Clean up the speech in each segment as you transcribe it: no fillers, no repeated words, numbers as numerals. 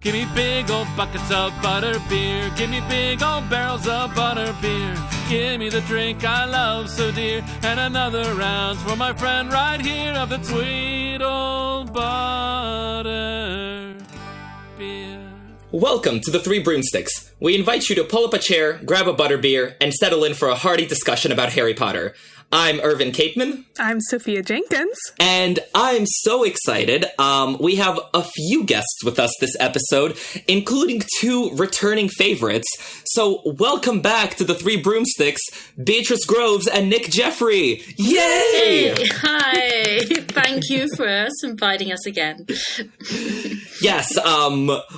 Give me big old buckets of butter beer. Give me big old barrels of butter beer. Give me the drink I love so dear. And another round for my friend right here of the sweet old butter beer. Welcome to the Three Broomsticks. We invite you to pull up a chair, grab a butterbeer, and settle in for a hearty discussion about Harry Potter. I'm Irvin Cateman. I'm Sophia Jenkins. And I'm so excited. We have a few guests with us this episode, including two returning favorites. So welcome back to the Three Broomsticks, Beatrice Groves and Nick Jeffery. Yay! Hey, hi. Thank you for inviting us again. Yes,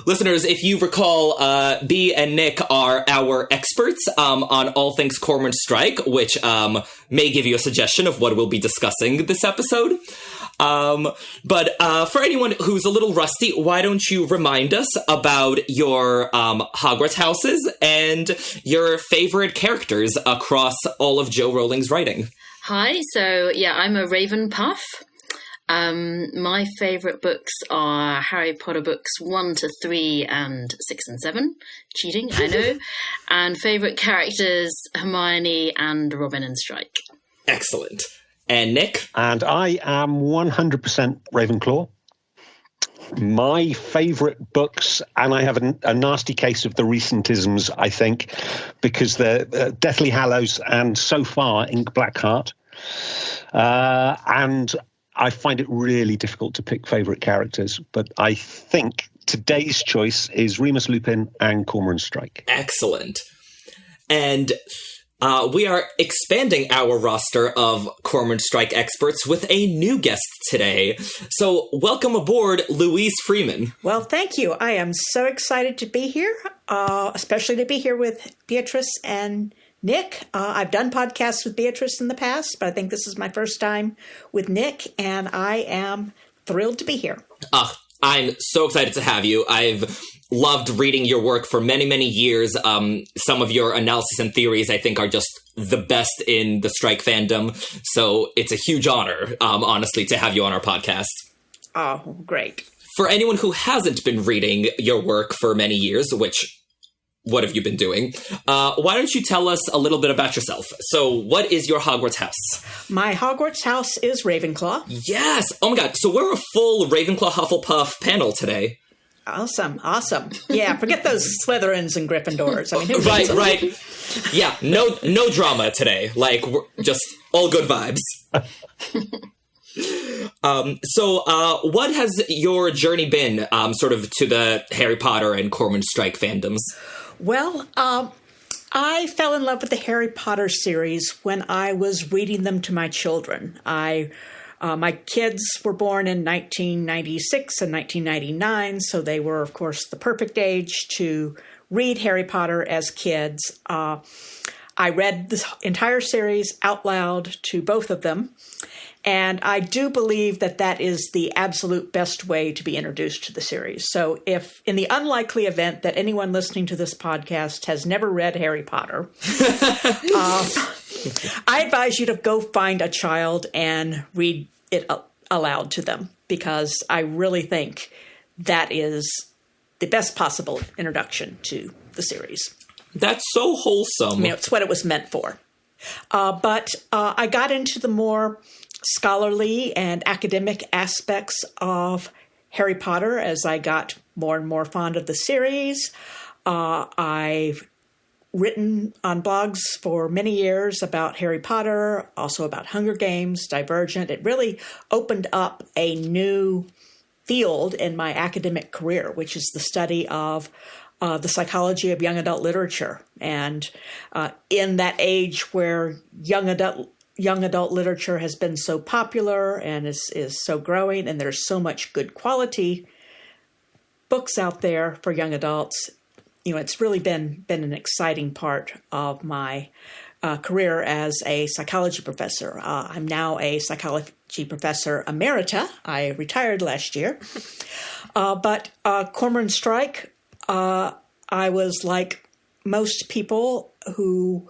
listeners, if you recall, Bea and Nick are our experts on all things Cormoran Strike, which may give you a suggestion of what we'll be discussing this episode. But for anyone who's a little rusty, why don't you remind us about your Hogwarts houses and your favorite characters across all of Jo Rowling's writing? Hi, so yeah, I'm a Raven Puff. My favourite books are Harry Potter books 1 to 3 and 6 and 7. Cheating, I know. And favourite characters, Hermione and Robin and Strike. Excellent. And Nick? And I am 100% Ravenclaw. My favourite books, and I have a nasty case of the recentisms, I think, because they're Deathly Hallows and so far Ink Blackheart. And I find it really difficult to pick favourite characters, but I think today's choice is Remus Lupin and Cormoran Strike. Excellent. And we are expanding our roster of Cormoran Strike experts with a new guest today. So welcome aboard, Louise Freeman. Well, thank you. I am so excited to be here, especially to be here with Beatrice and Nick. I've done podcasts with Beatrice in the past, but I think this is my first time with Nick, and I am thrilled to be here. I'm so excited to have you. I've loved reading your work for many, many years. Some of your analysis and theories, I think, are just the best in the Strike fandom. So it's a huge honor, honestly, to have you on our podcast. Oh, great. For anyone who hasn't been reading your work for many years, which... what have you been doing? Why don't you tell us a little bit about yourself? So what is your Hogwarts house? My Hogwarts house is Ravenclaw. Yes. Oh my God. So we're a full Ravenclaw Hufflepuff panel today. Awesome. Yeah, forget those Slytherins and Gryffindors. I mean, right. Yeah, no drama today. Like, we're just all good vibes. So what has your journey been sort of to the Harry Potter and Cormoran Strike fandoms? Well, I fell in love with the Harry Potter series when I was reading them to my children. My kids were born in 1996 and 1999, so they were, of course, the perfect age to read Harry Potter as kids. I read this entire series out loud to both of them. And I do believe that that is the absolute best way to be introduced to the series. So if in the unlikely event that anyone listening to this podcast has never read Harry Potter, I advise you to go find a child and read it aloud to them, because I really think that is the best possible introduction to the series. That's so wholesome. I mean, it's what it was meant for. But I got into the more scholarly and academic aspects of Harry Potter as I got more and more fond of the series. I've written on blogs for many years about Harry Potter, also about Hunger Games, Divergent. It really opened up a new field in my academic career, which is the study of the psychology of young adult literature. And in that age where young adult literature has been so popular and is so growing, and there's so much good quality books out there for young adults, it's really been an exciting part of my career as a psychology professor. I'm now a psychology professor emerita. I retired last year. But Cormoran Strike, I was like most people who,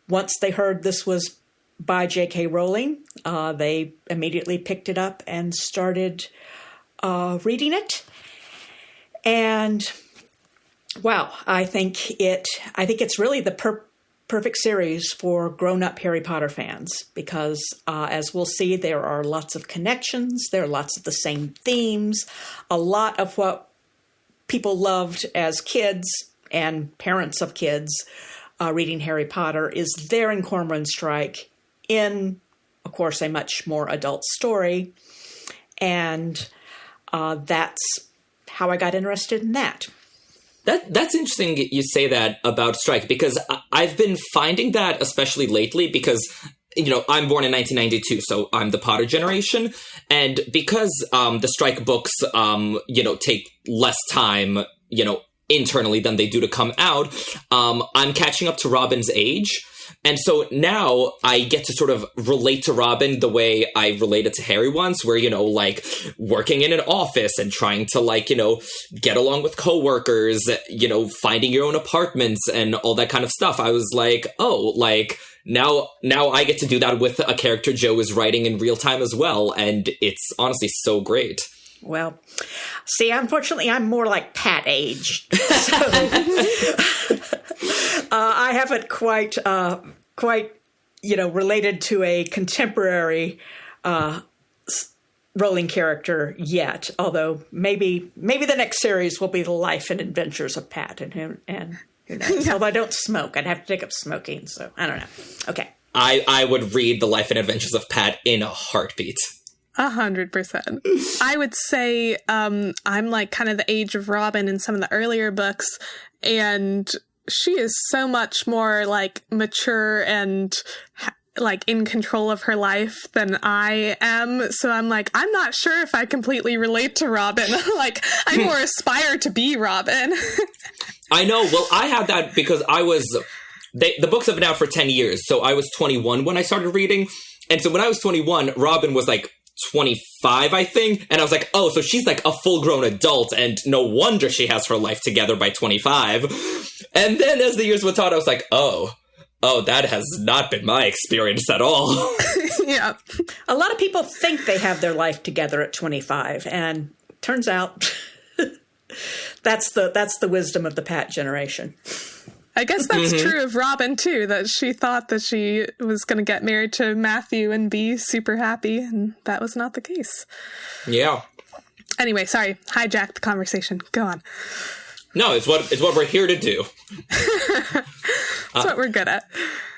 once they heard this was by J.K. Rowling, they immediately picked it up and started reading it. And wow, I think it's really the perfect series for grown-up Harry Potter fans because, as we'll see, there are lots of connections, there are lots of the same themes, a lot of what people loved as kids and parents of kids reading Harry Potter is there in Cormoran Strike in, of course, a much more adult story. And that's how I got interested in that. That's interesting you say that about Strike, because I've been finding that, especially lately, because, I'm born in 1992, so I'm the Potter generation. And because the Strike books, take less time, internally than they do to come out, I'm catching up to Robin's age. And so now I get to sort of relate to Robin the way I related to Harry once, where, working in an office and trying to, get along with coworkers, finding your own apartments and all that kind of stuff. I was like, oh, now I get to do that with a character Joe is writing in real time as well. And it's honestly so great. Well, see, unfortunately, I'm more like Pat age. So I haven't quite, related to a contemporary Rowling character yet. Although maybe the next series will be the life and adventures of Pat and who knows. Although I don't smoke, I'd have to take up smoking. So I don't know. Okay. I would read the life and adventures of Pat in a heartbeat. 100%. I would say I'm like kind of the age of Robin in some of the earlier books, and she is so much more like mature and like in control of her life than I am. So I'm like, I'm not sure if I completely relate to Robin. Like, I more aspire to be Robin. I know. Well, I had that because the books have been out for 10 years. So I was 21 when I started reading. And so when I was 21, Robin was like 25, I think. And I was like, oh, so she's like a full-grown adult, and no wonder she has her life together by 25. And then as the years went on, I was like, oh, that has not been my experience at all. Yeah. A lot of people think they have their life together at 25, and turns out that's the wisdom of the Pat generation. I guess that's true of Robin, too, that she thought that she was going to get married to Matthew and be super happy, and that was not the case. Yeah. Anyway, sorry, hijacked the conversation. Go on. No, it's what we're here to do. That's what we're good at.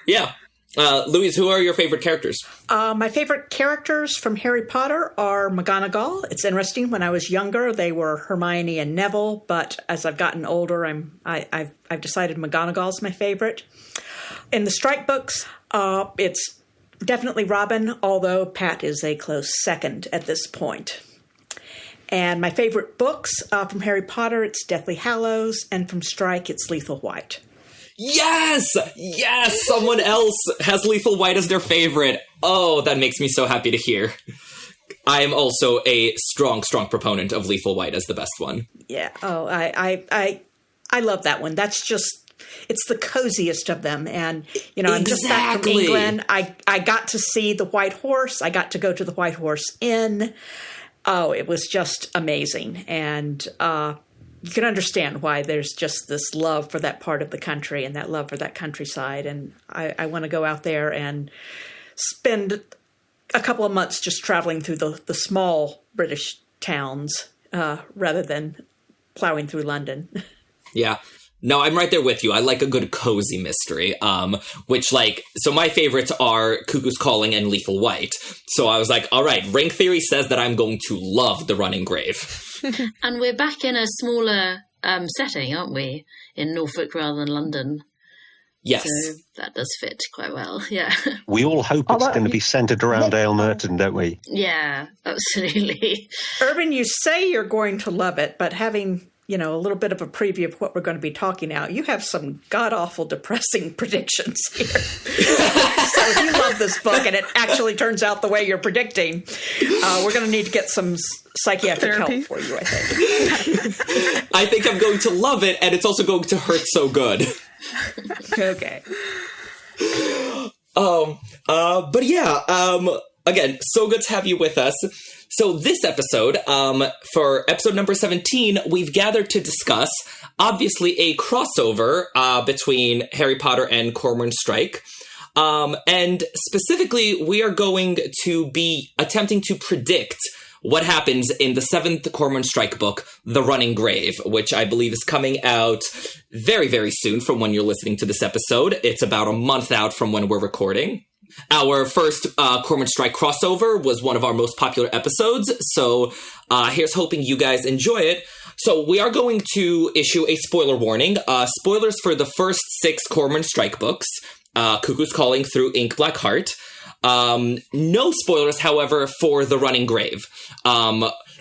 Yeah. Louise, who are your favorite characters? My favorite characters from Harry Potter are McGonagall. It's interesting. When I was younger, they were Hermione and Neville, but as I've gotten older, I've decided McGonagall's my favorite. In the Strike books, it's definitely Robin, although Pat is a close second at this point. And my favorite books from Harry Potter, it's Deathly Hallows, and from Strike, it's Lethal White. Yes! Someone else has Lethal White as their favorite. Oh, that makes me so happy to hear. I am also a strong proponent of Lethal White as the best one. Yeah. Oh, I love that one. That's just, it's the coziest of them. And, I'm just back from England. I got to see the White Horse. I got to go to the White Horse Inn. Oh, it was just amazing. And, you can understand why there's just this love for that part of the country and that love for that countryside. And I want to go out there and spend a couple of months just traveling through the small British towns rather than plowing through London. Yeah. No, I'm right there with you. I like a good cozy mystery, so my favorites are Cuckoo's Calling and Lethal White. So I was like, all right, Ring Theory says that I'm going to love The Running Grave. And we're back in a smaller setting, aren't we? In Norfolk rather than London. Yes. So that does fit quite well, yeah. We all hope it's going to be centred around Aylmerton, don't we? Yeah, absolutely. Irvin, you say you're going to love it, but having, a little bit of a preview of what we're going to be talking about, you have some god-awful depressing predictions here. So if you love this book and it actually turns out the way you're predicting, we're going to need to get some psychiatric therapy help for you, I think. I think I'm going to love it, and it's also going to hurt so good. Okay. But yeah, again, so good to have you with us. So this episode, for episode number 17, we've gathered to discuss, obviously, a crossover between Harry Potter and Cormoran Strike. And specifically, we are going to be attempting to predict what happens in the 7th Cormoran Strike book, The Running Grave, which I believe is coming out very, very soon from when you're listening to this episode. It's about a month out from when we're recording. Our first Cormoran Strike crossover was one of our most popular episodes, so here's hoping you guys enjoy it. So we are going to issue a spoiler warning. Spoilers for the first 6 Cormoran Strike books, Cuckoo's Calling through Ink Black Heart. No spoilers, however, for The Running Grave.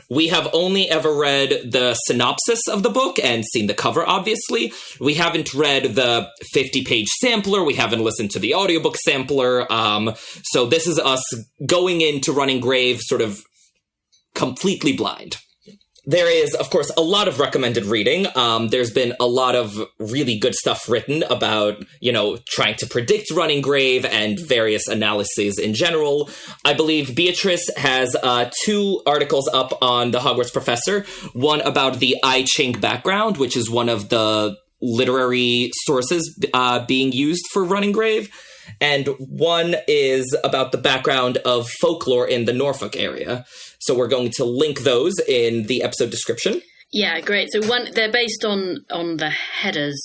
We have only ever read the synopsis of the book and seen the cover, obviously. We haven't read the 50-page sampler. We haven't listened to the audiobook sampler. So this is us going into Running Grave sort of completely blind. There is, of course, a lot of recommended reading. There's been a lot of really good stuff written about, trying to predict Running Grave and various analyses in general. I believe Beatrice has 2 articles up on the Hogwarts Professor. One about the I Ching background, which is one of the literary sources being used for Running Grave. And one is about the background of folklore in the Norfolk area. So we're going to link those in the episode description. Yeah, great. So they're based on the headers,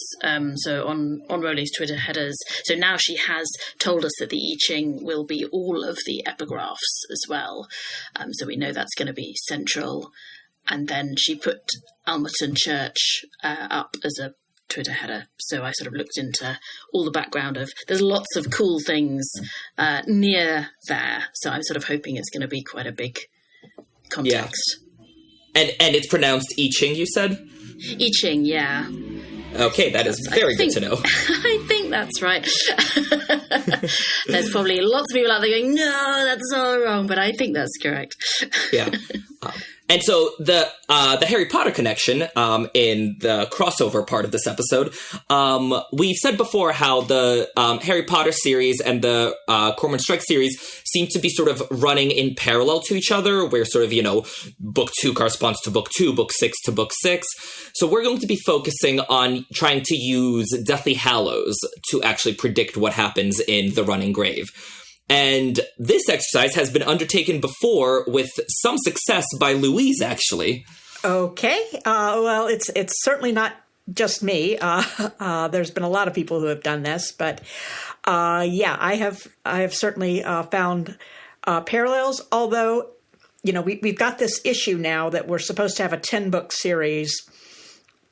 so on Rowley's Twitter headers. So now she has told us that the I Ching will be all of the epigraphs as well. So we know that's going to be central. And then she put Almerton Church up as a Twitter header. So I sort of looked into all the background there's lots of cool things near there. So I'm sort of hoping it's going to be quite a big context. Yeah. And it's pronounced I Ching, you said? I Ching, yeah. Okay, that is very good to know. I think that's right. There's probably lots of people out there going, no, that's all wrong, but I think that's correct. Yeah. And so the Harry Potter connection in the crossover part of this episode, we've said before how the Harry Potter series and the Cormoran Strike series seem to be sort of running in parallel to each other, where sort of, book 2 corresponds to book 2, book 6 to book 6. So we're going to be focusing on trying to use Deathly Hallows to actually predict what happens in The Running Grave. And this exercise has been undertaken before with some success by Louise, actually. Okay. Well, it's certainly not just me. There's been a lot of people who have done this, but I have certainly found parallels. Although, we've got this issue now that we're supposed to have a 10-book series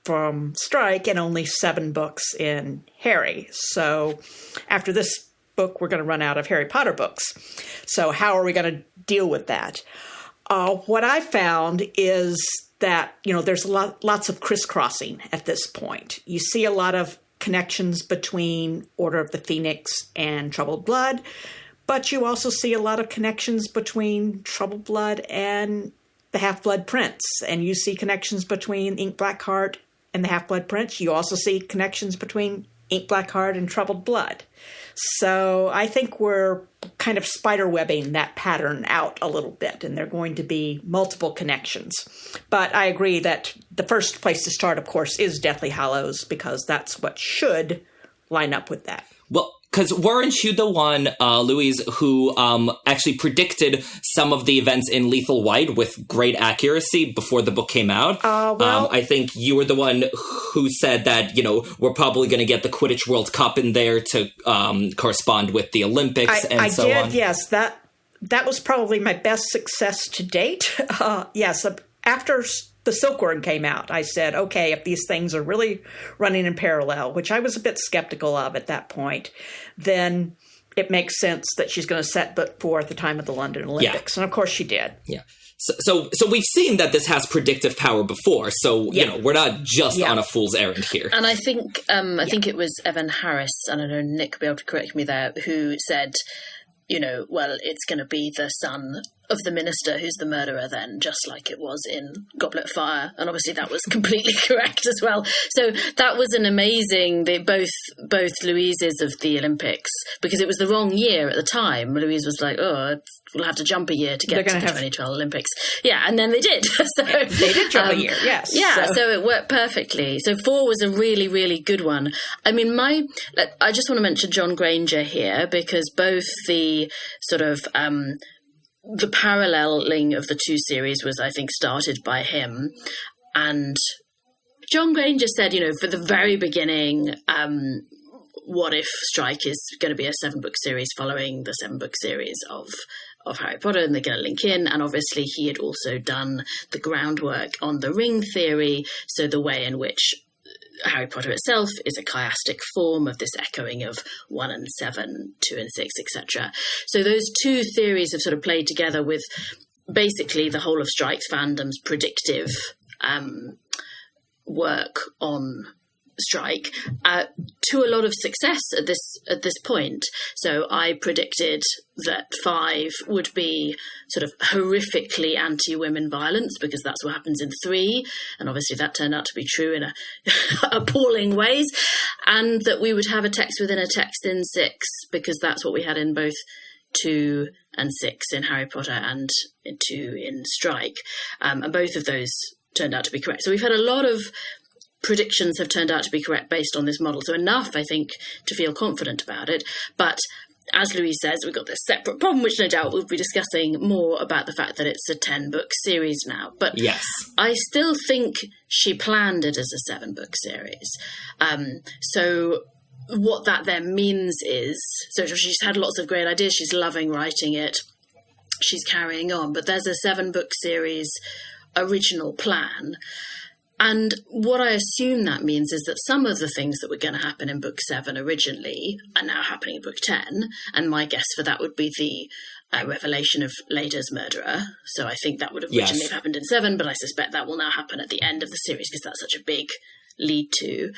from Strike and only 7 books in Harry. So after this book, we're going to run out of Harry Potter books. So how are we going to deal with that? What I found is that, there's lots of crisscrossing at this point. You see a lot of connections between Order of the Phoenix and Troubled Blood, but you also see a lot of connections between Troubled Blood and the Half-Blood Prince. And you see connections between Ink Black Heart and the Half-Blood Prince. You also see connections between Ink Black Heart and Troubled Blood. So I think we're kind of spiderwebbing that pattern out a little bit, and there are going to be multiple connections. But I agree that the first place to start, of course, is Deathly Hallows, because that's what should line up with that. Well, because weren't you the one, Louise, who actually predicted some of the events in Lethal White with great accuracy before the book came out? I think you were the one who said that, we're probably going to get the Quidditch World Cup in there to correspond with the Olympics and so on. I did, yes. That was probably my best success to date. Yes, after the Silkworm came out, I said, okay, if these things are really running in parallel, which I was a bit skeptical of at that point, then it makes sense that she's going to set book 4 at the time of the London Olympics. Yeah. And of course she did. Yeah. So we've seen that this has predictive power before. So, we're not just on a fool's errand here. And I think it was Evan Harris, and I know Nick will be able to correct me there, who said, well, it's going to be the son of the minister who's the murderer then, just like it was in Goblet of Fire. And obviously that was completely correct as well. So that was an amazing, both Louises of the Olympics, because it was the wrong year at the time. Louise was like, we'll have to jump a year to get to the 2012 Olympics. Yeah, and then they did. So they did jump a year, yes. Yeah, so it worked perfectly. So 4 was a really, really good one. I mean, I just want to mention John Granger here, because both the sort of the paralleling of the two series was, I think, started by him. And John Granger said, for the very beginning, what if Strike is going to be a 7-book series following the 7-book series of Harry Potter, and they're going to link in. And obviously he had also done the groundwork on the ring theory, so the way in which Harry Potter itself is a chiastic form of this echoing of 1 and 7, 2 and 6, etc. So those two theories have sort of played together with basically the whole of Strike's fandom's predictive work on Strike to a lot of success at this point. So I predicted that 5 would be sort of horrifically anti-women violence, because that's what happens in 3, and obviously that turned out to be true in appalling ways, and that we would have a text within a text in 6, because that's what we had in both 2 and 6 in Harry Potter and in 2 in Strike, and both of those turned out to be correct. So we've had a lot of predictions have turned out to be correct based on this model. So enough, I think, to feel confident about it. But as Louise says, we've got this separate problem, which no doubt we'll be discussing more about the fact that it's a 10-book series now. But yes, I still think she planned it as a 7-book series. So what that then means is, so she's had lots of great ideas. She's loving writing it. She's carrying on. But there's a 7-book series original plan. And what I assume that means is that some of the things that were going to happen in book 7 originally are now happening in book 10. And my guess for that would be the revelation of Leda's murderer. So I think that would have originally have happened in 7, but I suspect that will now happen at the end of the series, because that's such a big lead to.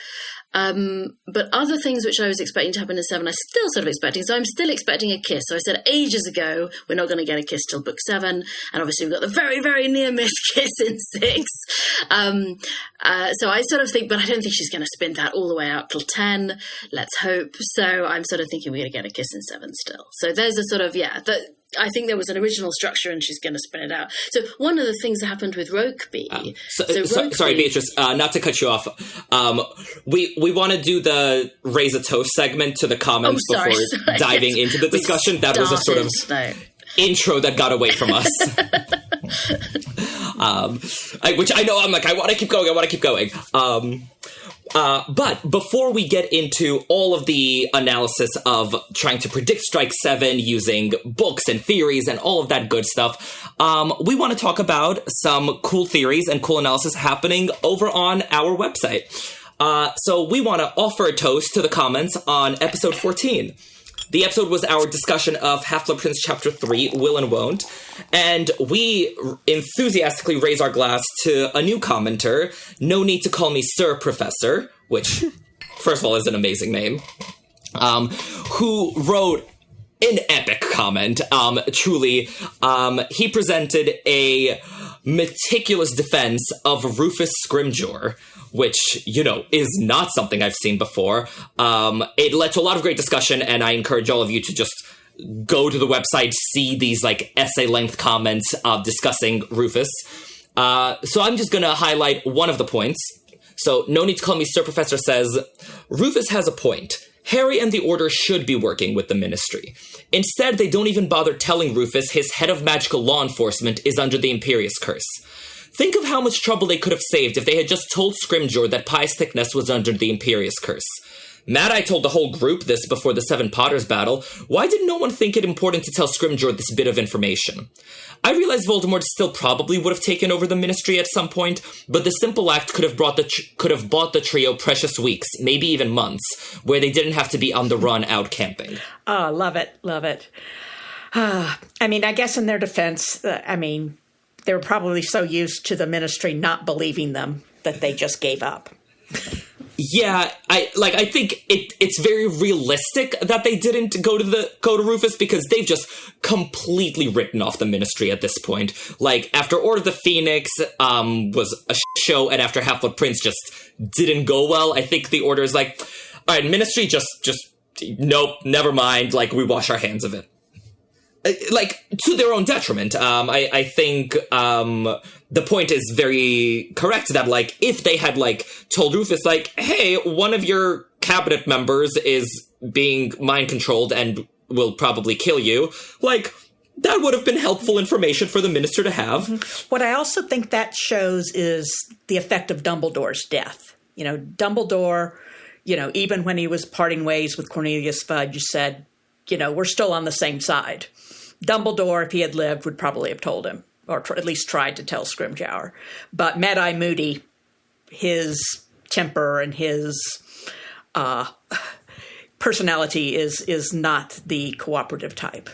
But other things which I was expecting to happen in 7, I'm still sort of expecting. So I'm still expecting a kiss. So I said ages ago, we're not going to get a kiss till book 7. And obviously we've got the very, very near-miss kiss in 6. So I sort of think, but I don't think she's going to spin that all the way out till 10. Let's hope. So I'm sort of thinking we're going to get a kiss in 7 still. So there's a sort of, I think there was an original structure and she's going to spin it out. So one of the things that happened with Rokeby... sorry, Beatrice, not to cut you off. We want to do the raise a toast segment to the comments before diving into the discussion. That was a sort of intro that got away from us. Which I know, I'm like, I want to keep going. But before we get into all of the analysis of trying to predict Strike 7 using books and theories and all of that good stuff, we want to talk about some cool theories and cool analysis happening over on our website. So we want to offer a toast to the comments on episode 14. The episode was our discussion of Half-Blood Prince Chapter 3, Will and Won't, and we enthusiastically raise our glass to a new commenter, No Need to Call Me Sir Professor, which, first of all, is an amazing name, who wrote an epic comment. Truly, he presented a meticulous defense of Rufus Scrimgeour, which, is not something I've seen before. It led to a lot of great discussion, and I encourage all of you to just go to the website, see these, essay-length comments discussing Rufus. So I'm just going to highlight one of the points. So, No Need to Call Me Sir Professor says, Rufus has a point. Harry and the Order should be working with the Ministry. Instead, they don't even bother telling Rufus his head of magical law enforcement is under the Imperius Curse. Think of how much trouble they could have saved if they had just told Scrimgeour that Pius Thickness was under the Imperius Curse. Mad Eye told the whole group this before the Seven Potters battle. Why did no one think it important to tell Scrimgeour this bit of information? I realize Voldemort still probably would have taken over the Ministry at some point, but the simple act could have bought the trio precious weeks, maybe even months, where they didn't have to be on the run out camping. Oh, love it. I guess in their defense, they were probably so used to the Ministry not believing them that they just gave up. Yeah, I think it's very realistic that they didn't go to Rufus, because they've just completely written off the Ministry at this point. Like, after Order of the Phoenix was a show, and after Half-Blood Prince just didn't go well, I think the Order is like, all right, Ministry, just nope, never mind, like, we wash our hands of it. Like, to their own detriment. I think the point is very correct that, like, if they had, like, told Rufus, like, hey, one of your cabinet members is being mind-controlled and will probably kill you, like, that would have been helpful information for the minister to have. What I also think that shows is the effect of Dumbledore's death. You know, Dumbledore, you know, even when he was parting ways with Cornelius Fudge, said, you know, we're still on the same side. Dumbledore, if he had lived, would probably have told him, or at least tried to tell Scrimgeour. But Mad-Eye Moody, his temper and his personality is not the cooperative type.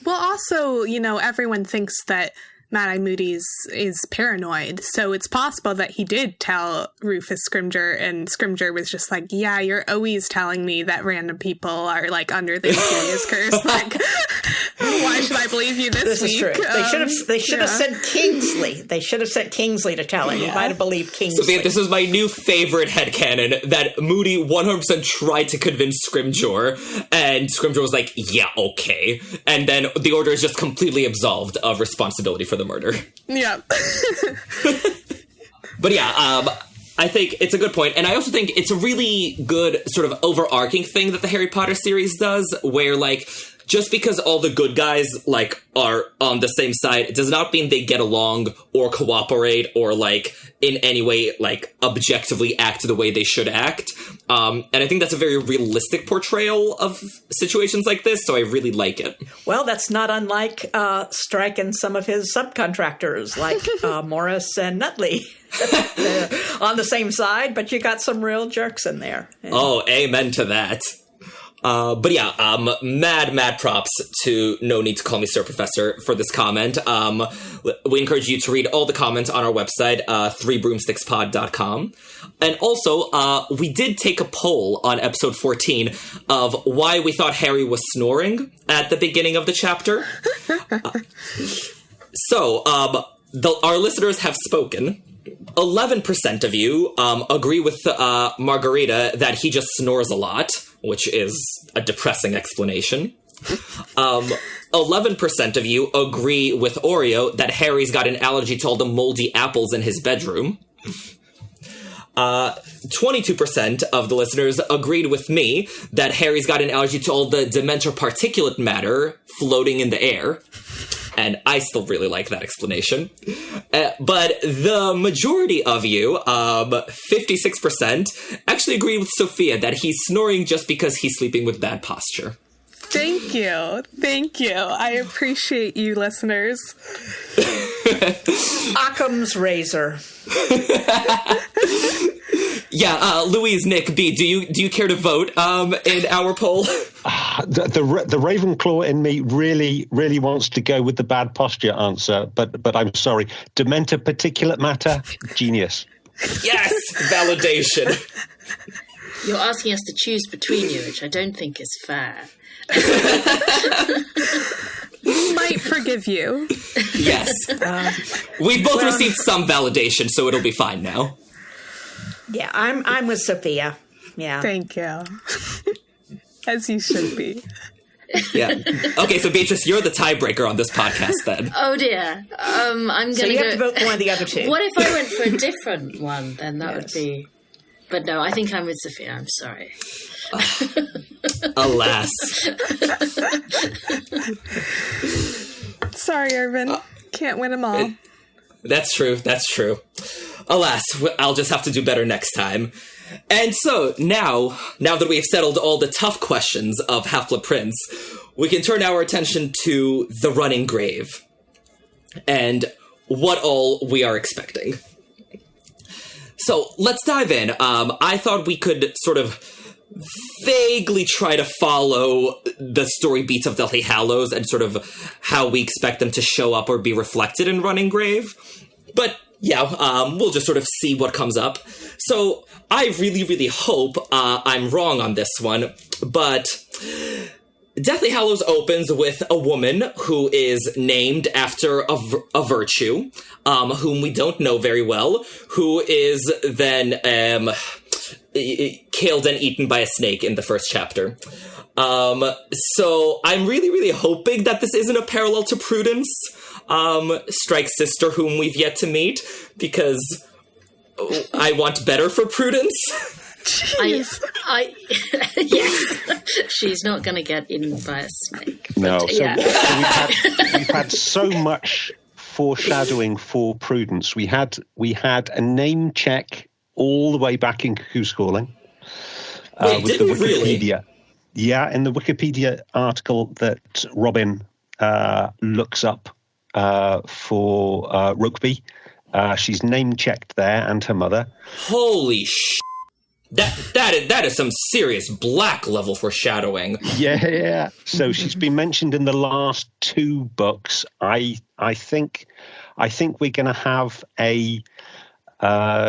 Well, also, you know, everyone thinks that Mad-Eye Moody is paranoid, so it's possible that he did tell Rufus Scrimgeour, and Scrimgeour was just like, yeah, you're always telling me that random people are, like, under the Imperious Curse. Like, why should I believe you this week? Is true. They should have sent Kingsley. They should have sent Kingsley to tell him. You might have believed Kingsley. Sophia, this is my new favorite headcanon, that Moody 100% tried to convince Scrimgeour, and Scrimgeour was like, yeah, okay. And then the Order is just completely absolved of responsibility for the murder. Yeah. But yeah, I think it's a good point. And I also think it's a really good sort of overarching thing that the Harry Potter series does, where, like, just because all the good guys, like, are on the same side, it does not mean they get along or cooperate or, like, in any way, like, objectively act the way they should act. And I think that's a very realistic portrayal of situations like this, so I really like it. Well, that's not unlike Strike and some of his subcontractors, like Morris and Nutley. They're on the same side, but you got some real jerks in there. Oh, amen to that. But yeah, mad props to No Need to Call Me Sir Professor for this comment. We encourage you to read all the comments on our website, 3broomstickspod.com. And also, we did take a poll on episode 14 of why we thought Harry was snoring at the beginning of the chapter. So, our listeners have spoken. 11% of you agree with Margarita that he just snores a lot, which is a depressing explanation. 11% of you agree with Oreo that Harry's got an allergy to all the moldy apples in his bedroom. 22% of the listeners agreed with me that Harry's got an allergy to all the Dementor particulate matter floating in the air. And I still really like that explanation. But the majority of you, 56%, actually agree with Sophia that he's snoring just because he's sleeping with bad posture. Thank you. Thank you. I appreciate you, listeners. Occam's razor. Yeah, Louise, Nick, B, do you care to vote in our poll? The Ravenclaw in me really wants to go with the bad posture answer, but I'm sorry. Dementor particulate matter, genius. Yes, validation. You're asking us to choose between you, which I don't think is fair. We might forgive you. Yes. We've both received some validation, so it'll be fine now. Yeah, I'm with Sophia. Yeah. Thank you. As you should be. Yeah. Okay, so Beatrice, you're the tiebreaker on this podcast then. Oh dear. I'm going to So you have to vote for one of the other two. What if I went for a different one? Then that would be... But no, I think I'm with Sophia. I'm sorry. Alas. Sorry, Irvin. Can't win them all. That's true. Alas, I'll just have to do better next time. And so, now that we have settled all the tough questions of Half-Blood Prince, we can turn our attention to the running grave. And what all we are expecting. So, let's dive in. I thought we could sort of vaguely try to follow the story beats of Deathly Hallows and sort of how we expect them to show up or be reflected in Running Grave. But we'll just sort of see what comes up. So I really, really hope I'm wrong on this one, but Deathly Hallows opens with a woman who is named after a virtue, whom we don't know very well, who is then killed and eaten by a snake in the first chapter. So I'm really, really hoping that this isn't a parallel to Prudence, Strike's sister, whom we've yet to meet, because I want better for Prudence. Yes, she's not going to get eaten by a snake. No, but, so yeah. we've had so much foreshadowing for Prudence. We had a name check all the way back in Cuckoo's Calling. Wait, with did the we Wikipedia. really? Yeah, in the Wikipedia article that Robin looks up for Rugby, she's name checked there and her mother. Holy sh! That is some serious black level foreshadowing. Yeah. So she's been mentioned in the last 2 books. I think we're going to have a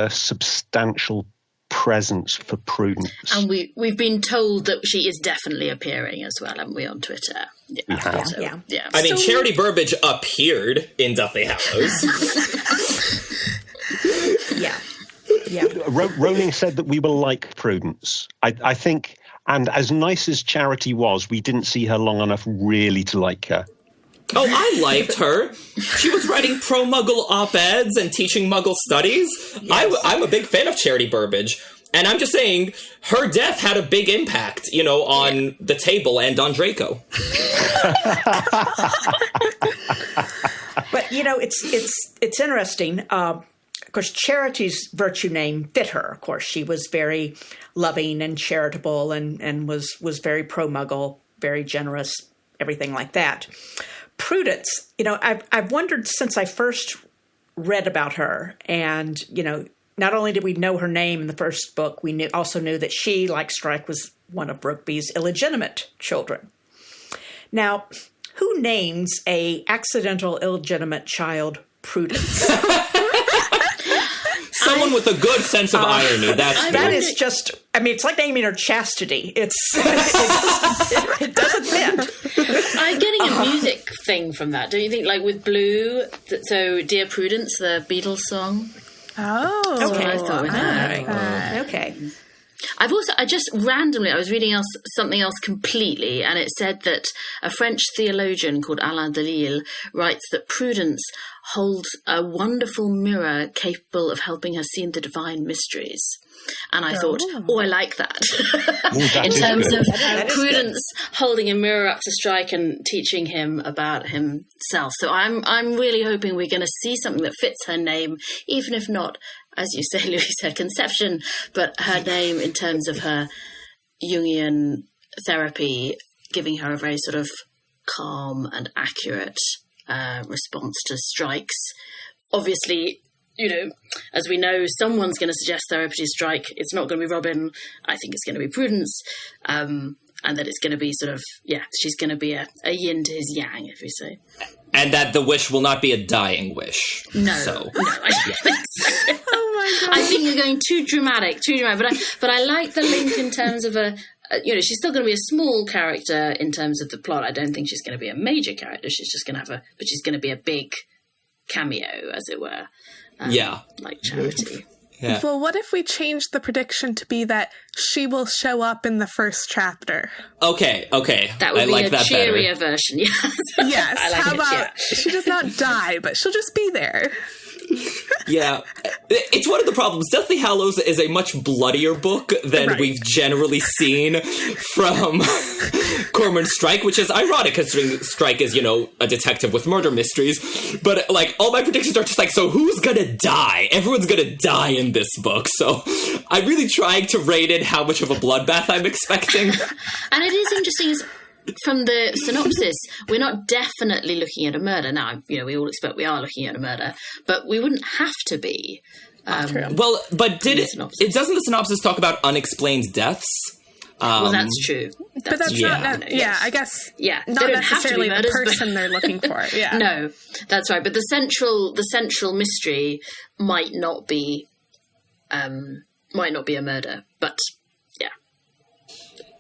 substantial presence for Prudence. And we've been told that she is definitely appearing as well, haven't we, on Twitter? Yeah. We have. So, yeah. I mean, Charity Burbage appeared in Deathly Hallows. Yeah. Rowling said that we will like Prudence. I think, and as nice as Charity was, we didn't see her long enough really to like her. Oh, I liked her. She was writing pro-Muggle op-eds and teaching Muggle studies. Yes. I'm a big fan of Charity Burbage. And I'm just saying, her death had a big impact, on the table and on Draco. But, it's interesting. Of course, Charity's virtue name fit her. Of course, she was very loving and charitable and was very pro-Muggle, very generous, everything like that. Prudence, I've wondered since I first read about her, and, not only did we know her name in the first book, we also knew that she, like Strike, was one of Brookby's illegitimate children. Now, who names a accidental illegitimate child Prudence? Someone with a good sense of irony. That is just, it's like naming her Chastity. It doesn't fit. I'm getting a music thing from that. Don't you think, like with Blue, so Dear Prudence, the Beatles song? Oh. Okay. I thought with that. Okay. I just randomly, I was reading something else completely, and it said that a French theologian called Alain Delille writes that Prudence holds a wonderful mirror capable of helping her see the divine mysteries. And I thought, I like that. In terms of Prudence holding a mirror up to Strike and teaching him about himself. So I'm really hoping we're going to see something that fits her name, even if not, as you say, Louise, her conception, but her name in terms of her Jungian therapy, giving her a very sort of calm and accurate response to Strike's. Obviously, as we know, someone's going to suggest therapy to Strike. It's not going to be Robin. I think it's going to be Prudence. And that it's going to be sort of, she's going to be a yin to his yang, if we say. And that the wish will not be a dying wish. No, I don't think so. Oh my God. I think you're going too dramatic. But I like the link in terms of she's still going to be a small character in terms of the plot. I don't think she's going to be a major character. She's just going to but she's going to be a big cameo, as it were. Like Charity. Yeah. Well, what if we change the prediction to be that she will show up in the first chapter? Okay. That would be like a that cheerier better. version, yes. Yes. I like How it, about she does not die, but she'll just be there? Yeah. It's one of the problems. Deathly Hallows is a much bloodier book than we've generally seen from Cormoran Strike, which is ironic considering Strike is, a detective with murder mysteries. But, all my predictions are just so who's gonna die? Everyone's gonna die in this book. So I'm really trying to rate in how much of a bloodbath I'm expecting. And it is interesting from the synopsis, we're not definitely looking at a murder. Now, we all expect we are looking at a murder, but we wouldn't have to be. Well, but doesn't the synopsis talk about unexplained deaths? Well, that's true. But that's Yeah. not, I guess, Yeah, they not don't have to be necessarily the murders, but- person they're looking for. Yeah. No, that's right. But the central mystery might not be a murder, but yeah,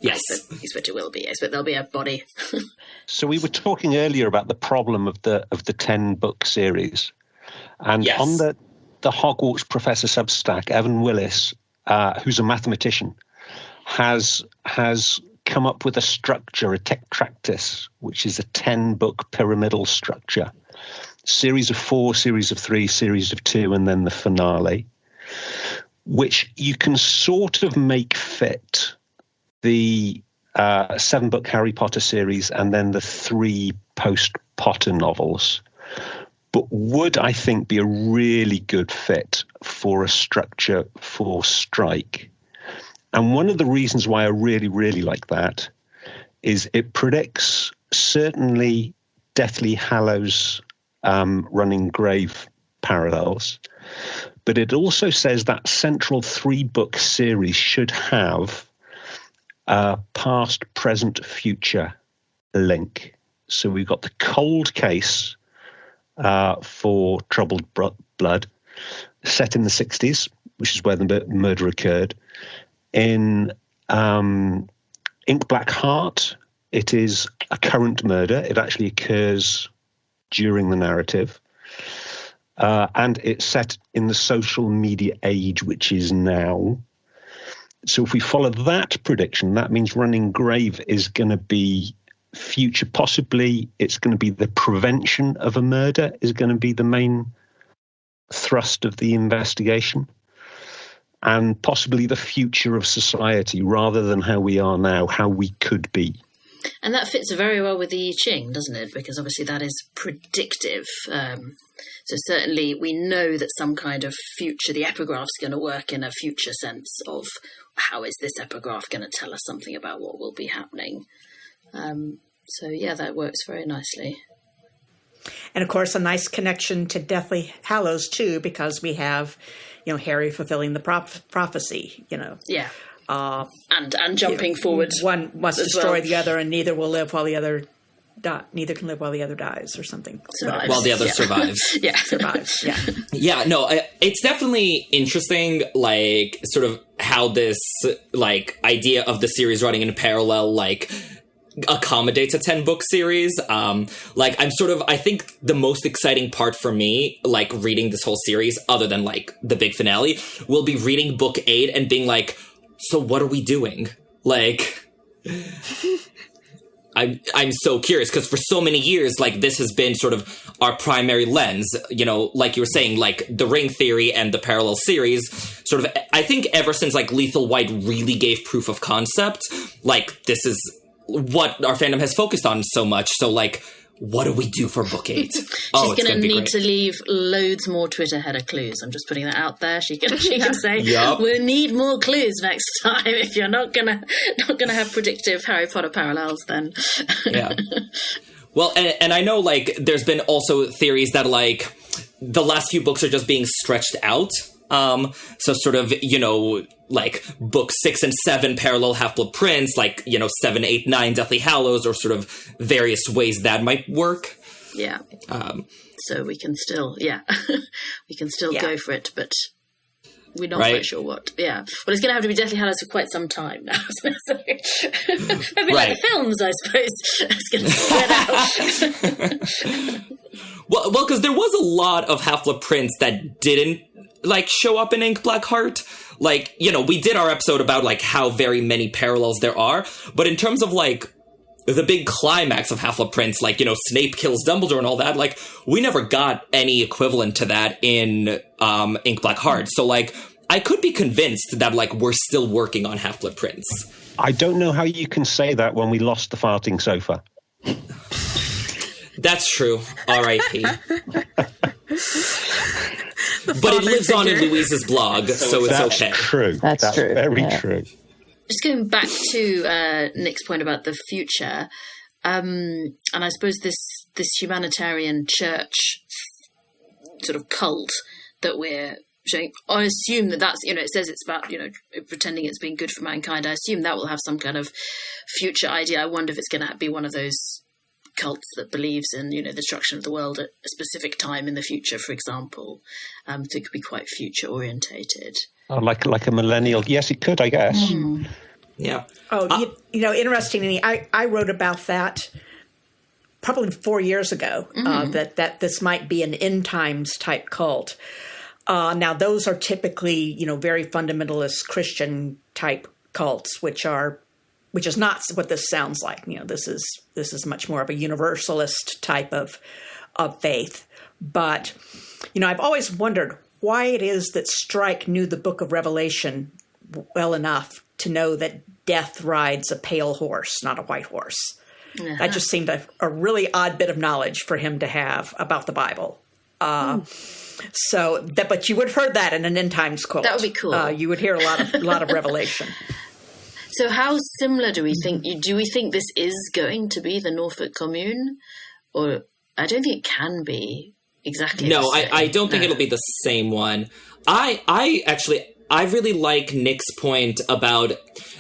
Yes. I expect it will be. I expect there'll be a body. So we were talking earlier about the problem of the 10-book series, and Yes. on the Hogwarts Professor Substack, Evan Willis, who's a mathematician, has come up with a structure, a tetractys, which is a 10-book pyramidal structure, series of 4, series of 3, series of 2, and then the finale, which you can sort of make fit the 7-book Harry Potter series and then the 3 post-Potter novels, but would, I think, be a really good fit for a structure for Strike. And one of the reasons why I really, really like that is it predicts certainly Deathly Hallows running grave parallels, but it also says that central 3-book series should have a past, present, future link. So we've got the cold case for Troubled Blood, set in the 60s, which is where the murder occurred. In Ink Black Heart, it is a current murder. It actually occurs during the narrative. And it's set in the social media age, which is now. So if we follow that prediction, that means Running Grave is going to be future. Possibly it's going to be the prevention of a murder is going to be the main thrust of the investigation, and possibly the future of society rather than how we are now, how we could be. And that fits very well with the I Ching, doesn't it? Because obviously that is predictive. So certainly we know that some kind of future, the epigraph's going to work in a future sense of how is this epigraph going to tell us something about what will be happening. So yeah, that works very nicely. And of course, a nice connection to Deathly Hallows too, because we have, Harry fulfilling the prophecy. Yeah. And jumping forward. One must as destroy well. the other, and neither will live while the other neither can live while the other dies, or something. Survives. While the other Yeah. survives. Yeah. Survives. Yeah. Yeah, no, it's definitely interesting, sort of how this, idea of the series running in parallel, accommodates a 10-book series. I think the most exciting part for me, reading this whole series, other than, the big finale, will be reading book 8 and being so what are we doing? I'm so curious, because for so many years, this has been sort of our primary lens, like you were saying, the Ring theory and the parallel series, sort of, I think ever since, Lethal White really gave proof of concept, this is what our fandom has focused on so much. So, what do we do for book 8? She's going to need to leave loads more Twitter header clues. I'm just putting that out there. She can say, Yep. We'll need more clues next time. If you're not gonna have predictive Harry Potter parallels, then Yeah. Well, and I know, there's been also theories that, the last few books are just being stretched out. So sort of, book 6 and 7 parallel Half-Blood Prince, 7, 8, 9 Deathly Hallows, or sort of various ways that might work. yeah. So we can still, we can still go for it, but we're not quite sure what. Yeah. Well, it's going to have to be Deathly Hallows for quite some time now. So, maybe like the films, I suppose. It's going to spread out. Well, because there was a lot of Half-Blood Prince that didn't, show up in Ink Black Heart. We did our episode about, how very many parallels there are, but in terms of, the big climax of Half-Blood Prince, Snape kills Dumbledore and all that, we never got any equivalent to that in Ink Black Heart. So, I could be convinced that, we're still working on Half-Blood Prince. I don't know how you can say that when we lost the farting sofa. That's true. R.I.P. But it lives on in Louise's blog, so it's That's okay. True. That's true. Very Yeah. true. Just going back to Nick's point about the future, and I suppose this humanitarian church sort of cult that we're showing. I assume that's, it says it's about, pretending it's being good for mankind. I assume that will have some kind of future idea. I wonder if it's going to be one of those cults that believes in, the destruction of the world at a specific time in the future, for example. So it could be quite future orientated. Oh, like a millennial. Yes, it could, I guess. Yeah. Oh, interestingly, I wrote about that probably 4 years ago, that this might be an end times type cult. Now, those are typically, very fundamentalist Christian type cults, which is not what this sounds like. This is much more of a universalist type of faith. But, I've always wondered why it is that Strike knew the Book of Revelation well enough to know that death rides a pale horse, not a white horse. Uh-huh. That just seemed a really odd bit of knowledge for him to have about the Bible. But you would have heard that in an end times cult. That would be cool. You would hear a lot of revelation. So how similar do we think? Do we think this is going to be the Norfolk Commune, or I don't think it can be exactly. No, the same. I don't think it'll be the same one. I really like Nick's point about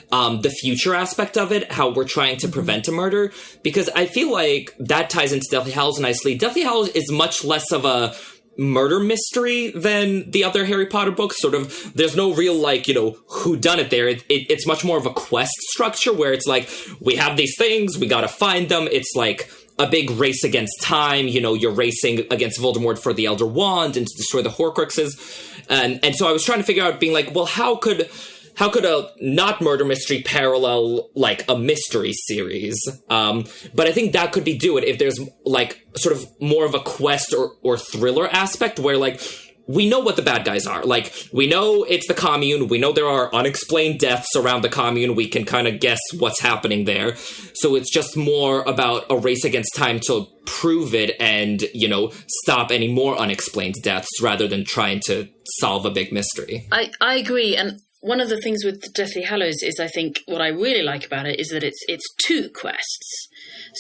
the future aspect of it, how we're trying to prevent a murder, because I feel like that ties into Deathly Hallows nicely. Deathly Hallows is much less of a murder mystery than the other Harry Potter books. Sort of, there's no real, whodunit there. It's much more of a quest structure where it's like, we have these things, we gotta find them. It's like a big race against time. You're racing against Voldemort for the Elder Wand and to destroy the Horcruxes. And so I was trying to figure out, being like, well, how could a not murder mystery parallel like a mystery series? But I think that could be do it if there's sort of more of a quest or thriller aspect where we know what the bad guys are. We know it's the commune. We know there are unexplained deaths around the commune. We can kind of guess what's happening there. So it's just more about a race against time to prove it and, stop any more unexplained deaths rather than trying to solve a big mystery. I agree. And one of the things with Deathly Hallows is, I think, what I really like about it is that it's two quests.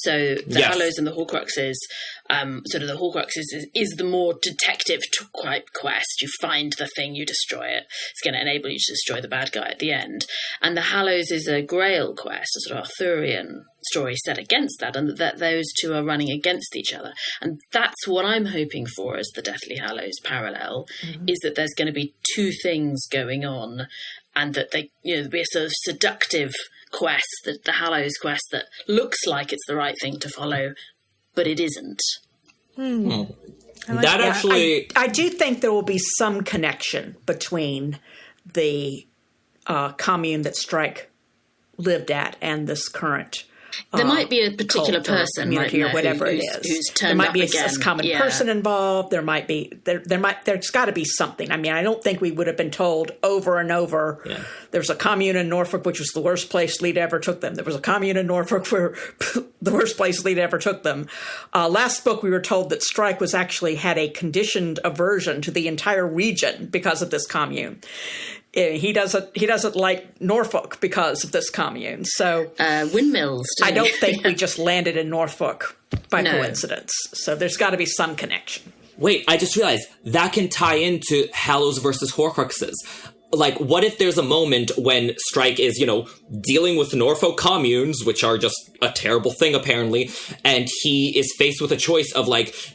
So the Hallows and the Horcruxes, sort of the Horcruxes is the more detective type quest. You find the thing, you destroy it. It's going to enable you to destroy the bad guy at the end. And the Hallows is a Grail quest, a sort of Arthurian story set against that, and that those two are running against each other. And that's what I'm hoping for as the Deathly Hallows parallel, is that there's going to be two things going on, and that they, be a sort of seductive quest, the Hallows quest, that looks like it's the right thing to follow, but it isn't. That actually... I do think there will be some connection between the commune that Strike lived at and this current... There might be a particular person, or whatever it is. Who's turned there might up be again. a common person involved. There's got to be something. I mean, I don't think we would have been told over and over. Yeah. There was a commune in Norfolk, which was the worst place Leda ever took them. There was a commune in Norfolk where the worst place Leda ever took them. Last book, we were told that Strike was actually had a conditioned aversion to the entire region because of this commune. He doesn't like Norfolk because of this commune. So windmills. I don't think we just landed in Norfolk by coincidence. So there's got to be some connection. Wait, I just realized that can tie into Hallows versus Horcruxes. What if there's a moment when Strike is, dealing with Norfolk communes, which are just a terrible thing, apparently, and he is faced with a choice of,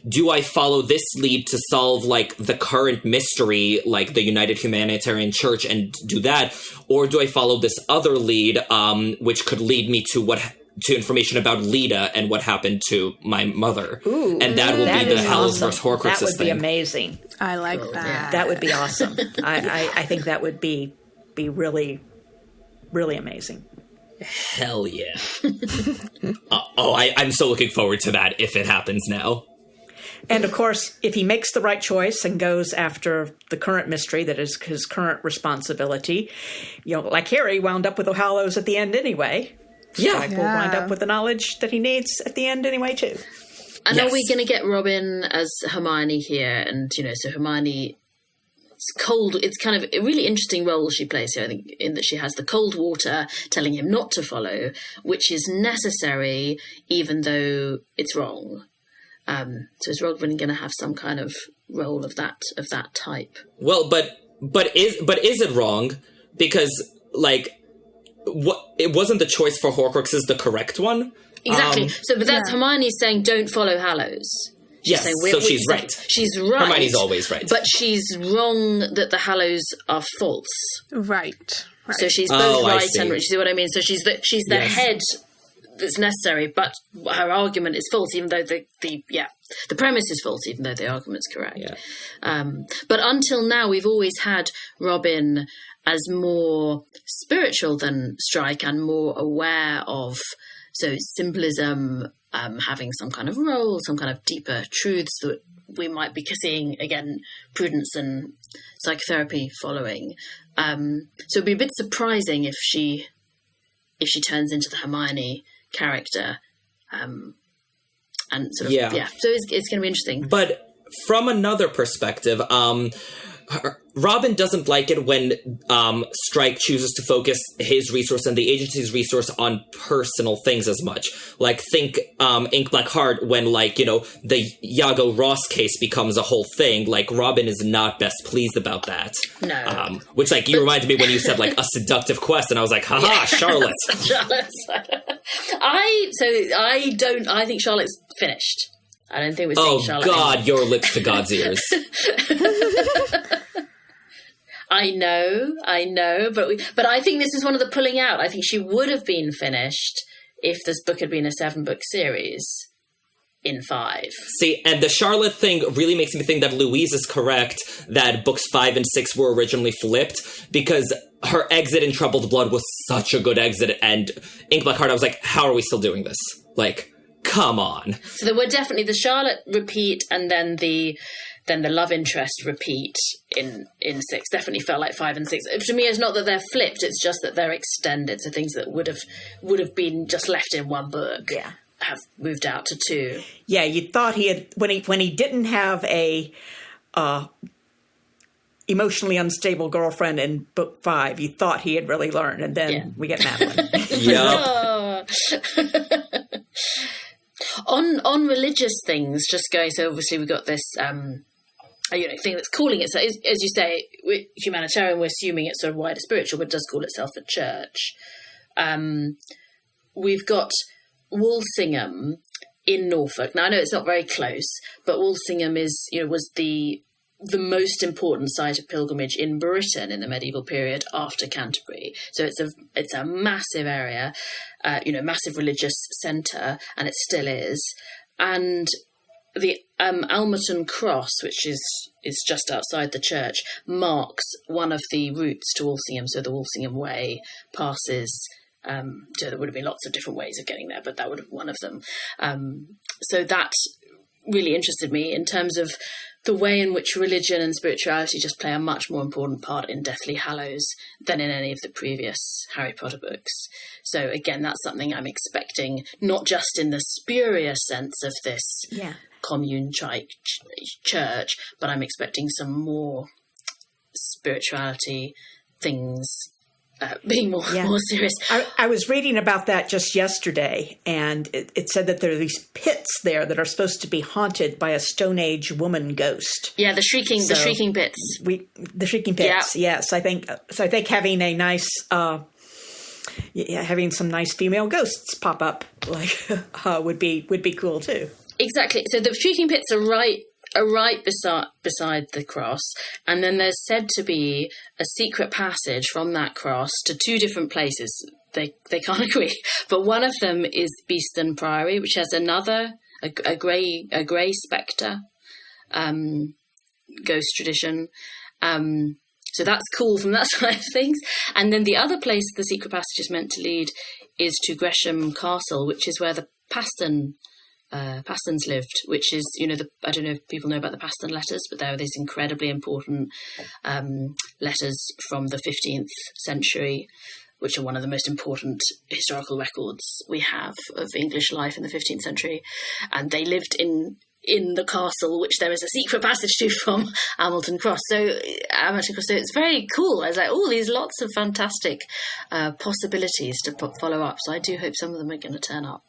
do I follow this lead to solve, the current mystery, the United Humanitarian Church, and do that, or do I follow this other lead, which could lead me to information about Leda and what happened to my mother. Ooh, and that will be the Hallows versus Horcruxes thing. That would be amazing. I like that. Yeah. That would be awesome. I think that would be really, really amazing. Hell yeah. I'm so looking forward to that if it happens now. And of course, if he makes the right choice and goes after the current mystery that is his current responsibility, like Harry wound up with the Hallows at the end anyway. Yeah. We'll wind up with the knowledge that he needs at the end anyway, too. And are we going to get Robin as Hermione here? And, so Hermione, it's kind of a really interesting role she plays here, I think, in that she has the cold water telling him not to follow, which is necessary even though it's wrong. So is Robin going to have some kind of role of that type? Well, but But is it wrong? Because, like, it wasn't the choice for Horcruxes the correct one? Exactly. But that's Hermione saying, don't follow Hallows. She's yes, saying, so she's right. She's right. Hermione's always right. But she's wrong that the Hallows are false. Right. So she's both right and see. you see what I mean? So she's the head that's necessary, but her argument is false, even though the premise is false, even though the argument's correct. Yeah. But until now, we've always had Robin as more spiritual than Strike and more aware of symbolism, having some kind of role, some kind of deeper truths that we might be seeing, again, Prudence and psychotherapy following. So it'd be a bit surprising if she turns into the Hermione character, and sort of So it's going to be interesting. But from another perspective, Robin doesn't like it when Strike chooses to focus his resource and the agency's resource on personal things as much. Like, think Ink Black Heart when, like, you know, the Iago Ross case becomes a whole thing. Like, Robin is not best pleased about that. No. Which, like, you reminded me when you said, like, a seductive quest, and I was like, haha, Charlotte. Charlotte. I think Charlotte's finished. I don't think we're seeing Charlotte. Oh, God, your lips to God's ears. I know, but I think this is one of the pulling out. I think she would have been finished if this book had been a 7-book series in 5. See, and the Charlotte thing really makes me think that Louise is correct that books 5 and 6 were originally flipped, because her exit in Troubled Blood was such a good exit, and Ink Black Heart, I was like, how are we still doing this? Like, come on. So there were definitely the Charlotte repeat and then the love interest repeat in 6 definitely felt like 5 and 6. To me, it's not that they're flipped, it's just that they're extended. So things that would have been just left in one book have moved out to 2. Yeah, you thought he had, when he didn't have a emotionally unstable girlfriend in book 5, you thought he had really learned, and then we get Madeline. Yep. On religious things, just going, so obviously we've got this thing that's calling itself, as you say, humanitarian, we're assuming it's sort of wider spiritual, but it does call itself a church. We've got Walsingham in Norfolk. Now, I know it's not very close, but Walsingham was the most important site of pilgrimage in Britain in the medieval period after Canterbury. So it's a massive area, massive religious centre, and it still is. And the Almerton Cross, which is just outside the church, marks one of the routes to Walsingham. So the Walsingham Way passes. So there would have been lots of different ways of getting there, but that would have been one of them. So that really interested me in terms of the way in which religion and spirituality just play a much more important part in Deathly Hallows than in any of the previous Harry Potter books. So again, that's something I'm expecting, not just in the spurious sense of this commune church, but I'm expecting some more spirituality things being more serious. I was reading about that just yesterday, and it said that there are these pits there that are supposed to be haunted by a Stone Age woman ghost. Yeah, the shrieking pits. The shrieking pits. Yeah. Yes, I think having a nice, having some nice female ghosts pop up would be cool too. Exactly. So the shrieking pits are right beside the cross, and then there's said to be a secret passage from that cross to 2 different places. They can't agree, but one of them is Beeston Priory, which has a grey spectre ghost tradition. So that's cool from that side of things. And then the other place the secret passage is meant to lead is to Gresham Castle, which is where the Pastons lived, which is, I don't know if people know about the Paston letters, but there are these incredibly important letters from the 15th century, which are one of the most important historical records we have of English life in the 15th century. And they lived in the castle, which there is a secret passage to from Hamilton Cross. So it's very cool. There's these lots of fantastic possibilities to follow up. So I do hope some of them are going to turn up.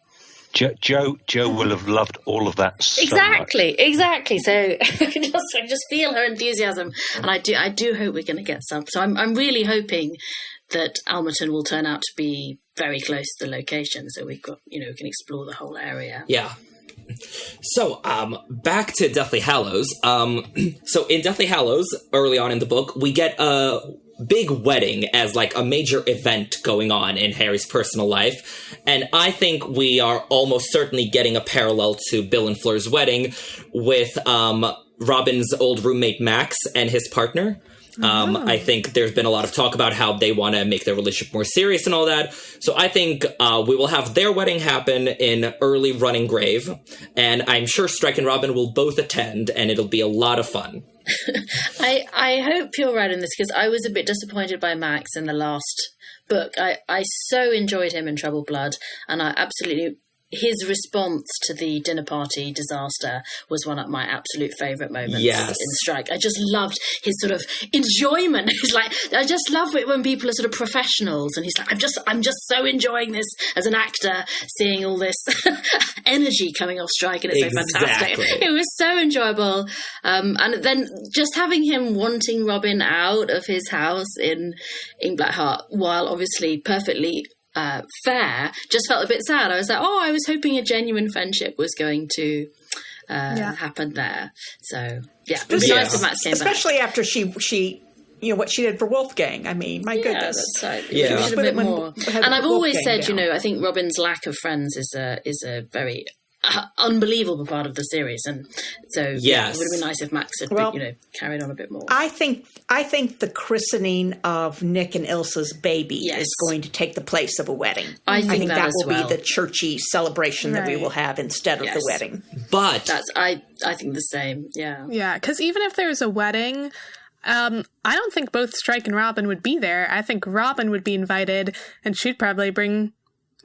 Joe will have loved all of that so much. Exactly. So I just feel her enthusiasm, and I do hope we're going to get some. So I'm really hoping that Almaton will turn out to be very close to the location, so we can explore the whole area. Yeah. So, back to Deathly Hallows. So in Deathly Hallows, early on in the book, we get a big wedding as like a major event going on in Harry's personal life. And I think we are almost certainly getting a parallel to Bill and Fleur's wedding with Robin's old roommate Max and his partner. I think there's been a lot of talk about how they want to make their relationship more serious and all that. So I think we will have their wedding happen in early Running Grave. And I'm sure Strike and Robin will both attend, and it'll be a lot of fun. I hope you're right in this, because I was a bit disappointed by Max in the last book. I so enjoyed him in Troubled Blood, and I absolutely... His response to the dinner party disaster was one of my absolute favourite moments in Strike. I just loved his sort of enjoyment. He's like, I just love it when people are sort of professionals, and he's like, I'm just so enjoying this as an actor, seeing all this energy coming off Strike, and it's so fantastic. It was so enjoyable. And then just having him wanting Robin out of his house in Blackheart, while obviously perfectly fair, just felt a bit sad. I was like, I was hoping a genuine friendship was going to happen there. So it was nice if Max came back, especially after she what she did for Wolfgang. I mean, my goodness. That's right. Yeah, a bit more. And I've always said, I think Robin's lack of friends is a very unbelievable part of the series, and so it would have been nice if Max had carried on a bit more. I think the christening of Nick and Ilsa's baby is going to take the place of a wedding. I think that will be the churchy celebration that we will have instead of the wedding. But I think the same. Yeah, because even if there's a wedding, I don't think both Strike and Robin would be there. I think Robin would be invited, and she'd probably bring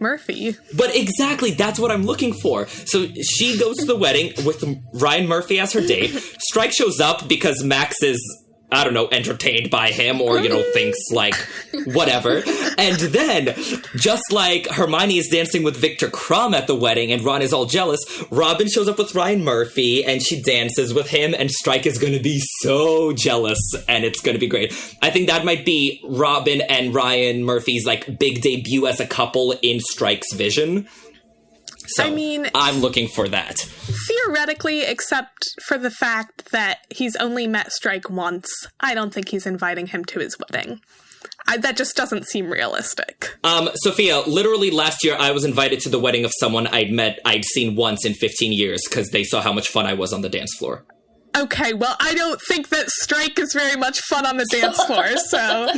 Murphy. But exactly, that's what I'm looking for. So she goes to the wedding with Ryan Murphy as her date. Strike shows up because Max is, I don't know, entertained by him or, thinks like whatever. And then, just like Hermione is dancing with Victor Crumb at the wedding and Ron is all jealous, Robin shows up with Ryan Murphy and she dances with him, and Strike is going to be so jealous, and it's going to be great. I think that might be Robin and Ryan Murphy's like big debut as a couple in Strike's vision. So, I mean, I'm looking for that. Theoretically, except for the fact that he's only met Strike once, I don't think he's inviting him to his wedding. That just doesn't seem realistic. Sophia, literally last year I was invited to the wedding of someone I'd seen once in 15 years because they saw how much fun I was on the dance floor. Okay, well, I don't think that Strike is very much fun on the dance floor, so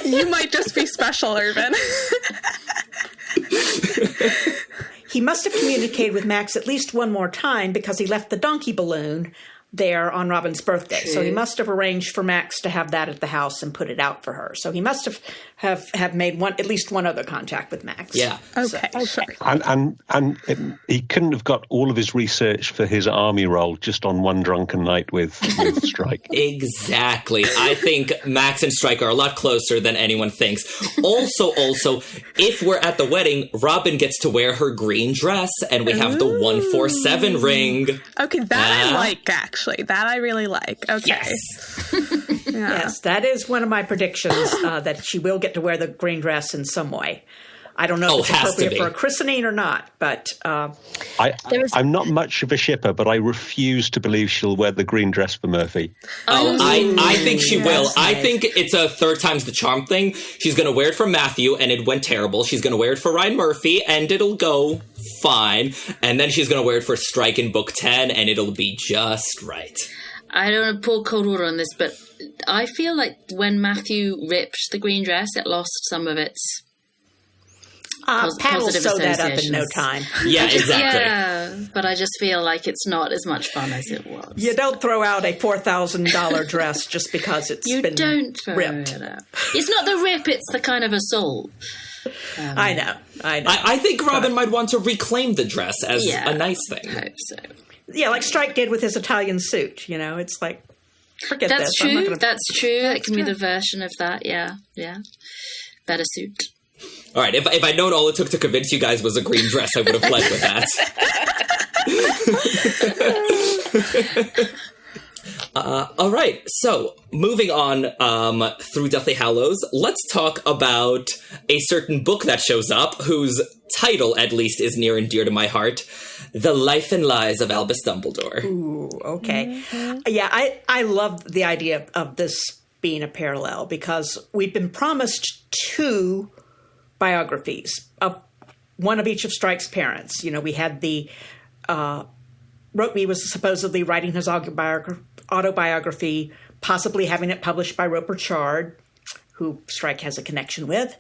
you might just be special, Irvin. He must have communicated with Max at least one more time because he left the donkey balloon there on Robin's birthday. True. So he must have arranged for Max to have that at the house and put it out for her. So he must have made at least one other contact with Max. Yeah. Okay. Sure. And he couldn't have got all of his research for his army role just on one drunken night with Strike. Exactly. I think Max and Strike are a lot closer than anyone thinks. Also, if we're at the wedding, Robin gets to wear her green dress and we have the 147 ring. Okay, that I like, actually. That I really like. Okay. Yes. Yes, that is one of my predictions, that she will get to wear the green dress in some way. I don't know if it's appropriate for a christening or not, but... I'm not much of a shipper, but I refuse to believe she'll wear the green dress for Murphy. I think she will. Nice. I think it's a third time's the charm thing. She's going to wear it for Matthew, and it went terrible. She's going to wear it for Ryan Murphy, and it'll go fine. And then she's going to wear it for Strike in Book 10, and it'll be just right. I don't want to pour cold water on this, but I feel like when Matthew ripped the green dress, it lost some of its... Pat will sew that up in no time. Yeah, exactly. Yeah, but I just feel like it's not as much fun as it was. You don't throw out a $4,000 dress just because it's been ripped. It out. It's not the rip, it's the kind of assault. I know. I think Robin might want to reclaim the dress as a nice thing. I hope so. Yeah, like Strike did with his Italian suit. It's like, forget That's this. True. That's true. That can be the version of that. Yeah. Better suit. All right, if I'd known all it took to convince you guys was a green dress, I would have led with that. All right, so moving on through Deathly Hallows, let's talk about a certain book that shows up, whose title, at least, is near and dear to my heart, The Life and Lies of Albus Dumbledore. Ooh, okay. Yeah, I love the idea of this being a parallel, because we've been promised 2 biographies of one of each of Strike's parents. You know, we had the Rokeby was supposedly writing his autobiography, possibly having it published by Roper Chard, who Strike has a connection with.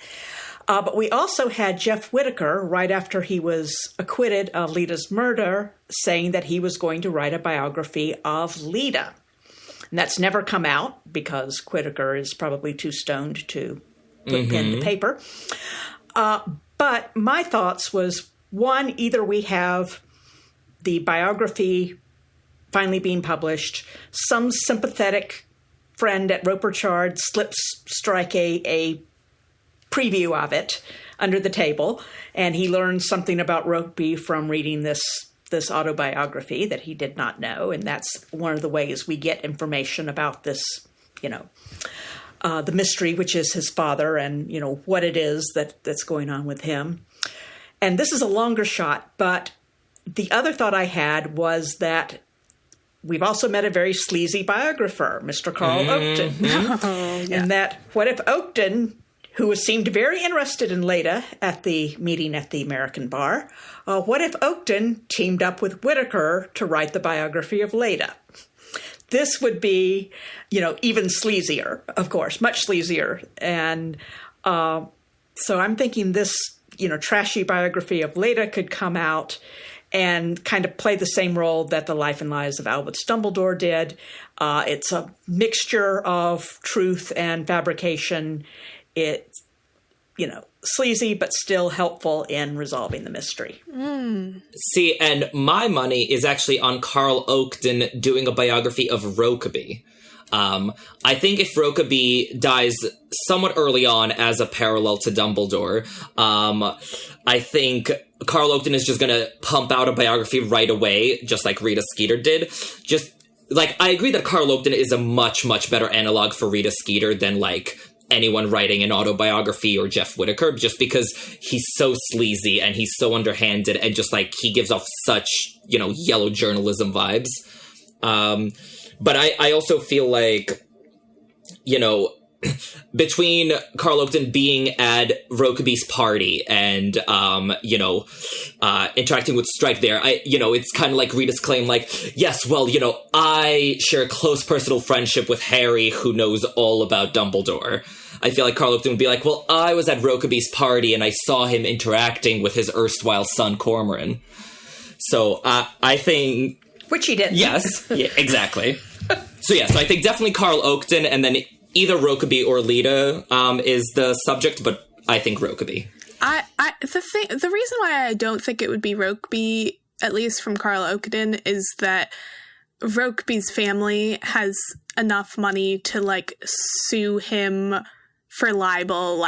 But we also had Jeff Whitaker, right after he was acquitted of Leda's murder, saying that he was going to write a biography of Leda. And that's never come out because Whitaker is probably too stoned to put pen to paper. But my thoughts was, one, either we have the biography finally being published, some sympathetic friend at Roper Chard slips Strike a preview of it under the table, and he learns something about Rokeby from reading this autobiography that he did not know, and that's one of the ways we get information about this, the mystery, which is his father, and, what it is that's going on with him. And this is a longer shot, but the other thought I had was that we've also met a very sleazy biographer, Mr. Carl Oakton. And that, what if Oakton, who seemed very interested in Leda at the meeting at the American Bar, what if Oakton teamed up with Whitaker to write the biography of Leda? This would be, even sleazier, of course, much sleazier. And so I'm thinking this, trashy biography of Leda could come out and kind of play the same role that The Life and Lies of Albus Dumbledore did. It's a mixture of truth and fabrication. It's, sleazy, but still helpful in resolving the mystery. See, and my money is actually on Carl Oakton doing a biography of Rokeby. I think if Rokeby dies somewhat early on as a parallel to Dumbledore, I think Carl Oakton is just going to pump out a biography right away, just like Rita Skeeter did. I agree that Carl Oakton is a much, much better analog for Rita Skeeter than, anyone writing an autobiography or Jeff Whitaker, just because he's so sleazy and he's so underhanded and just, he gives off such, yellow journalism vibes. But I also feel like, between Carl Oakton being at Rokeby's party and, interacting with Strike there, it's kind of like Rita's claim, yes, well, I share a close personal friendship with Harry, who knows all about Dumbledore. I feel like Carl Oakton would be like, well, I was at Rokeby's party and I saw him interacting with his erstwhile son, Cormoran. So, I think... Which he did. Yes, yeah, exactly. So I think definitely Carl Oakton, and then either Rokeby or Leda is the subject, but I think Rokeby. The reason why I don't think it would be Rokeby, at least from Carl Oakton, is that Rokeby's family has enough money to sue him for libel,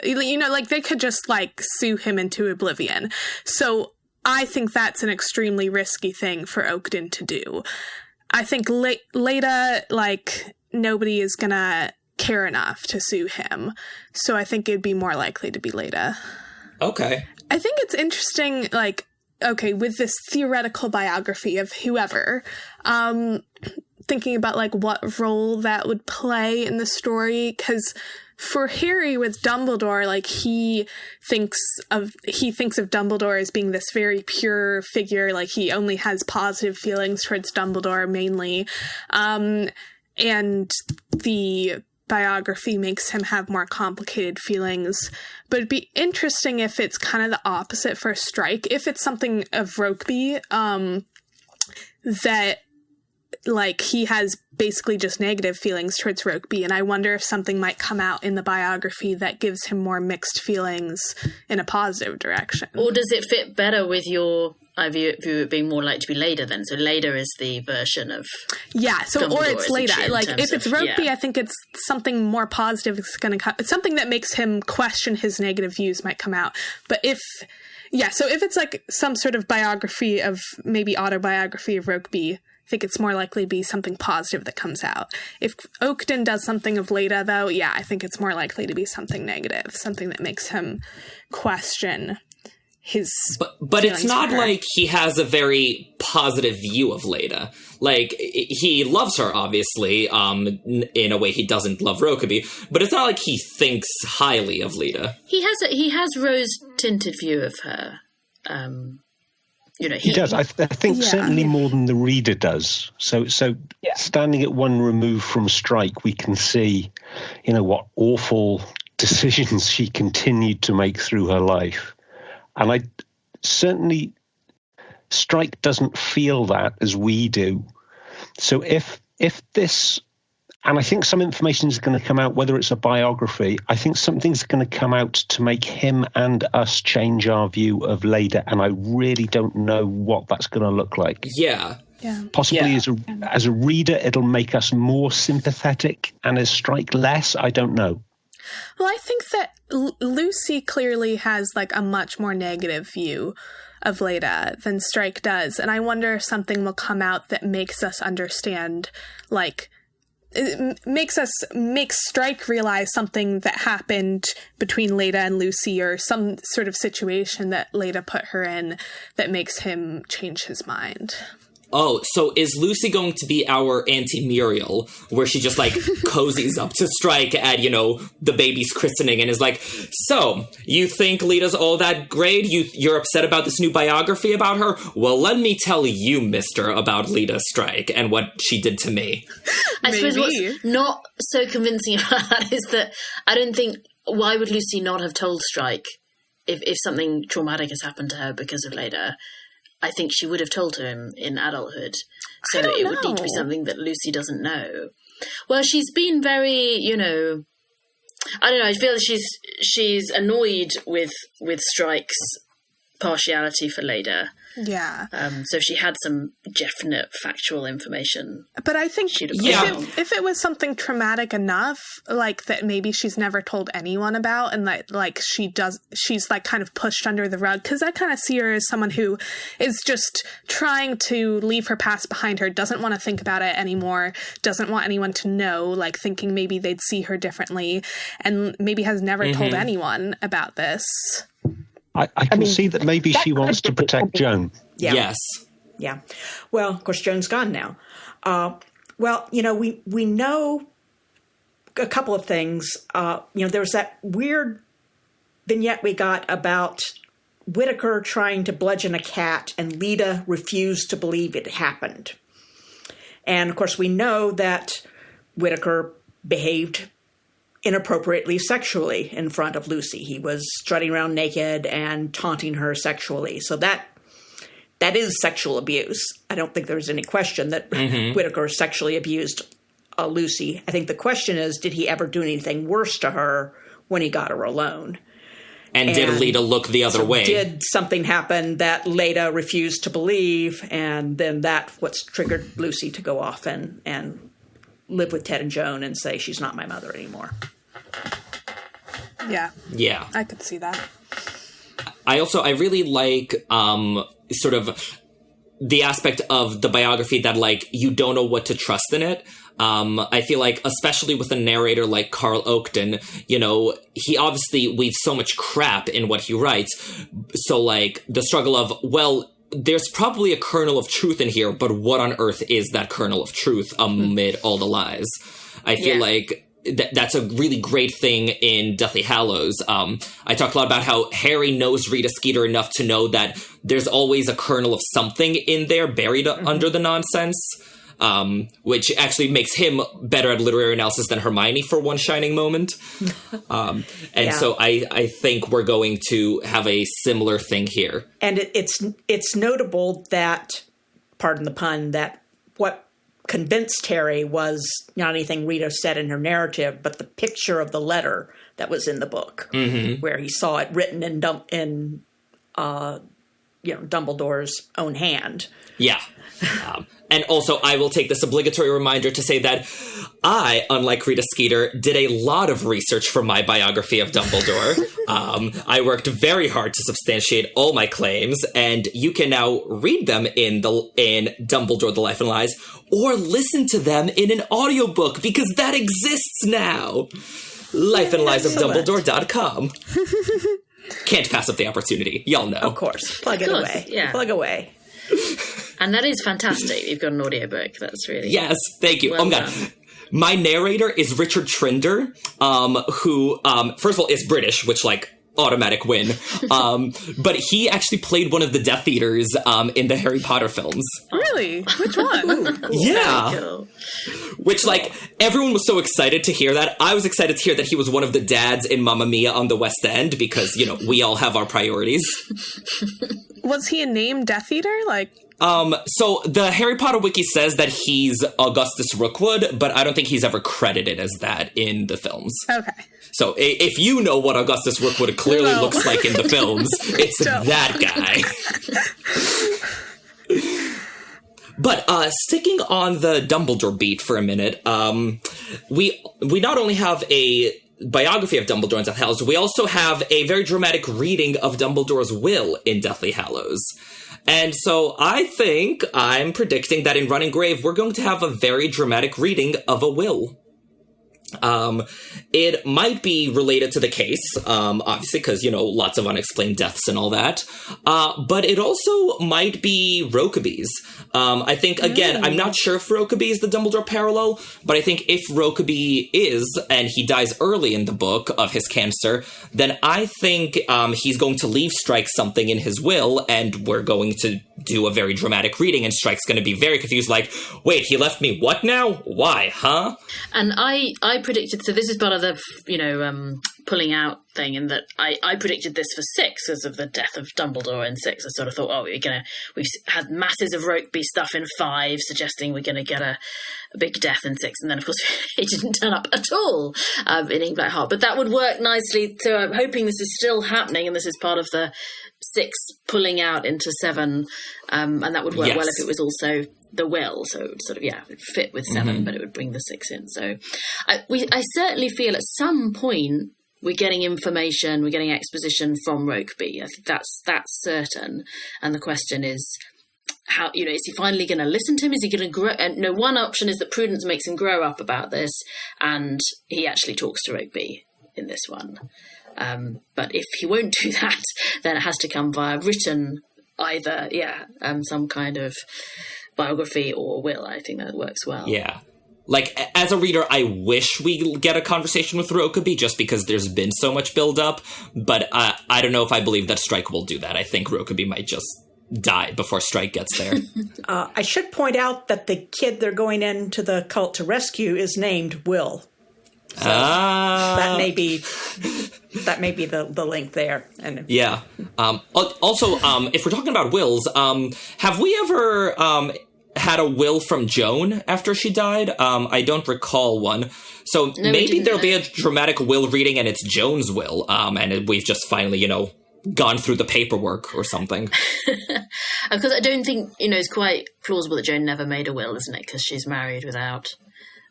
they could just sue him into oblivion. So I think that's an extremely risky thing for Oakton to do. I think Leda, nobody is gonna care enough to sue him. So I think it'd be more likely to be Leda. Okay. I think it's interesting, with this theoretical biography of whoever, thinking about, what role that would play in the story, because for Harry with Dumbledore, he thinks of Dumbledore as being this very pure figure, he only has positive feelings towards Dumbledore mainly, and the biography makes him have more complicated feelings. But it'd be interesting if it's kind of the opposite for Strike, if it's something of Rokeby, that like he has basically just negative feelings towards Rokeby, and I wonder if something might come out in the biography that gives him more mixed feelings in a positive direction. Or does it fit better with your view it being more likely to be Leda then? So Leda is the version of or it's Leda. Like if it's Rokeby, yeah. I think it's something more positive that's going to come. Something that makes him question his negative views might come out. But if it's like some sort of biography of maybe autobiography of Rokeby, I think it's more likely to be something positive that comes out. If Oakden does something of Leda, though, I think it's more likely to be something negative, something that makes him question his but it's not like he has a very positive view of Leda. Like, he loves her, obviously, in a way he doesn't love Rokeby, but it's not like he thinks highly of Leda. He has rose-tinted view of her. He does. I think certainly more than the reader does. So standing at one remove from Strike, we can see, what awful decisions she continued to make through her life. And I certainly, Strike doesn't feel that as we do. So if this, and I think some information is going to come out, whether it's a biography, I think something's going to come out to make him and us change our view of Leda. And I really don't know what that's going to look like. Yeah. Possibly as a reader, it'll make us more sympathetic, and as Strike less, I don't know. Well, I think that Lucy clearly has like a much more negative view of Leda than Strike does. And I wonder if something will come out that makes us understand, like, it makes Strike realize something that happened between Leda and Lucy, or some sort of situation that Leda put her in that makes him change his mind. Oh, so is Lucy going to be our Auntie Muriel, where she just, like, cozies up to Strike at, the baby's christening and is like, so, you think Leda's all that great? You're upset about this new biography about her? Well, let me tell you, mister, about Leda Strike and what she did to me. I suppose what's not so convincing about that is that I don't think, why would Lucy not have told Strike if something traumatic has happened to her because of Leda? I think she would have told him in adulthood. So it would need to be something that Lucy doesn't know. Well, she's been very, I don't know, I feel she's annoyed with Strike's partiality for Leda. Yeah. So if she had some definite factual information. But I think if it was something traumatic enough, like that maybe she's never told anyone about, and that like she's like kind of pushed under the rug, because I kind of see her as someone who is just trying to leave her past behind her, doesn't want to think about it anymore, doesn't want anyone to know, like thinking maybe they'd see her differently, and maybe has never told anyone about this. I can see that maybe she wants to protect Joan. Yeah. Yes. Yeah. Well, of course, Joan's gone now. We know a couple of things. There was that weird vignette we got about Whittaker trying to bludgeon a cat, and Leda refused to believe it happened. And, of course, we know that Whittaker behaved inappropriately sexually in front of Lucy. He was strutting around naked and taunting her sexually. So that is sexual abuse. I don't think there's any question that Whittaker sexually abused Lucy. I think the question is, did he ever do anything worse to her when he got her alone? And did Leda look the other way? Did something happen that Leda refused to believe, and then that what's triggered Lucy to go off and live with Ted and Joan and say she's not my mother anymore. Yeah, I could see that. I really like sort of the aspect of the biography that, like, you don't know what to trust in it. I feel like, especially with a narrator like Carl Oakden, he obviously weaves so much crap in what he writes. So, like, the struggle of, well, there's probably a kernel of truth in here, but what on earth is that kernel of truth amid all the lies? I feel like that's a really great thing in Deathly Hallows. I talk a lot about how Harry knows Rita Skeeter enough to know that there's always a kernel of something in there buried under the nonsense, which actually makes him better at literary analysis than Hermione for one shining moment. So I think we're going to have a similar thing here. And it's notable that, pardon the pun, that what convinced Harry was not anything Rita said in her narrative, but the picture of the letter that was in the book, where he saw it written in Dumbledore's own hand. Yeah. And also, I will take this obligatory reminder to say that I, unlike Rita Skeeter, did a lot of research for my biography of Dumbledore. I worked very hard to substantiate all my claims, and you can now read them in Dumbledore, The Life and Lies, or listen to them in an audiobook, because that exists now. lifeandliesofdumbledore.com. Can't pass up the opportunity. Y'all know. Of course. Plug it away. Yeah. Plug away. And that is fantastic. You've got an audiobook. That's really... Yes, thank you. Well God. done. My narrator is Richard Trinder, who, first of all, is British, which, automatic win. But he actually played one of the Death Eaters in the Harry Potter films. Really? Which one? Cool. Yeah. Very cool. Which, everyone was so excited to hear that. I was excited to hear that he was one of the dads in Mamma Mia on the West End, because, we all have our priorities. Was he a named Death Eater? So the Harry Potter wiki says that he's Augustus Rookwood, but I don't think he's ever credited as that in the films. Okay. So if you know what Augustus Rookwood clearly looks like in the films, it's that guy. But sticking on the Dumbledore beat for a minute, we not only have a biography of Dumbledore in Deathly Hallows, we also have a very dramatic reading of Dumbledore's will in Deathly Hallows. And so I'm predicting that in Running Grave, we're going to have a very dramatic reading of a will. It might be related to the case, obviously, because, lots of unexplained deaths and all that. But it also might be Rokabee's. I think, again, I'm not sure if Rokabee is the Dumbledore parallel, but I think if Rokabee is, and he dies early in the book of his cancer, then I think he's going to leave Strike something in his will, and we're going to do a very dramatic reading, and Strike's going to be very confused, wait, he left me what now? Why, huh? And I predicted, so this is part of the, pulling out thing, in that I predicted this for 6 because of the death of Dumbledore in 6. I sort of thought, we've had masses of Rokeby stuff in 5, suggesting we're going to get a big death in 6. And then, of course, it didn't turn up at all in Ink Black Heart. But that would work nicely. So I'm hoping this is still happening, and this is part of the 6 pulling out into 7. And that would work well if it was also the will, so it would sort of it would fit with 7, but it would bring the 6 in. So I certainly feel at some point we're getting information, we're getting exposition from Rokeby. I think that's certain. And the question is, how, is he finally going to listen to him? Is he going to grow? And one option is that Prudence makes him grow up about this, and he actually talks to Rokeby in this one. But if he won't do that, then it has to come via written, either some kind of biography or will. I think that works well. Yeah. As a reader, I wish we get a conversation with Rokeby, just because there's been so much build-up, but I don't know if I believe that Strike will do that. I think Rokeby might just die before Strike gets there. I should point out that the kid they're going into the cult to rescue is named Will. So that may be the link there. And yeah. Also, if we're talking about wills, have we ever had a will from Joan after she died? I don't recall one. So maybe there'll be a dramatic will reading, and it's Joan's will, and we've just finally, gone through the paperwork or something. Because I don't think, it's quite plausible that Joan never made a will, isn't it? Because she's married without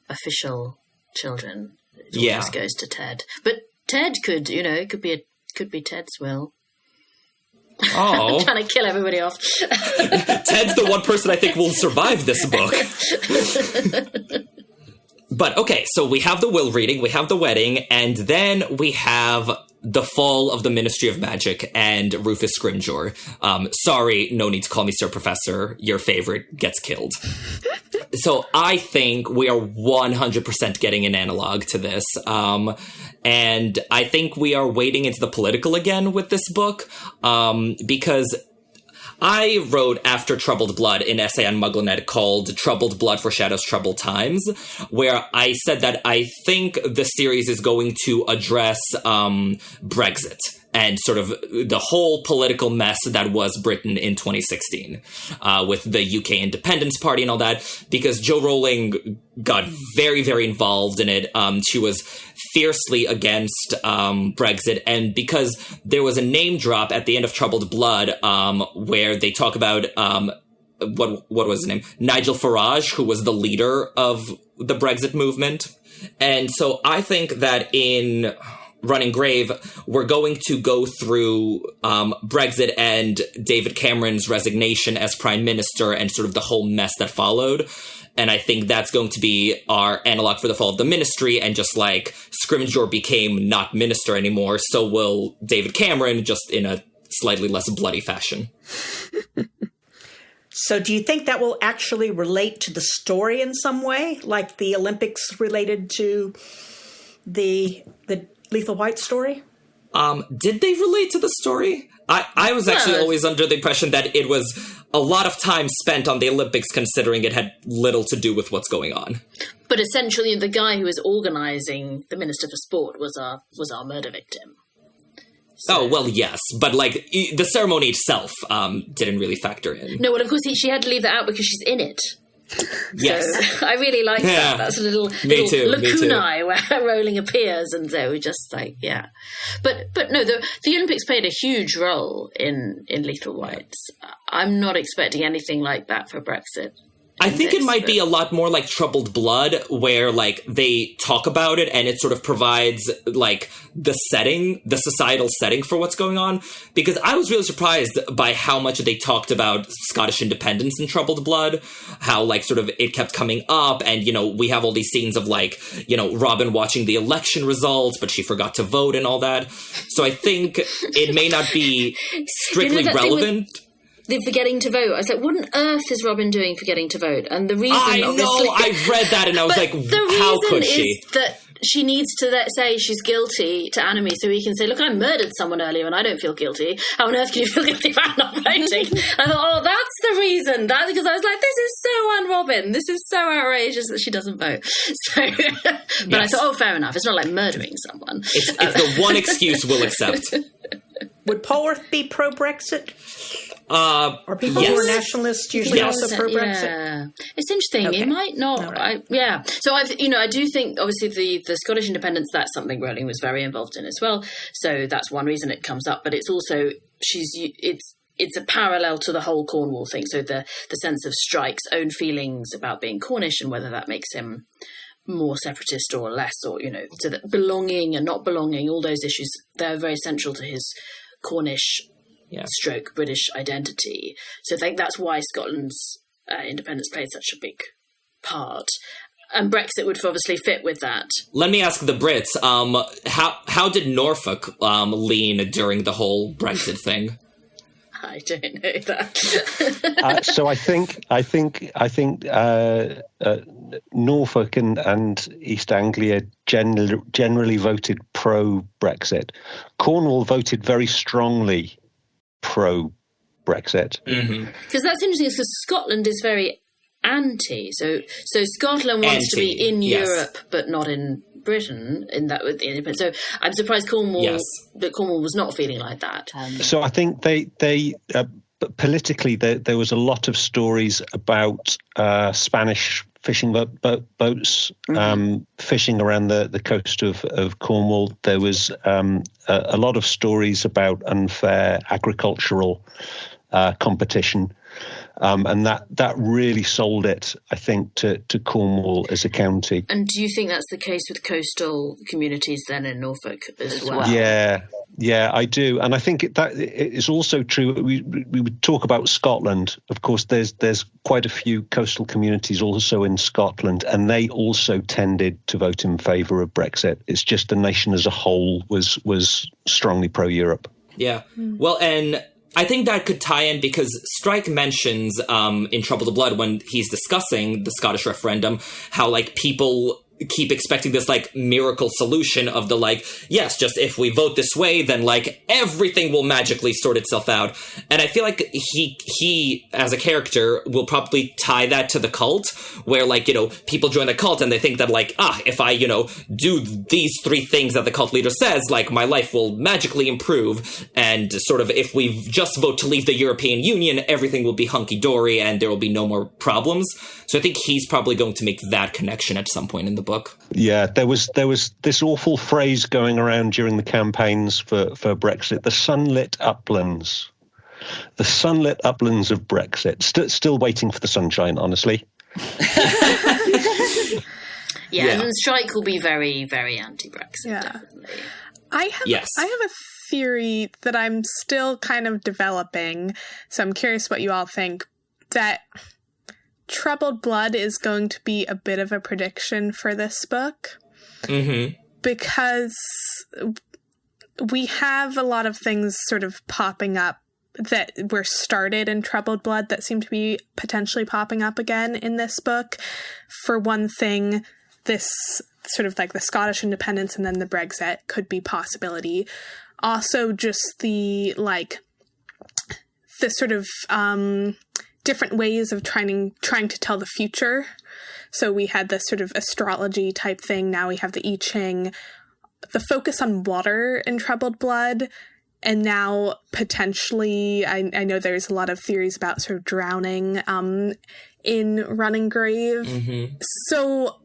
official children. It always goes to Ted. But Ted could, it could be Ted's will. Oh. I'm trying to kill everybody off. Ted's the one person I think will survive this book. But okay, so we have the will reading, we have the wedding, and then we have the fall of the Ministry of Magic and Rufus Scrimgeour. Sorry, no need to call me Sir Professor. Your favorite gets killed. So I think we are 100% getting an analog to this. And I think we are wading into the political again with this book, because I wrote after Troubled Blood an essay on Mugglenet called Troubled Blood Foreshadows Troubled Times, where I said that I think the series is going to address Brexit and sort of the whole political mess that was Britain in 2016 with the UK Independence Party and all that, because Jo Rowling got very, very involved in it. She was fiercely against Brexit, and because there was a name drop at the end of Troubled Blood where they talk about what was his name? Nigel Farage, who was the leader of the Brexit movement. And so I think that in Running Grave, we're going to go through Brexit and David Cameron's resignation as prime minister and sort of the whole mess that followed. And I think that's going to be our analog for the fall of the ministry, and just like Scrimgeour became not minister anymore, so will David Cameron, just in a slightly less bloody fashion. So do you think that will actually relate to the story in some way, like the Olympics related to the Lethal White story? Did they relate to the story? I was actually always under the impression that it was a lot of time spent on the Olympics, considering it had little to do with what's going on. But essentially, the guy who was organising the Minister for Sport was our murder victim. So. Oh, well, yes. But, like, the ceremony itself didn't really factor in. No, well, of course, she had to leave that out because she's in it. Yes. So, I really like that. That's a little lacunae where Rowling appears, and so we just, like, yeah. But no, the Olympics played a huge role in Lethal Whites. I'm not expecting anything like that for Brexit. I think it might be a lot more like Troubled Blood, where, like, they talk about it and it sort of provides, like, the setting, the societal setting for what's going on. Because I was really surprised by how much they talked about Scottish independence in Troubled Blood, how, like, sort of it kept coming up. And, you know, we have all these scenes of, like, you know, Robin watching the election results, but she forgot to vote and all that. So I think it may not be strictly relevant. The forgetting to vote. I was like, what on earth is Robin doing forgetting to vote? And the reason, I've read that and I was like, how could she? The reason is that she needs to say she's guilty to Anime so he can say, look, I murdered someone earlier and I don't feel guilty. How on earth can you feel guilty about not voting? I thought, that's the reason. That's because I was like, this is so un-Robin. This is so outrageous that she doesn't vote. So, but yes. I thought, fair enough. It's not like murdering someone. It's the one excuse we'll accept. Would Polwarth be pro-Brexit? Are people who are nationalists usually also pro-Brexit? Yeah. It's interesting. Okay. It might not. Right. So I do think obviously the Scottish independence, that's something Rowling was very involved in as well. So that's one reason it comes up. But it's also it's a parallel to the whole Cornwall thing. So the sense of Strike's own feelings about being Cornish and whether that makes him more separatist or less, or, you know, to the belonging and not belonging, all those issues, they're very central to his Cornish stroke British identity. So I think that's why Scotland's independence played such a big part. And Brexit would obviously fit with that. Let me ask the Brits, how did Norfolk lean during the whole Brexit thing? I don't know that. So I think Norfolk and East Anglia generally voted pro-Brexit. Cornwall voted very strongly pro-Brexit. Because that's interesting, because Scotland is very anti. So Scotland wants to be in Europe, but not in Britain. In that with the independence. So I'm surprised that Cornwall was not feeling like that. So I think they politically there was a lot of stories about Spanish fishing boats fishing around the coast of Cornwall. There was a lot of stories about unfair agricultural competition. And that really sold it, I think, to Cornwall as a county. And do you think that's the case with coastal communities then in Norfolk as well? Yeah, I do. And I think that is also true. We would talk about Scotland. Of course, there's quite a few coastal communities also in Scotland, and they also tended to vote in favour of Brexit. It's just the nation as a whole was strongly pro-Europe. Yeah. Well, and I think that could tie in because Strike mentions in Troubled Blood when he's discussing the Scottish referendum how, like, people keep expecting this like miracle solution of the like, yes, just if we vote this way, then like everything will magically sort itself out. And I feel like he as a character will probably tie that to the cult, where like, you know, people join the cult and they think that like, if I, you know, do these 3 things that the cult leader says, like my life will magically improve. And sort of if we just vote to leave the European Union, everything will be hunky-dory and there will be no more problems. So I think he's probably going to make that connection at some point in the book. Yeah, there was this awful phrase going around during the campaigns for Brexit: the sunlit uplands, the sunlit uplands of Brexit. Still waiting for the sunshine, honestly. Yeah, and Strike will be very, very anti-Brexit. Yeah. Definitely. I have a theory that I'm still kind of developing, so I'm curious what you all think, that Troubled Blood is going to be a bit of a prediction for this book. Mm-hmm. Because we have a lot of things sort of popping up that were started in Troubled Blood that seem to be potentially popping up again in this book. For one thing, this sort of like the Scottish independence and then the Brexit could be possibility. Also, just the sort of different ways of trying to tell the future. So we had this sort of astrology type thing. Now we have the I Ching, the focus on water in Troubled Blood. And now potentially, I know there's a lot of theories about sort of drowning in Running Grave. Mm-hmm. So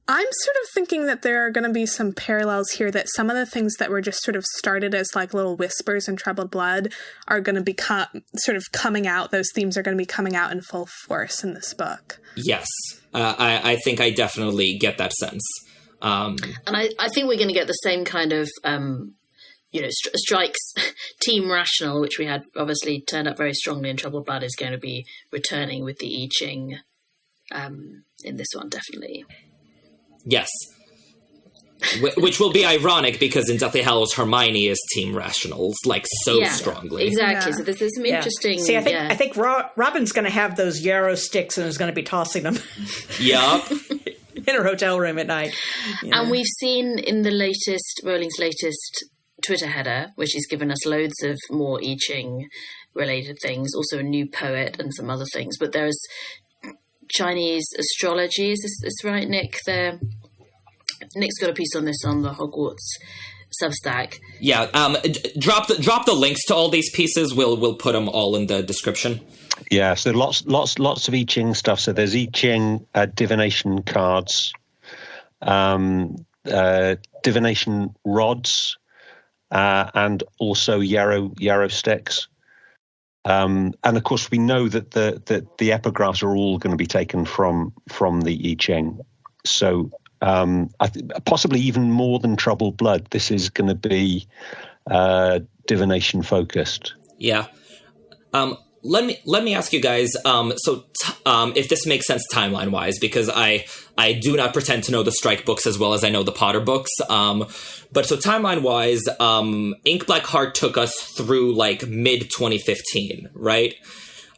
I'm sort of thinking that there are going to be some parallels here, that some of the things that were just sort of started as like little whispers in Troubled Blood are going to become sort of coming out. Those themes are going to be coming out in full force in this book. Yes. I think I definitely get that sense. And I think we're going to get the same kind of, Strike's Team Rational, which we had obviously turned up very strongly in Troubled Blood, is going to be returning with the I Ching in this one, definitely. Yes. Which will be ironic because in Deathly Hallows, Hermione is Team Rational, strongly. Exactly. Yeah. So there's some interesting... See, I think Robin's going to have those yarrow sticks and is going to be tossing them. Yup. In her hotel room at night. Yeah. And we've seen in the Rowling's latest Twitter header, which has given us loads of more I Ching related things, also a new poet and some other things. But there's Chinese astrology, is this right, Nick? Nick's got a piece on this on the Hogwarts Substack. Yeah, drop the links to all these pieces. We'll put them all in the description. Yeah, so lots of I Ching stuff. So there's I Ching divination cards, divination rods, and also yarrow sticks. And of course, we know that the epigraphs are all going to be taken from the I Ching. So possibly even more than Troubled Blood, this is going to be divination focused. Yeah. Let me ask you guys. If this makes sense timeline wise, because I do not pretend to know the Strike books as well as I know the Potter books. But so timeline wise, Ink Black Heart took us through like mid 2015, right?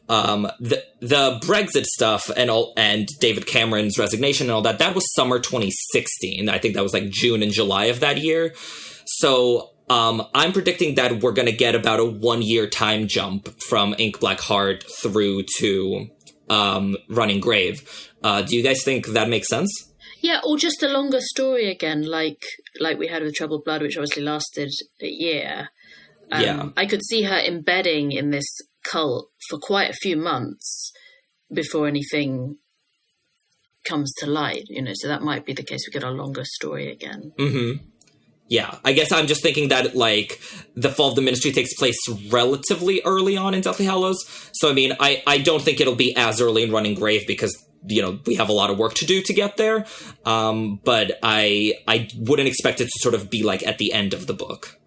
The Brexit stuff and David Cameron's resignation and all that was summer 2016. I think that was like June and July of that year. So I'm predicting that we're going to get about a 1-year time jump from Ink Black Heart through to Running Grave. Do you guys think that makes sense? Yeah, or just a longer story again, like we had with Troubled Blood, which obviously lasted a year. I could see her embedding in this cult for quite a few months before anything comes to light, so that might be the case. We get a longer story again. Mm-hmm. Yeah, I guess I'm just thinking that, like, the fall of the Ministry takes place relatively early on in Deathly Hallows. So, I mean, I don't think it'll be as early in Running Grave because, we have a lot of work to do to get there. But I wouldn't expect it to sort of be, like, at the end of the book.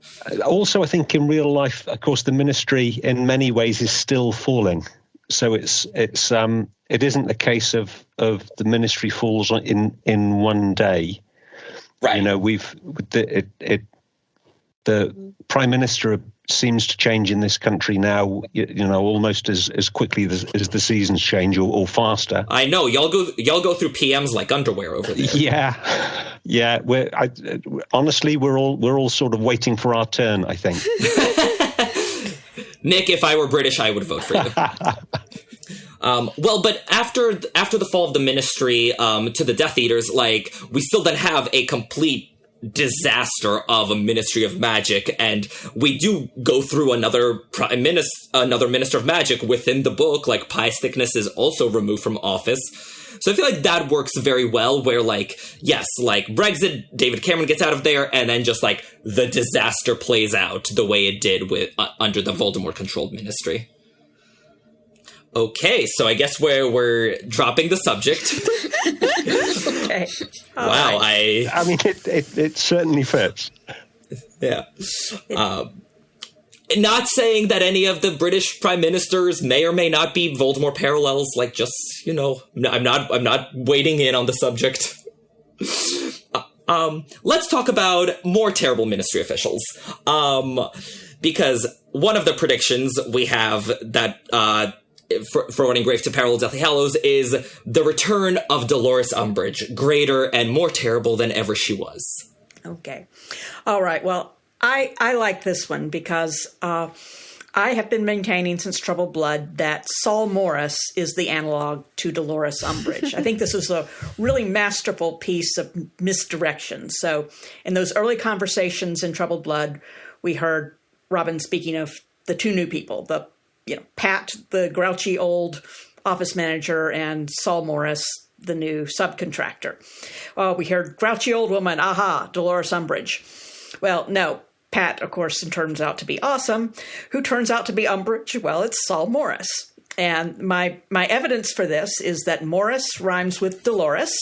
Also, I think in real life, of course, the Ministry in many ways is still falling. So it isn't a case of the Ministry falls in one day. Right. the Prime Minister seems to change in this country now, almost as quickly as the seasons change, or faster. I know y'all go through PMs like underwear over there. Yeah. Honestly, we're all sort of waiting for our turn, I think. Nick, if I were British, I would vote for you. But after the fall of the Ministry to the Death Eaters, like, we still then have a complete disaster of a Ministry of Magic, and we do go through another Minister of Magic within the book. Like, Pious Thickness is also removed from office. So I feel like that works very well, where, like, yes, like, Brexit, David Cameron gets out of there, and then just, like, the disaster plays out the way it did with under the Voldemort-controlled Ministry. Okay, so I guess we're dropping the subject. Okay. Wow, right. I mean, it certainly fits. Yeah. Not saying that any of the British prime ministers may or may not be Voldemort parallels. Like, just, I'm not wading in on the subject. Let's talk about more terrible Ministry officials. Because one of the predictions we have that for Running Grave to Parallel Deathly Hallows is the return of Dolores Umbridge, greater and more terrible than ever she was. Okay. All right. Well, I like this one because I have been maintaining since Troubled Blood that Saul Morris is the analog to Dolores Umbridge. I think this is a really masterful piece of misdirection. So in those early conversations in Troubled Blood, we heard Robin speaking of the two new people, Pat, the grouchy old office manager, and Saul Morris, the new subcontractor. We heard grouchy old woman, aha, Dolores Umbridge. Well, no, Pat, of course, turns out to be awesome. Who turns out to be Umbridge? Well, it's Saul Morris. And my evidence for this is that Morris rhymes with Dolores,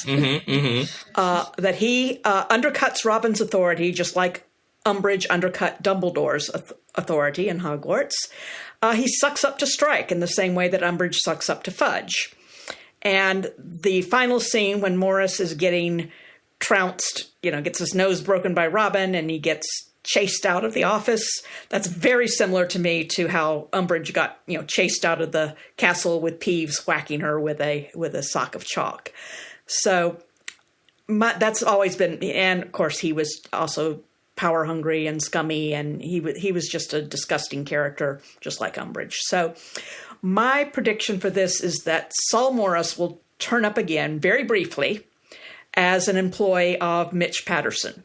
that he undercuts Robin's authority, just like Umbridge undercut Dumbledore's authority in Hogwarts. He sucks up to Strike in the same way that Umbridge sucks up to Fudge. And the final scene when Morris is getting trounced, gets his nose broken by Robin and he gets chased out of the office, that's very similar to me to how Umbridge got, chased out of the castle with Peeves whacking her with a sock of chalk. So that's always been, and of course he was also power hungry and scummy, and he was just a disgusting character, just like Umbridge. So my prediction for this is that Saul Morris will turn up again, very briefly, as an employee of Mitch Patterson.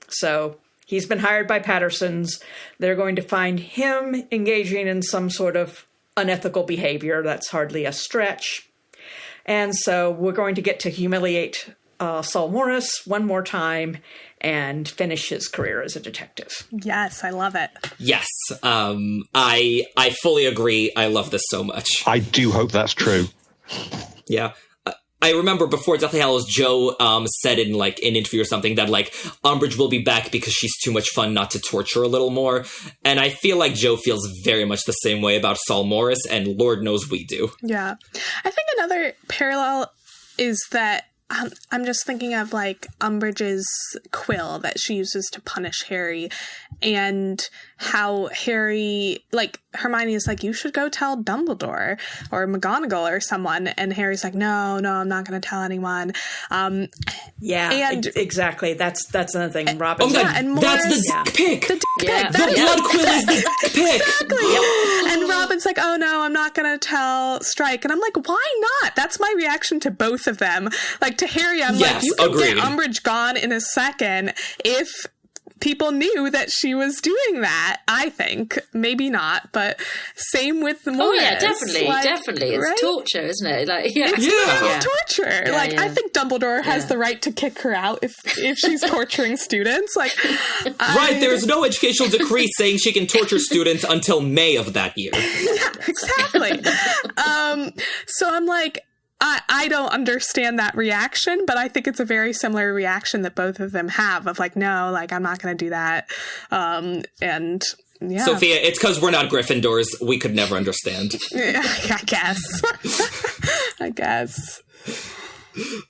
So he's been hired by Pattersons. They're going to find him engaging in some sort of unethical behavior. That's hardly a stretch. And so we're going to get to humiliate Saul Morris one more time and finish his career as a detective. Yes, I love it. Yes, I fully agree. I love this so much. I do hope that's true. Yeah. I remember before Deathly Hallows, Joe said in an interview or something that Umbridge will be back because she's too much fun not to torture a little more. And I feel like Joe feels very much the same way about Saul Morris, and Lord knows we do. Yeah. I think another parallel is that I'm just thinking of Umbridge's quill that she uses to punish Harry, and how Harry, Hermione is you should go tell Dumbledore or McGonagall or someone, and Harry's no, I'm not going to tell anyone. Exactly. That's another thing. Robin. Oh my God, and Morris, that's the dick pic. The dick pic. The blood quill is the dick pic. Exactly. Yep. And Robin's oh no, I'm not going to tell Strike. And I'm why not? That's my reaction to both of them. To Harry, I'm yes, you can agreed. get Umbridge gone in a second if people knew that she was doing that. I think maybe not, but same with Morris. Oh yeah, definitely. It's right? torture, isn't it? It's torture. Yeah. I think Dumbledore has the right to kick her out if she's torturing students. Right. There's no educational decree saying she can torture students until May of that year. Yeah, exactly. So I'm I don't understand that reaction, but I think it's a very similar reaction that both of them have of no, I'm not going to do that. And yeah. Sophia, it's because we're not Gryffindors. We could never understand. I guess. I guess.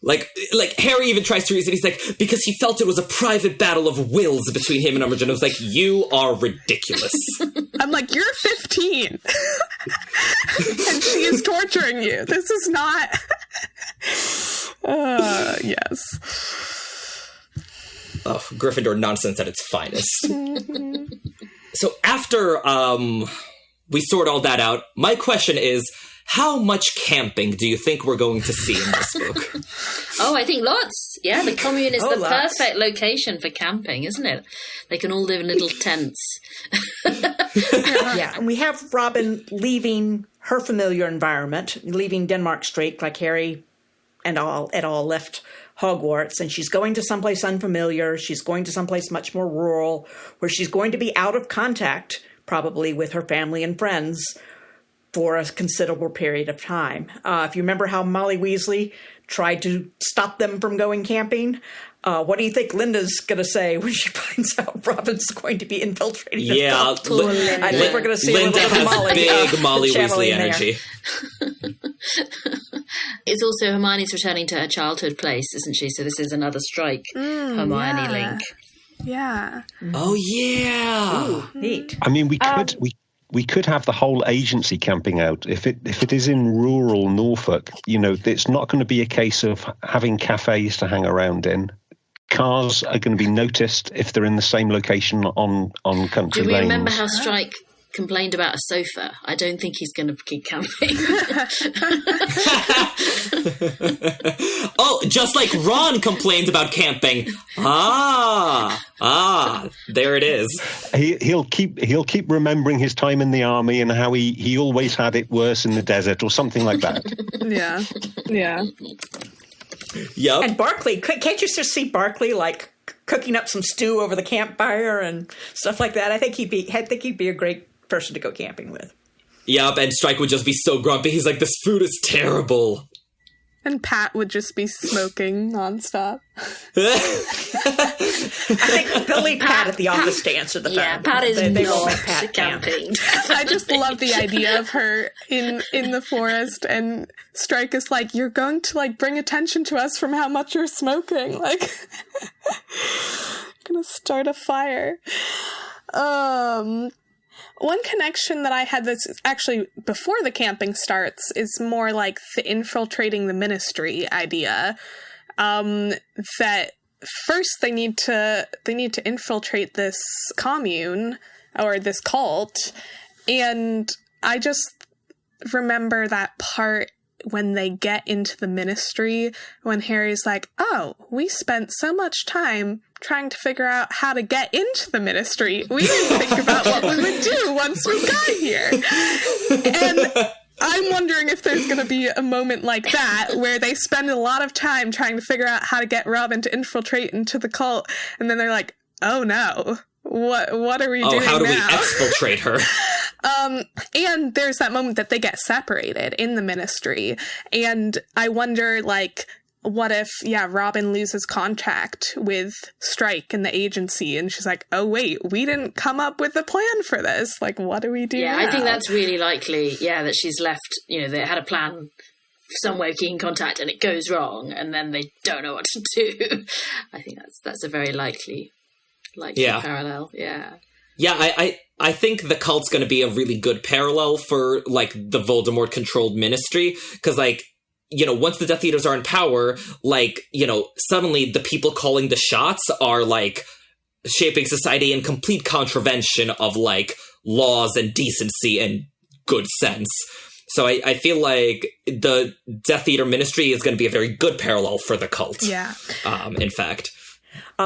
Like Harry even tries to reason. He's like, because he felt it was a private battle of wills between him and Umbridge. And I was like, you are ridiculous. I'm like, you're 15. And she is torturing you. This is not... yes. Oh, Gryffindor nonsense at its finest. So after we sort all that out, my question is, how much camping do you think we're going to see in this book? Oh, I think lots. Yeah, the commune is the lots. perfect location for camping, isn't it? They can all live in little tents. Yeah, and we have Robin leaving her familiar environment, leaving Denmark Straight like Harry and all left Hogwarts, and she's going to someplace unfamiliar. She's going to someplace much more rural, where she's going to be out of contact, probably with her family and friends, for a considerable period of time. If you remember how Molly Weasley tried to stop them from going camping, what do you think Linda's going to say when she finds out Robin's going to be infiltrating the cult? I think we're going to see Linda a little bit of has Molly, big Molly Weasley channeling there. energy. It's also Hermione's returning to her childhood place, isn't she? So this is another Strike Hermione link. Yeah. Oh, yeah. Ooh, neat. I mean, we could have the whole agency camping out. If it is in rural Norfolk, it's not going to be a case of having cafes to hang around in. Cars are going to be noticed if they're in the same location on country Do we lanes. remember how Strike complained about a sofa? I don't think he's going to keep camping. Oh, just like Ron complained about camping. There it is. He'll keep remembering his time in the army and how he always had it worse in the desert or something like that. Yeah. Yeah. Yep. And Barkley, can't you just see Barkley like cooking up some stew over the campfire and stuff like that? I think he'd be a great person to go camping with. Yep, and Strike would just be so grumpy. He's like, this food is terrible. And Pat would just be smoking nonstop. I think they'll leave Pat at the office to answer the phone. Yeah, Pat is they not won't make Pat camping. I just love the idea of her in the forest, and Strike is like, you're going to like bring attention to us from how much you're smoking. Like, gonna start a fire. One connection that I had that's actually before the camping starts is more like the infiltrating the ministry idea. That first they need to infiltrate this commune or this cult, and I just remember that part when they get into the ministry, when Harry's like, oh, we spent so much time trying to figure out how to get into the ministry. We didn't think about what we would do once we got here. And I'm wondering if there's going to be a moment like that where they spend a lot of time trying to figure out how to get Robin to infiltrate into the cult, and then they're like, oh no, what are we doing now? How do we exfiltrate her? And there's that moment that they get separated in the ministry, and I wonder, like, what if, Robin loses contact with Strike and the agency, and she's like, oh wait, we didn't come up with a plan for this. Like, what do we do now? I think that's really likely, that she's left, they had a plan some way of keeping contact and it goes wrong, and then they don't know what to do. I think that's a very likely parallel. I think the cult's going to be a really good parallel for, like, the Voldemort-controlled ministry, because, like, once the Death Eaters are in power, like, suddenly the people calling the shots are, like, shaping society in complete contravention of, like, laws and decency and good sense. So I feel like the Death Eater ministry is going to be a very good parallel for the cult. Yeah. In fact.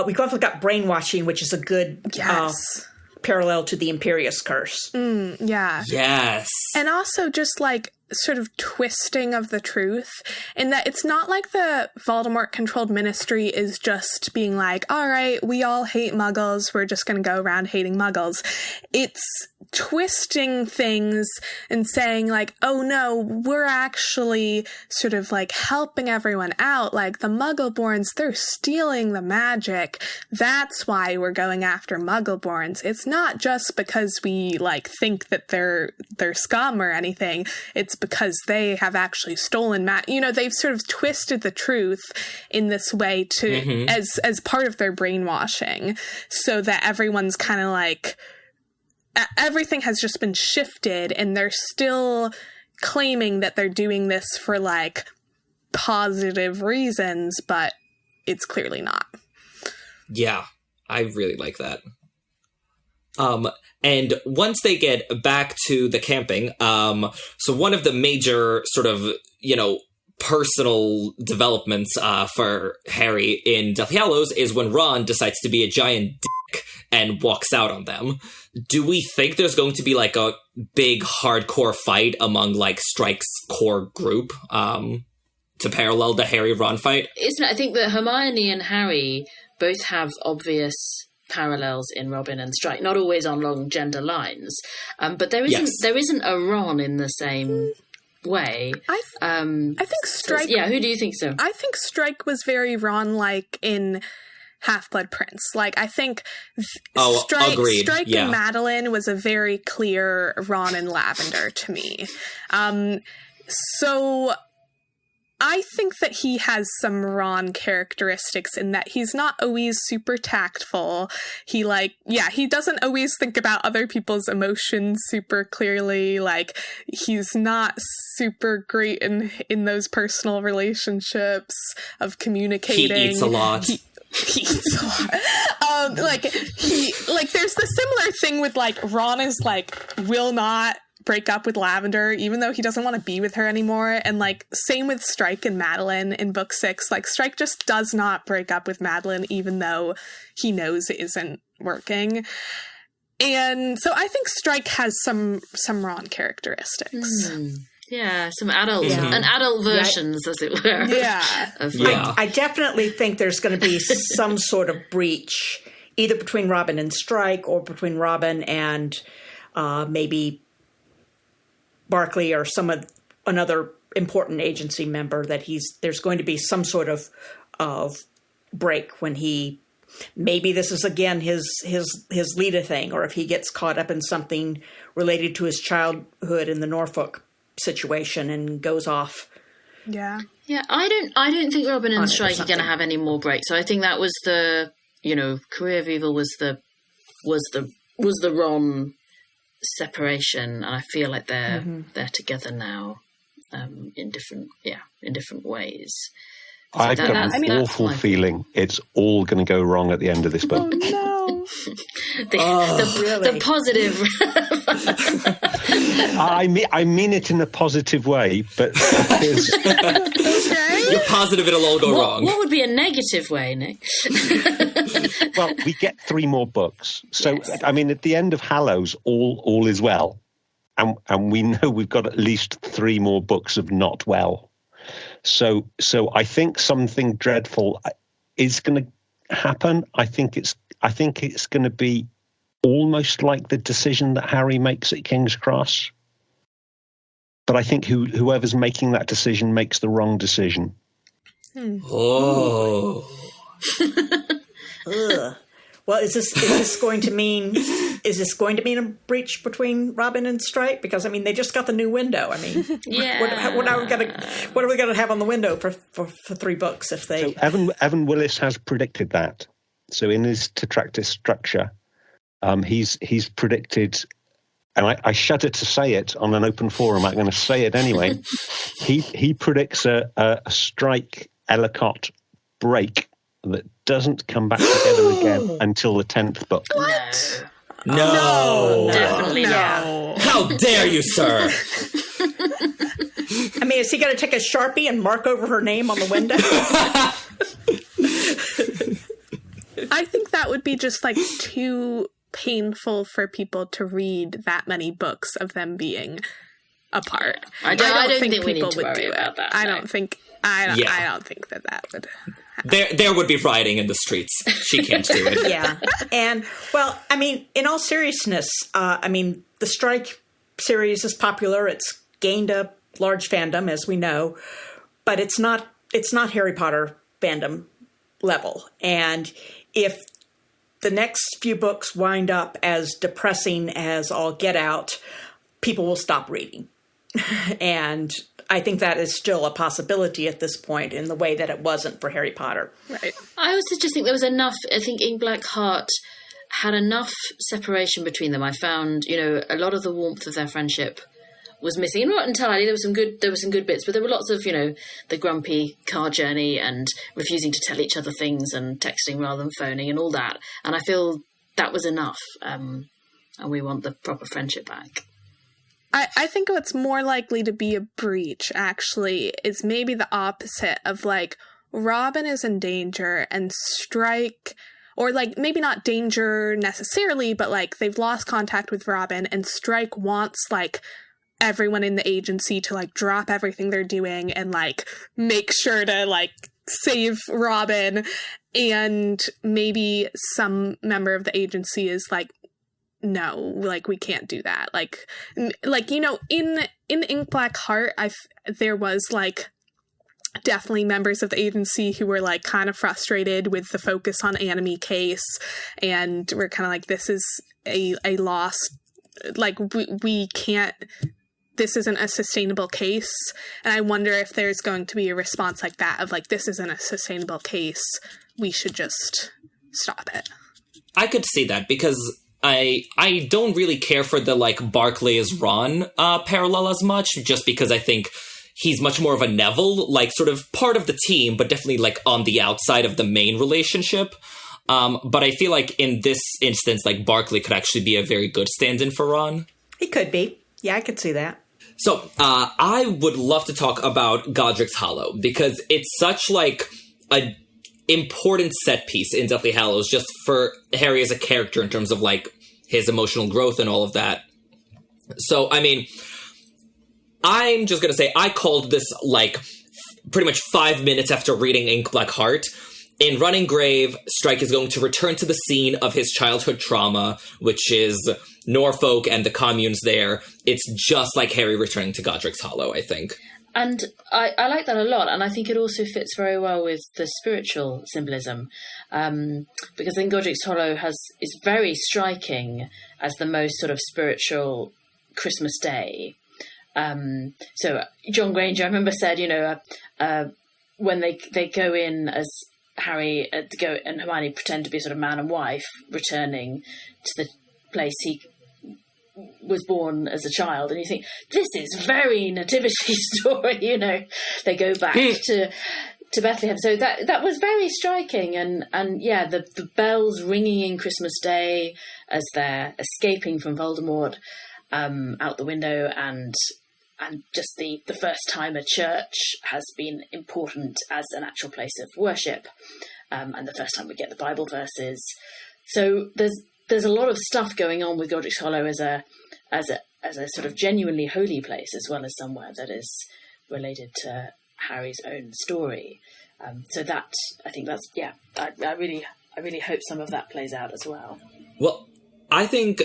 We've also got brainwashing, which is a good parallel to the Imperious Curse. Yeah. Yes. And also just, like, sort of twisting of the truth, in that it's not like the Voldemort-controlled ministry is just being like, all right, we all hate Muggles, we're just going to go around hating Muggles. It's twisting things and saying like, oh no, we're actually sort of like helping everyone out. Like the Muggleborns, they're stealing the magic. That's why we're going after Muggleborns. It's not just because we like think that they're scum or anything. It's because they have actually stolen they've sort of twisted the truth in this way to as part of their brainwashing, so that everyone's kind of like, everything has just been shifted, and they're still claiming that they're doing this for like positive reasons, but it's clearly not. Yeah, I really like that. And once they get back to the camping, so one of the major sort of, personal developments for Harry in Deathly Hallows is when Ron decides to be a giant dick and walks out on them. Do we think there's going to be like a big hardcore fight among like Strike's core group to parallel the Harry-Ron fight? I think that Hermione and Harry both have obvious parallels in Robin and Strike, not always on long gender lines, but there isn't a Ron in the same way. I think Strike... who do you think so? I think Strike was very Ron-like in Half-Blood Prince. Like, I think agreed. Strike and Madeline was a very clear Ron and Lavender to me. So I think that he has some Ron characteristics in that he's not always super tactful. He doesn't always think about other people's emotions super clearly. Like, he's not super great in those personal relationships of communicating. He eats a lot. He eats a lot. There's the similar thing with like Ron is like will not break up with Lavender even though he doesn't want to be with her anymore, and like same with Strike and Madeline in book 6. Like Strike just does not break up with Madeline even though he knows it isn't working. And so I think Strike has some Ron characteristics. Yeah, some adult versions, as it were. Yeah. I definitely think there's going to be some sort of breach, either between Robin and Strike or between Robin and maybe Barclay or another important agency member, that there's going to be some sort of break when maybe this is again his Lita thing, or if he gets caught up in something related to his childhood in the Norfolk situation and goes off. Yeah. I don't think Robin and Strike are going to have any more breaks. So I think that was the Career of Evil was the Ron separation, and I feel like they're together now, in different ways. So I've got an awful feeling it's all going to go wrong at the end of this book. Oh no! The positive. I mean it in a positive way, but Okay. You're positive it'll all go wrong. What would be a negative way, Nick? well, we get 3 more books, so yes. I mean, at the end of Hallows, all is well, and we know we've got at least 3 more books of not well. So I think something dreadful is going to happen. I think it's going to be almost like the decision that Harry makes at King's Cross. But I think whoever's making that decision makes the wrong decision. Oh. Ugh. Well, is this going to mean a breach between Robin and Strike? Because I mean, they just got the new window. I mean, what are we going to have on the window for 3 books if they? So Evan Willis has predicted that. So in his Tetractys structure, he's predicted, and I shudder to say it on an open forum. I'm going to say it anyway. He predicts a Strike Ellicott break that doesn't come back together again until the 10th book. What? No. Definitely no. How dare you, sir? I mean, is he going to take a Sharpie and mark over her name on the window? I think that would be just like too painful for people to read that many books of them being apart. I don't think we need to worry about that. I don't think that would happen. There would be rioting in the streets. She can't do it. Yeah. And, well, I mean, in all seriousness, I mean, the Strike series is popular. It's gained a large fandom, as we know, but it's not Harry Potter fandom level. And if the next few books wind up as depressing as all get out, people will stop reading. And I think that is still a possibility at this point in the way that it wasn't for Harry Potter. Right. I also just think there was enough. I think Ink Black Heart had enough separation between them. I found, a lot of the warmth of their friendship was missing. Not entirely. There were some good bits, but there were lots of, the grumpy car journey and refusing to tell each other things and texting rather than phoning and all that. And I feel that was enough. And we want the proper friendship back. I think what's more likely to be a breach, actually, is maybe the opposite of, Robin is in danger and Strike, or, maybe not danger necessarily, but, they've lost contact with Robin and Strike wants, everyone in the agency to, drop everything they're doing and, make sure to, save Robin, and maybe some member of the agency is, no, we can't do that. In Ink Black Heart, there was, definitely members of the agency who were, kind of frustrated with the focus on Anime case, and we're kind of this is a loss. We can't, this isn't a sustainable case, and I wonder if there's going to be a response like that of, this isn't a sustainable case, we should just stop it. I could see that, because I don't really care for the, Barclay as Ron parallel as much, just because I think he's much more of a Neville, sort of part of the team, but definitely, on the outside of the main relationship. But I feel in this instance, Barclay could actually be a very good stand-in for Ron. He could be. Yeah, I could see that. So, I would love to talk about Godric's Hollow, because it's such, a important set piece in Deathly Hallows just for Harry as a character in terms of his emotional growth and all of that. So, I mean, I'm just gonna say I called this pretty much 5 minutes after reading Ink Black Heart. In Running Grave, Strike is going to return to the scene of his childhood trauma, which is Norfolk and the communes there. It's just like Harry returning to Godric's Hollow, I think. And I like that a lot, and I think it also fits very well with the spiritual symbolism, because I think Godric's Hollow is very striking as the most sort of spiritual Christmas day. So John Granger, I remember, said, when they go in as Harry and Hermione pretend to be sort of man and wife, returning to the place he was born as a child, and you think, this is very nativity story, they go back to Bethlehem. So that was very striking, and yeah, the bells ringing in Christmas Day as they're escaping from Voldemort out the window, and just the first time a church has been important as an actual place of worship, and the first time we get the Bible verses. So there's a lot of stuff going on with Godric's Hollow as a sort of genuinely holy place, as well as somewhere that is related to Harry's own story. So that, I think that's, yeah, I really hope some of that plays out as well. Well, I think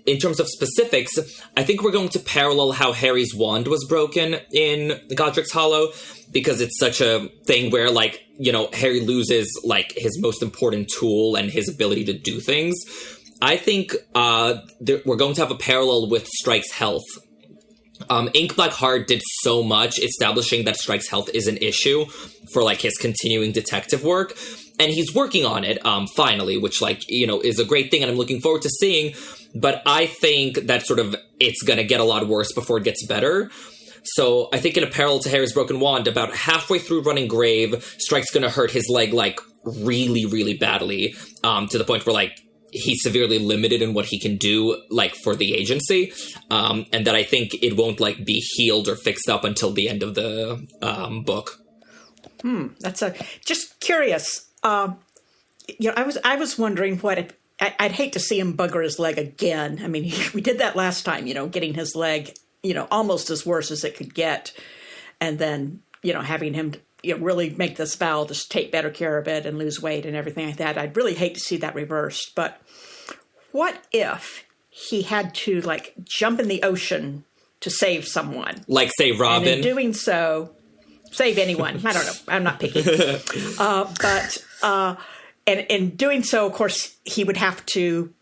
in terms of specifics, I think we're going to parallel how Harry's wand was broken in Godric's Hollow, because it's such a thing where, Harry loses, his most important tool and his ability to do things. I think we're going to have a parallel with Strike's health. Ink Black Heart did so much establishing that Strike's health is an issue for, his continuing detective work. And he's working on it, finally, which, is a great thing, and I'm looking forward to seeing. But I think that sort of it's going to get a lot worse before it gets better. So I think in a parallel to Harry's broken wand, about halfway through Running Grave, Strike's going to hurt his leg, really, really badly, to the point where, he's severely limited in what he can do, for the agency. And that I think it won't, be healed or fixed up until the end of the book. That's just curious. I was wondering what I'd hate to see him bugger his leg again. I mean, we did that last time, getting his leg, almost as worse as it could get. And then, having him, really make this vow to take better care of it and lose weight and everything like that. I'd really hate to see that reversed. But what if he had to like jump in the ocean to save someone. Like, say, Robin. And in doing so, save anyone. I don't know. I'm not picky. And in doing so, of course, he would have to,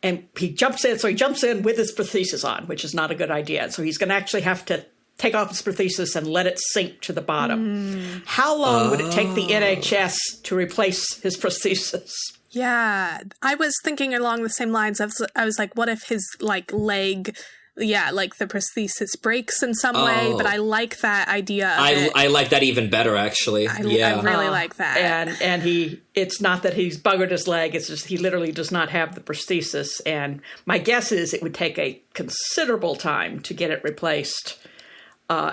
and he jumps in. So he jumps in with his prosthesis on, which is not a good idea. So he's going to actually have to take off his prosthesis and let it sink to the bottom. How long would it take the NHS to replace his prosthesis? Yeah, I was thinking along the same lines. I was like, what if his like leg, like the prosthesis breaks in some way? But I like that idea. I like that even better, actually. I really like that. And it's not that he's buggered his leg. It's just he literally does not have the prosthesis. And my guess is it would take a considerable time to get it replaced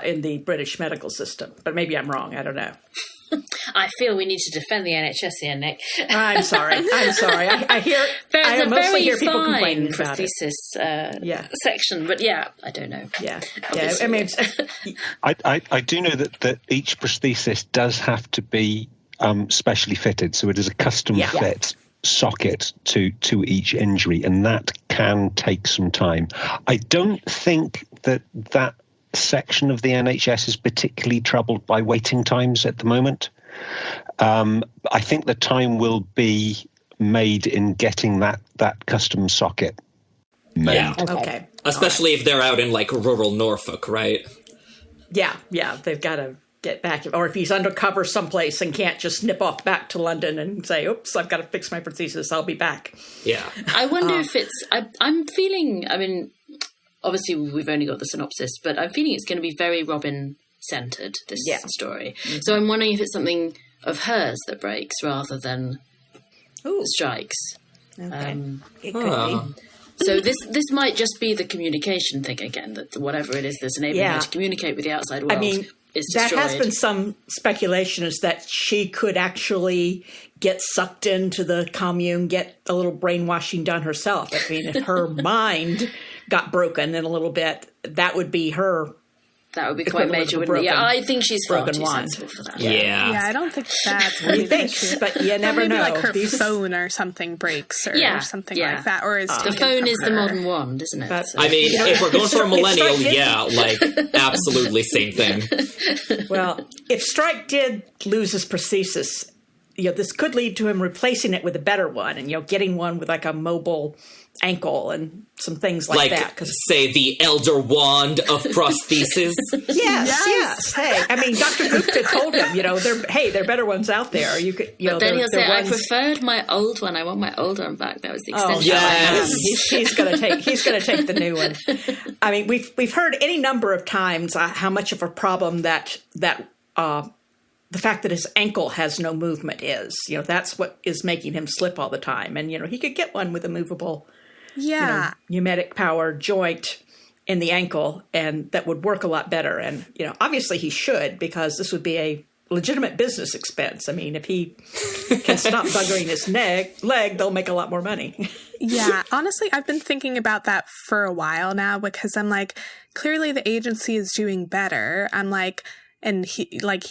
in the British medical system. But maybe I'm wrong. I don't know. I feel we need to defend the NHS here, Nick. I'm sorry. I hear. I mostly hear people complaining about it. Prosthesis section, but I don't know. Yeah. Obviously. I mean, I do know that each prosthesis does have to be specially fitted, so it is a custom fit socket to each injury, and that can take some time. I don't think that section of the NHS is particularly troubled by waiting times at the moment. I think the time will be made in getting that custom socket made. Yeah. Okay. Especially if they're out in like rural Norfolk, right? Yeah. They've got to get back, or if he's undercover someplace and can't just nip off back to London and say, "Oops, I've got to fix my prosthesis. I'll be back." Yeah. I wonder if it's. I'm feeling. I mean, obviously, we've only got the synopsis, but I'm feeling it's going to be very Robin-centered, this story. Mm-hmm. So I'm wondering if it's something of hers that breaks rather than Strike's. Okay. It could be. So this might just be the communication thing again, that whatever it is that's enabling her to communicate with the outside world is destroyed. That has been some speculation, is that she could actually get sucked into the commune, get a little brainwashing done herself. I mean, if her mind got broken in a little bit, that would be her. That would be quite major, wouldn't it? Yeah, I think she's far too sensible for that. Yeah, I don't think that's what you think, but you never know. Like her phone or something breaks or something like that. Or is the phone is the modern wand, isn't it? But, I mean, if we're going for a millennial, absolutely same thing. Well, if Strike did lose his prosthesis, this could lead to him replacing it with a better one, and getting one with like a mobile ankle and some things like that. Say the Elder Wand of prosthesis. Yes. Hey, I mean, Dr. Gupta told him, there are better ones out there. You could, but then he'll say, I preferred my old one. I want my old one back. That was the extension. Yes. He's going to take the new one. I mean, we've heard any number of times how much of a problem that the fact that his ankle has no movement is. That's what is making him slip all the time. And he could get one with a movable pneumatic power joint in the ankle, and that would work a lot better. And, obviously he should, because this would be a legitimate business expense. I mean, if he can stop buggering his leg, they'll make a lot more money. Yeah, honestly, I've been thinking about that for a while now, because I'm like, clearly the agency is doing better. I'm like, and he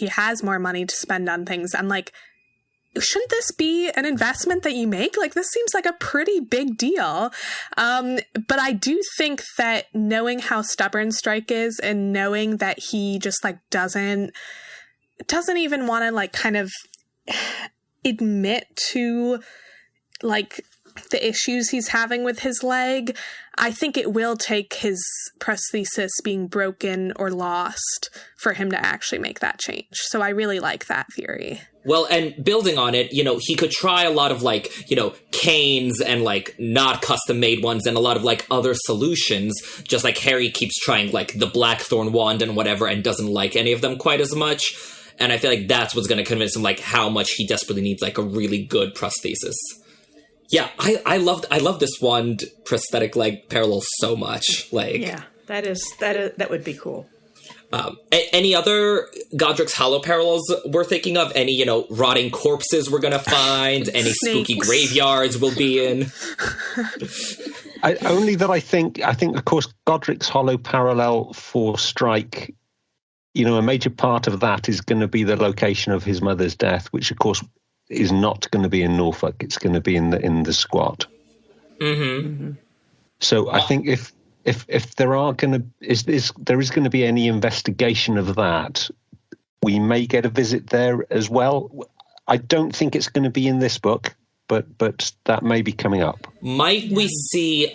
has more money to spend on things. I'm like, shouldn't this be an investment that you make? Like, this seems like a pretty big deal. But I do think that knowing how stubborn Strike is, and knowing that he just like doesn't even want to like kind of admit to like the issues he's having with his leg, I think it will take his prosthesis being broken or lost for him to actually make that change. So I really like that theory. Well, and building on it, he could try a lot of canes and not custom made ones, and a lot of other solutions, just like Harry keeps trying the Blackthorn wand and whatever, and doesn't like any of them quite as much. And I feel like that's what's going to convince him how much he desperately needs a really good prosthesis. Yeah, I love this wand prosthetic leg parallel so much. That would be cool. Any other Godric's Hollow parallels we're thinking of? Any, rotting corpses we're going to find? Any spooky graveyards we'll be in? Only that I think, of course, Godric's Hollow parallel for Strike, a major part of that is going to be the location of his mother's death, which, of course, is not going to be in Norfolk. It's going to be in the Squat. Mm-hmm. So I think if there are going to there is going to be any investigation of that, we may get a visit there as well. I don't think it's going to be in this book, but that may be coming up. Might we see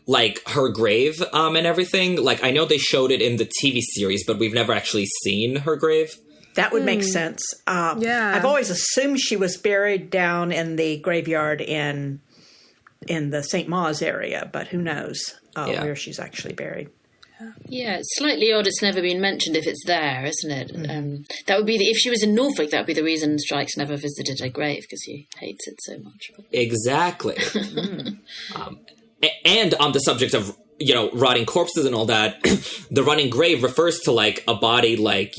like her grave and everything? Like, I know they showed it in the TV series, but we've never actually seen her grave. That would make sense. Yeah. I've always assumed she was buried down in the graveyard in the St. Mawes area, but who knows where she's actually buried. Yeah, it's slightly odd it's never been mentioned if it's there, isn't it? That would be if she was in Norfolk, that would be the reason Strike's never visited her grave, because he hates it so much. Exactly. And on the subject of, rotting corpses and all that, the rotting grave refers to, like, a body, like,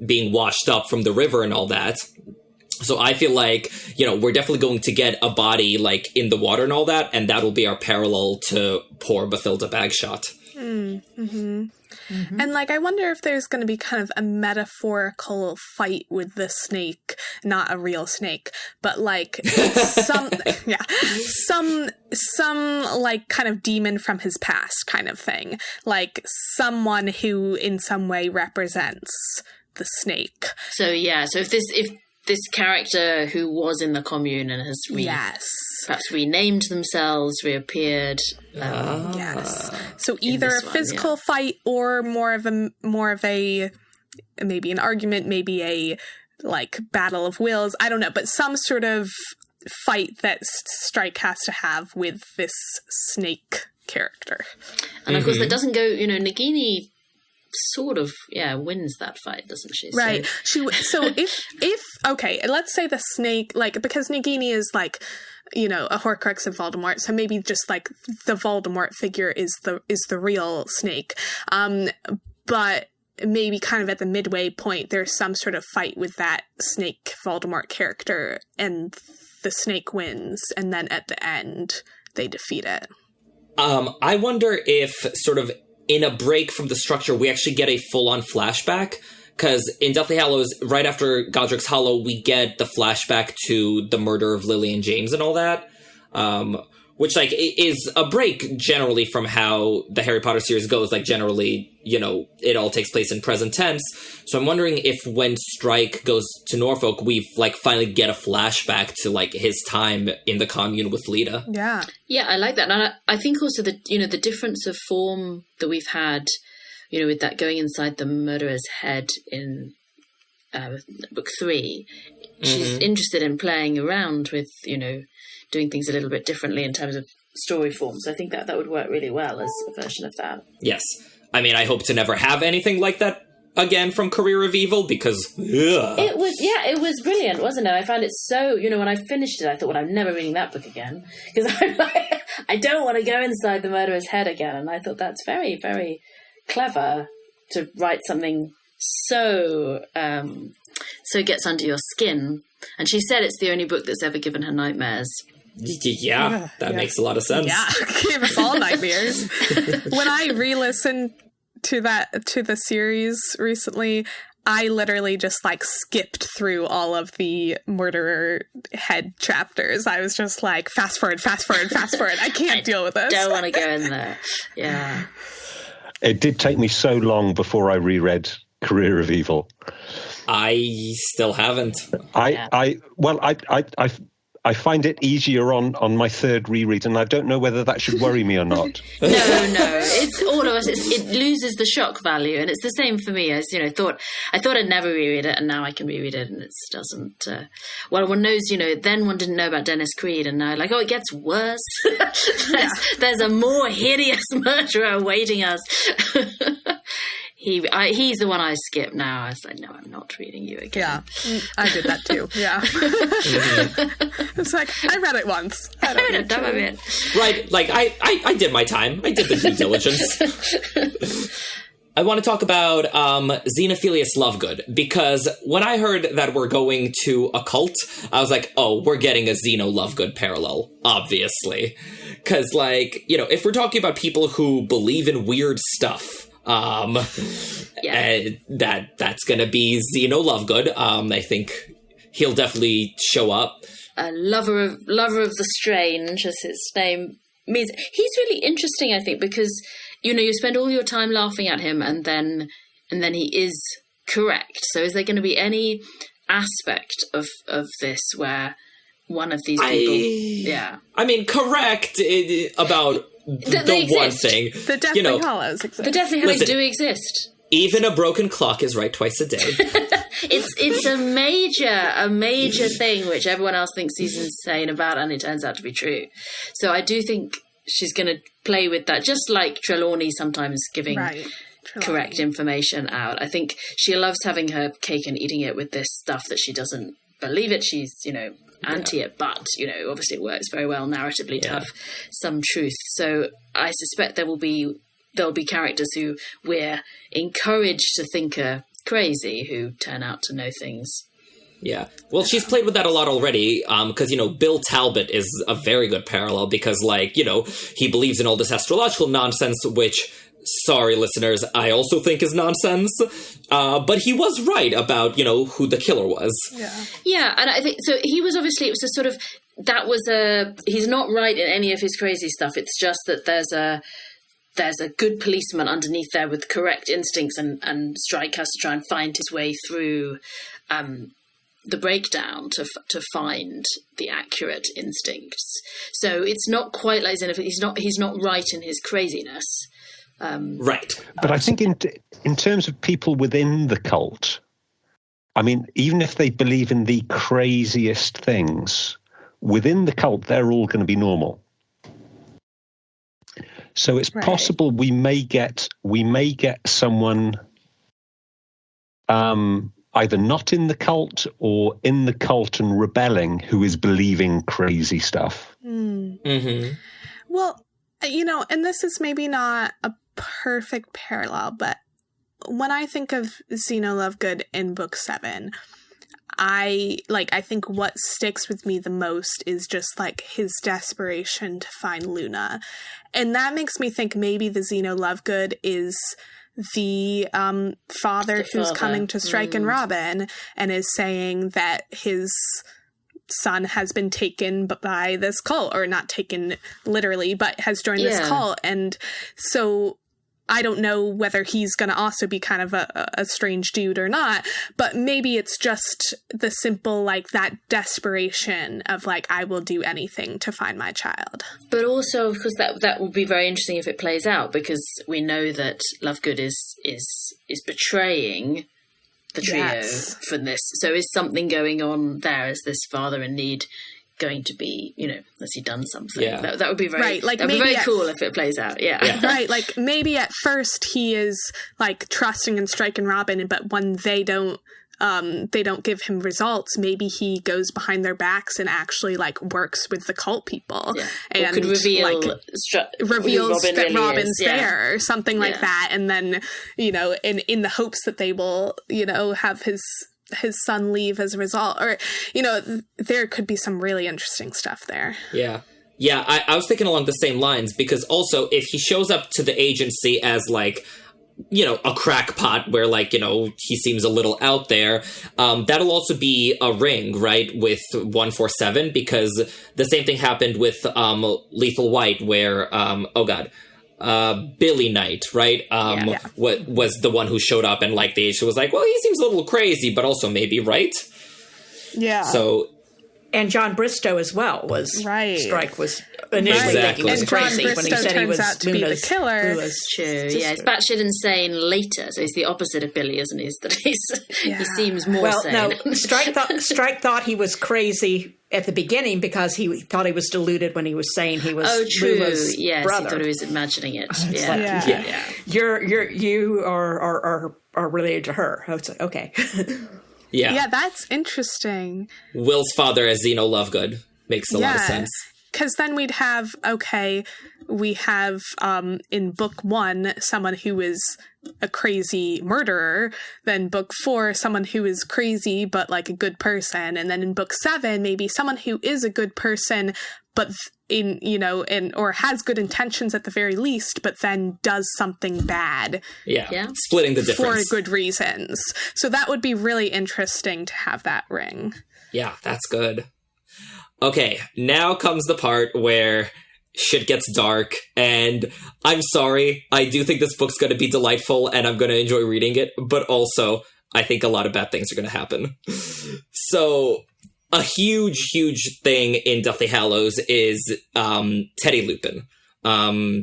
being washed up from the river and all that. So I feel like, we're definitely going to get a body, like, in the water and all that, and that'll be our parallel to poor Bathilda Bagshot. And, like, I wonder if there's going to be kind of a metaphorical fight with the snake, not a real snake, but, like, some, like, kind of demon from his past kind of thing. Like, someone who in some way represents the snake. So, if this character who was in the commune and has perhaps renamed themselves, reappeared. Yes. So either a physical fight or more of a maybe an argument, maybe a like battle of wills. I don't know, but some sort of fight that Strike has to have with this snake character. And of course, that doesn't go. Nagini sort of wins that fight, doesn't she? Right. So if okay, let's say the snake, like, because Nagini is like, a Horcrux of Voldemort, so maybe just like the Voldemort figure is the real snake, but maybe kind of at the midway point there's some sort of fight with that snake Voldemort character and the snake wins, and then at the end they defeat it. I wonder if sort of in a break from the structure, we actually get a full-on flashback, because in Deathly Hallows, right after Godric's Hollow, we get the flashback to the murder of Lily and James and all that, which, like, is a break generally from how the Harry Potter series goes. Like, generally, it all takes place in present tense. So I'm wondering if when Strike goes to Norfolk, we, like, finally get a flashback to, like, his time in the commune with Lita. Yeah. Yeah, I like that. And I think also that, the difference of form that we've had, with that going inside the murderer's head in book 3, she's interested in playing around with, doing things a little bit differently in terms of story forms. I think that would work really well as a version of that. Yes. I mean, I hope to never have anything like that again from Career of Evil, because it was brilliant, wasn't it? I found it so, when I finished it, I thought, well, I'm never reading that book again, because I'm like, I don't want to go inside the murderer's head again. And I thought that's very, very clever to write something so gets under your skin. And she said it's the only book that's ever given her nightmares. Yeah, that makes a lot of sense. Yeah, gave us all nightmares. When I re-listened to the series recently, I literally just like skipped through all of the murderer head chapters. I was just like, fast forward. I can't deal with this. Don't want to go in there. Yeah. It did take me so long before I reread Career of Evil. I still haven't. I find it easier on my third reread, and I don't know whether that should worry me or not. No. It's all of us. It loses the shock value, and it's the same for me. As I thought I'd never reread it, and now I can reread it, and it doesn't. One knows, then one didn't know about Dennis Creed, and now like, it gets worse. There's a more hideous murderer awaiting us. He's the one I skip now. I was like, no, I'm not reading you again. Yeah, I did that too. Yeah. It's like, I read it once. I read it, done with it. Right, like, I did my time. I did the due diligence. I want to talk about Xenophilius Lovegood, because when I heard that we're going to a cult, I was like, oh, we're getting a Xeno Lovegood parallel, obviously. Because, like, if we're talking about people who believe in weird stuff, that's gonna be Xeno Lovegood. I think he'll definitely show up. A lover of the strange, as his name means he's really interesting, I think, because, you know, you spend all your time laughing at him and then he is correct. So is there going to be any aspect of this where one of these people... I mean, correct about the one thing. The Deathly Hallows exist. The Deathly Hallows do exist. Even a broken clock is right twice a day. It's a major thing which everyone else thinks he's insane about, and it turns out to be true. So I do think she's going to play with that, just like Trelawney sometimes giving correct information out. I think she loves having her cake and eating it with this stuff that she doesn't believe it. She's, you know, anti it, but, you know, obviously it works very well narratively to have some truth. So I suspect there'll be characters who we're encouraged to think are crazy who turn out to know things. Yeah. Well, she's played with that a lot already, because, you know, Bill Talbot is a very good parallel because, like, you know, he believes in all this astrological nonsense, which, sorry, listeners, I also think is nonsense. But he was right about, you know, who the killer was. Yeah, and I think, so he was obviously, it was a sort of, he's not right in any of his crazy stuff. It's just that there's a good policeman underneath there with correct instincts, and Strike has to try and find his way through the breakdown to find the accurate instincts. So it's not quite like Xenophon. He's not right in his craziness. Right. But I think in terms of people within the cult, I mean, even if they believe in the craziest things, within the cult, they're all going to be normal. So it's possible we may get someone either not in the cult or in the cult and rebelling who is believing crazy stuff. Mm-hmm. Well, you know, and this is maybe not a perfect parallel, but when I think of Xeno Lovegood in book 7, I think what sticks with me the most is just like his desperation to find Luna. And that makes me think maybe the Xeno Lovegood is the father who's coming to Strike and Robin and is saying that his son has been taken by this cult, or not taken literally, but has joined this cult. And so I don't know whether he's going to also be kind of a strange dude or not, but maybe it's just the simple, like, that desperation of, like, I will do anything to find my child. But also, of course, that will be very interesting if it plays out, because we know that Lovegood is betraying the trio for this. So is something going on there? Is this father in need going to be, you know, has he done something? That would be very, like, that'd be very cool if it plays out. Right, like maybe at first he is like trusting in Strike and Robin, but when they don't give him results, maybe he goes behind their backs and actually like works with the cult people and could reveal reveals that really Robin's there or something like that, and then, you know, in the hopes that they will, you know, have his son leave as a result, or, you know, there could be some really interesting stuff there. I was thinking along the same lines, because also if he shows up to the agency as, like, you know, a crackpot where, like, you know, he seems a little out there, that'll also be a ring, right, with 147, because the same thing happened with Lethal White, where Billy Knight, right? What was the one who showed up, and, like, the agent was like, well, he seems a little crazy, but also maybe right. So, and John Bristow as well was Strike was initially thinking was and crazy John when he Bristow said he was turns out to be the killer. True, it's batshit insane later, so he's the opposite of Billy, isn't he? That he seems more sane. No, Strike thought he was crazy at the beginning because he thought he was deluded when he was saying he was Lula's brother. He thought he was imagining it. You are related to her. I was like, okay. Yeah, that's interesting. Will's father as Xeno Lovegood makes a lot of sense. Because then we'd have, we have in book 1 someone who is a crazy murderer, then book 4 someone who is crazy but like a good person, and then in book 7 maybe someone who is a good person but or has good intentions at the very least, but then does something bad. Splitting the difference for good reasons. So that would be really interesting to have that ring. Yeah, that's good. Okay, now comes the part where shit gets dark, and I'm sorry, I do think this book's going to be delightful, and I'm going to enjoy reading it, but also, I think a lot of bad things are going to happen. So, a huge, huge thing in Deathly Hallows is Teddy Lupin.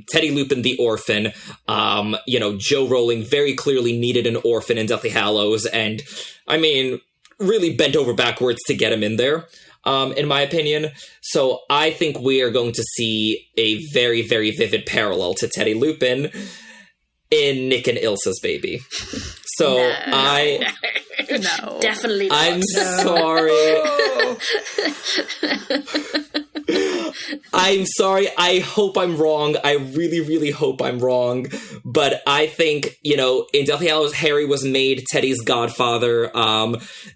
Teddy Lupin, the orphan. Joe Rowling very clearly needed an orphan in Deathly Hallows, and, I mean, really bent over backwards to get him in there. In my opinion. So I think we are going to see a very, very vivid parallel to Teddy Lupin in Nick and Ilsa's Baby. So No. Definitely not. I'm sorry. I'm sorry. I hope I'm wrong. I really, really hope I'm wrong. But I think, in Deathly Hallows, Harry was made Teddy's godfather.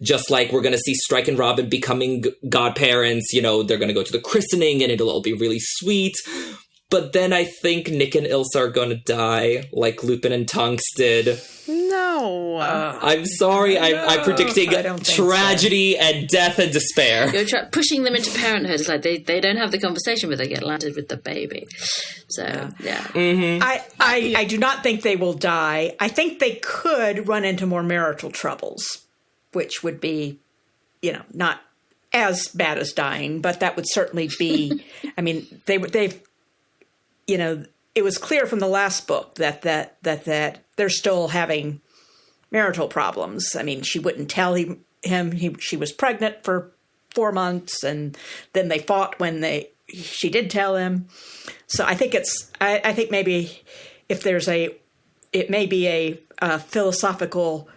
Just like we're going to see Strike and Robin becoming godparents. They're going to go to the christening and it'll all be really sweet. But then I think Nick and Ilsa are going to die like Lupin and Tonks did. No. I'm sorry. I'm predicting tragedy and death and despair. You're pushing them into parenthood. It's like they don't have the conversation, but they get landed with the baby. So, yeah. Mm-hmm. I do not think they will die. I think they could run into more marital troubles, which would be, not as bad as dying, but that would certainly be, I mean, they've it was clear from the last book that they're still having marital problems. I mean, she wouldn't tell him she was pregnant for 4 months, and then they fought when she did tell him. So I think I think maybe if it may be a philosophical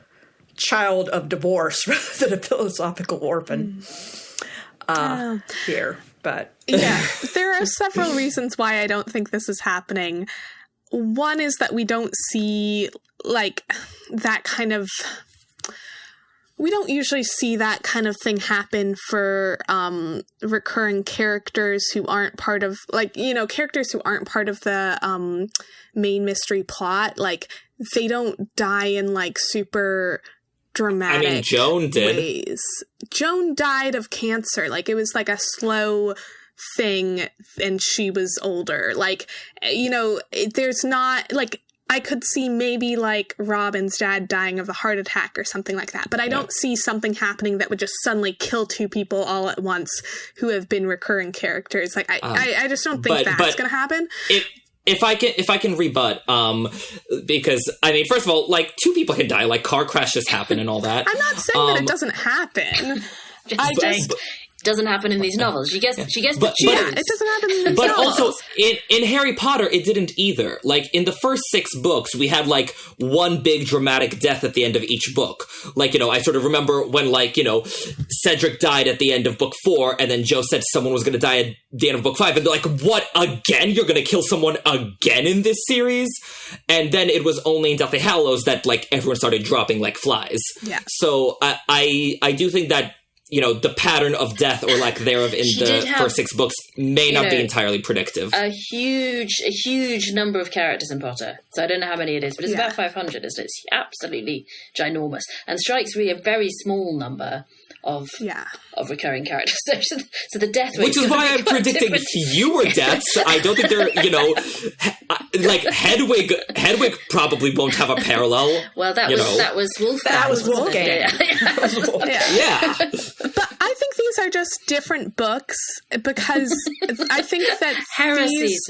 child of divorce rather than a philosophical orphan here. But yeah, there are several reasons why I don't think this is happening. One is that we don't see that kind of. We don't usually see that kind of thing happen for recurring characters who aren't part of characters who aren't part of the main mystery plot. Like, they don't die in super dramatic Joan did. ways. Joan died of cancer. It was a slow thing, and she was older. There's not I could see maybe Robin's dad dying of a heart attack or something like that, but I don't see something happening that would just suddenly kill two people all at once who have been recurring characters. I just don't think that's going to happen. If I can rebut, because first of all, two people can die, car crashes happen and all that. I'm not saying that it doesn't happen. Doesn't happen in these novels. She gets it doesn't happen in these but novels. Also, in Harry Potter, it didn't either. In the first 6 books, we had, one big dramatic death at the end of each book. I sort of remember when, Cedric died at the end of book 4, and then Joe said someone was going to die at the end of book 5, and they're like, what, again? You're going to kill someone again in this series? And then it was only in Deathly Hallows that, everyone started dropping like flies. Yeah. So I do think that the pattern of death or lack thereof in the first 6 books may not be entirely predictive. A huge number of characters in Potter. So I don't know how many it is, but it's about 500, isn't it? It's absolutely ginormous. And Strike's really a very small number of recurring characters. So the death rate, which is why I'm predicting fewer deaths. I don't think they're, Hedwig probably won't have a parallel. Well, that was Wolfgang. That was Wolfgang. Yeah. But I think these are just different books because I think that heresies.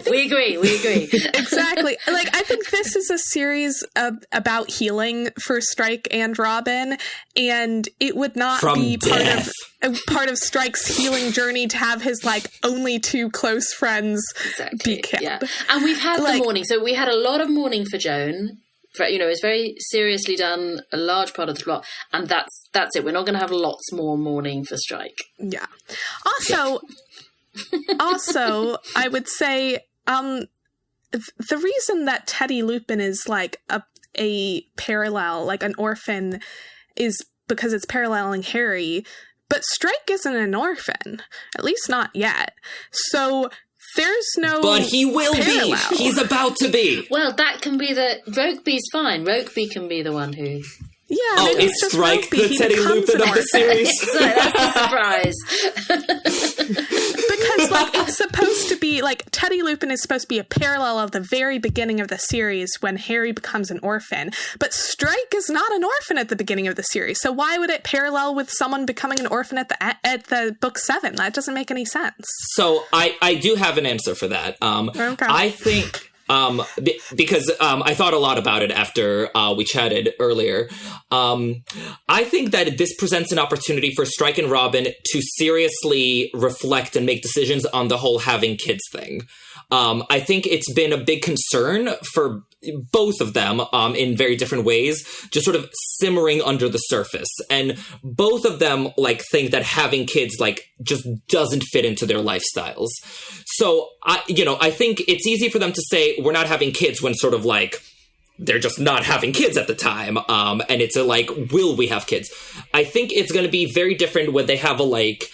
We agree. Exactly. I think this is a series about healing for Strike and Robin, and it would not be part of Strike's healing journey to have his only 2 close friends be killed. Yeah. And we've had the mourning. So we had a lot of mourning for Joan. It's very seriously done, a large part of the plot, and that's it. We're not going to have lots more mourning for Strike. Yeah. Also, I would say the reason that Teddy Lupin is a parallel, an orphan, is because it's paralleling Harry, but Strike isn't an orphan, at least not yet. So there's no But he will parallel. be. He's about to be. Well, that can be Rokeby's fine. Rokeby can be the one who Yeah, Oh, maybe is it's just Strike ropey. the He Teddy becomes Lupin an of the orphan. series? So that's the surprise. Because, like, it's supposed to be, like, Teddy Lupin is supposed to be a parallel of the very beginning of the series when Harry becomes an orphan. But Strike is not an orphan at the beginning of the series. So why would it parallel with someone becoming an orphan at the book 7? That doesn't make any sense. So I do have an answer for that. Okay. I think... because I thought a lot about it after we chatted earlier. I think that this presents an opportunity for Strike and Robin to seriously reflect and make decisions on the whole having kids thing. I think it's been a big concern for both of them in very different ways, just sort of simmering under the surface. And both of them like think that having kids like just doesn't fit into their lifestyles. So I think it's easy for them to say we're not having kids when sort of like they're just not having kids at the time. And it's a like, will we have kids? I think it's going to be very different when they have a like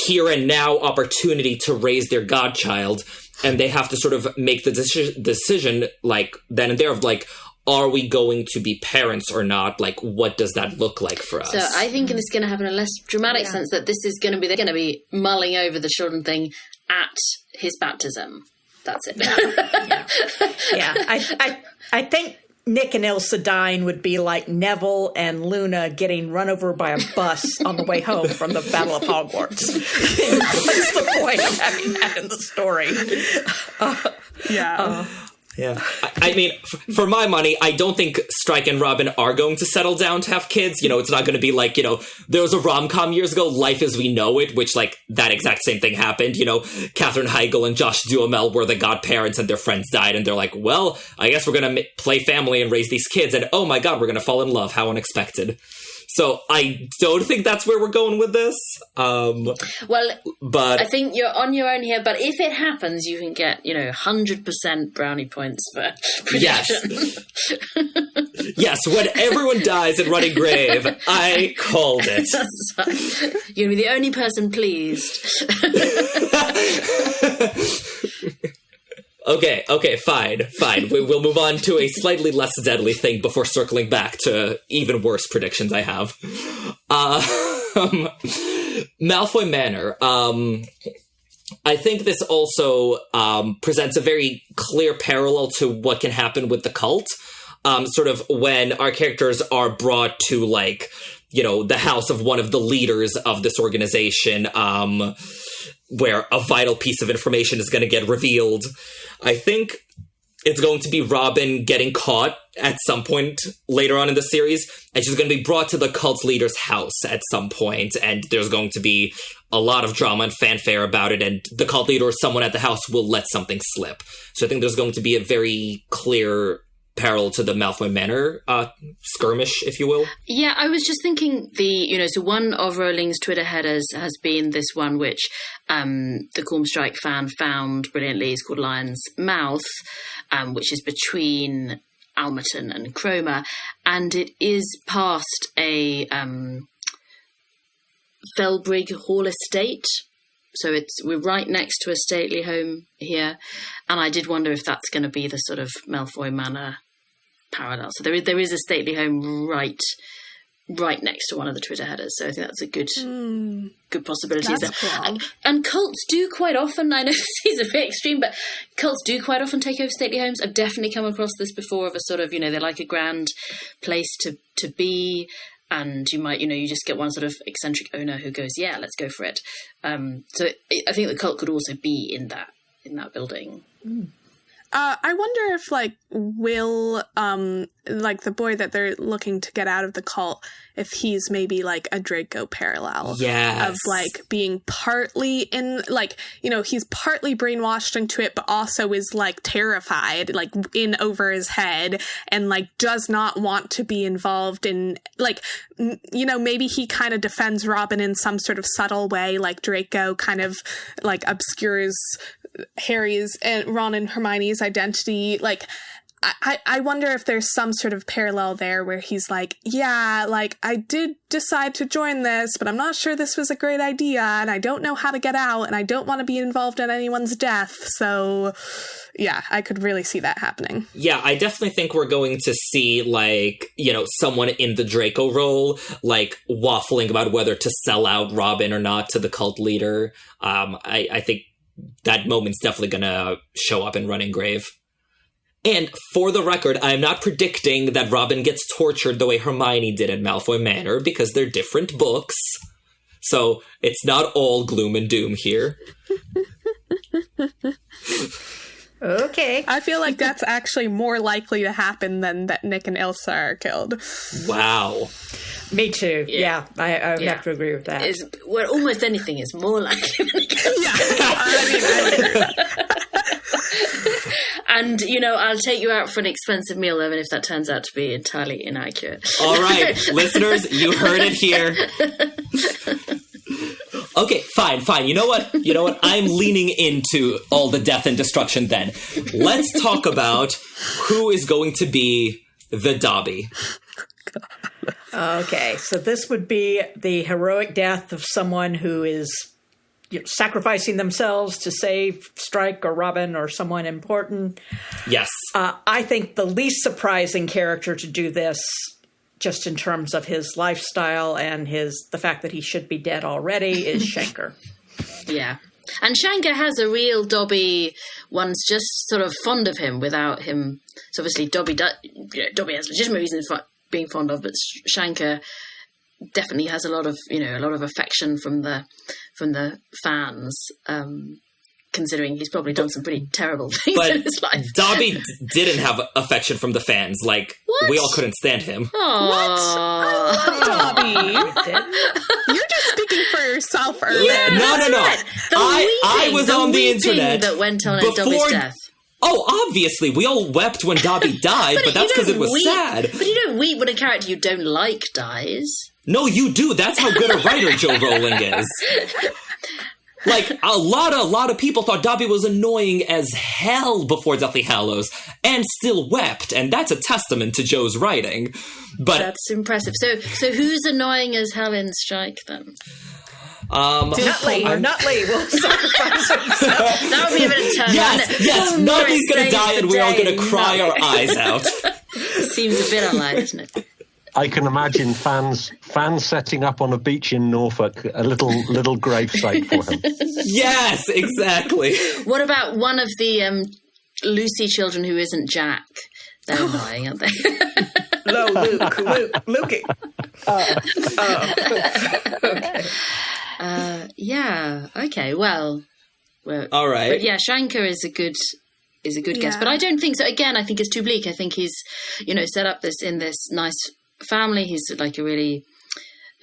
here and now opportunity to raise their godchild. And they have to sort of make the decision, like, then and there of, like, are we going to be parents or not? Like, what does that look like for us? So I think it's going to have in a less dramatic sense that this is going to be, they're going to be mulling over the children thing at his baptism. That's it. Yeah. I think Nick and Ilsa dying would be like Neville and Luna getting run over by a bus on the way home from the Battle of Hogwarts. That's the point of having that in the story. Yeah. Yeah. I mean, for my money, I don't think Strike and Robin are going to settle down to have kids. You know, it's not going to be like, there was a rom-com years ago, Life as We Know It, which, like, that exact same thing happened. Katherine Heigl and Josh Duhamel were the godparents and their friends died. And they're like, well, I guess we're going to play family and raise these kids. And, oh my God, we're going to fall in love. How unexpected. So I don't think that's where we're going with this. Well, but I think you're on your own here. But if it happens, you can get 100% brownie points for prediction. Yes, yes. When everyone dies in Running Grave, I called it. You're gonna be the only person pleased. Okay, fine. We'll move on to a slightly less deadly thing before circling back to even worse predictions I have. Malfoy Manor. I think this also presents a very clear parallel to what can happen with the cult. Sort of when our characters are brought to, like, the house of one of the leaders of this organization, where a vital piece of information is going to get revealed. I think it's going to be Robin getting caught at some point later on in the series, and she's going to be brought to the cult leader's house at some point, and there's going to be a lot of drama and fanfare about it, and the cult leader or someone at the house will let something slip. So I think there's going to be a very clear parallel to the Malfoy Manor skirmish, if you will. Yeah, I was just thinking so one of Rowling's Twitter headers has been this one which the Cormoran Strike fan found brilliantly. It's called Lion's Mouth, which is between Almerton and Cromer, and it is past a Felbrig Hall estate. So we're right next to a stately home here, and I did wonder if that's going to be the sort of Malfoy Manor parallel. So there is a stately home right next to one of the Twitter headers. So I think that's a good possibility. That's cool. And cults do quite often. I know this is a bit extreme, but cults do quite often take over stately homes. I've definitely come across this before of a sort of they like a grand place to be. And you might, you just get one sort of eccentric owner who goes, yeah, let's go for it. So I think the cult could also be in that building. I wonder if, like, Will, like, the boy that they're looking to get out of the cult, if he's maybe, like, a Draco parallel. Yes. Of, like, being partly in, like, he's partly brainwashed into it, but also is, like, terrified, like, in over his head, and, like, does not want to be involved in, like, maybe he kind of defends Robin in some sort of subtle way, like Draco kind of, like, obscures Harry's and Ron and Hermione's identity. Like, I wonder if there's some sort of parallel there where he's like, yeah, like, I did decide to join this, but I'm not sure this was a great idea, and I don't know how to get out, and I don't want to be involved in anyone's death, so yeah, I could really see that happening. Yeah, I definitely think we're going to see, like, you know, someone in the Draco role, like, waffling about whether to sell out Robin or not to the cult leader. I think that moment's definitely gonna show up in Running Grave. And for the record, I'm not predicting that Robin gets tortured the way Hermione did in Malfoy Manor, because they're different books. So it's not all gloom and doom here. Okay. I feel like that's actually more likely to happen than that Nick and Ilsa are killed. Wow. Me too. Yeah, I would have to agree with that. Well, almost anything is more likely than I agree. And, you know, I'll take you out for an expensive meal, even if that turns out to be entirely inaccurate. All right, listeners, you heard it here. Okay, fine. You know what? I'm leaning into all the death and destruction then. Let's talk about who is going to be the Dobby. Okay, so this would be the heroic death of someone who is sacrificing themselves to save Strike or Robin or someone important. Yes. I think the least surprising character to do this, just in terms of his lifestyle and the fact that he should be dead already, is Shanker. Yeah. And Shanker has a real Dobby. One's just sort of fond of him without him. So obviously Dobby has legitimate reasons for being fond of, but Shanker definitely has a lot of affection from the fans, considering he's probably done some pretty terrible things in his life. Dobby didn't have affection from the fans. Like, what? We all couldn't stand him. What? I love Dobby. You're just speaking for yourself, Irvin. Yeah, No. right. I was on the internet that went on at Dobby's death. Oh, obviously, we all wept when Dobby died, but that's because it was sad. But you don't weep when a character you don't like dies. No, you do. That's how good a writer Joe Rowling is. Like, a lot of people thought Dobby was annoying as hell before Deathly Hallows, and still wept, and that's a testament to Joe's writing. But that's impressive. So who's annoying as hell in Strike, then? Nutley will sacrifice himself. That would be a bit of turn. Yes, Nutley's gonna die and we're all gonna cry our eyes out. Seems a bit unlikely, doesn't it? I can imagine fans setting up on a beach in Norfolk a little gravesite for him. Yes, exactly. What about one of the Lucy children who isn't Jack? They're annoying, aren't they? No, Luke. Okay. Yeah. Okay. Well. All right. But yeah, Shanker is a good guess, but I don't think so. Again, I think it's too bleak. I think he's, set up in this nice family. He's like a really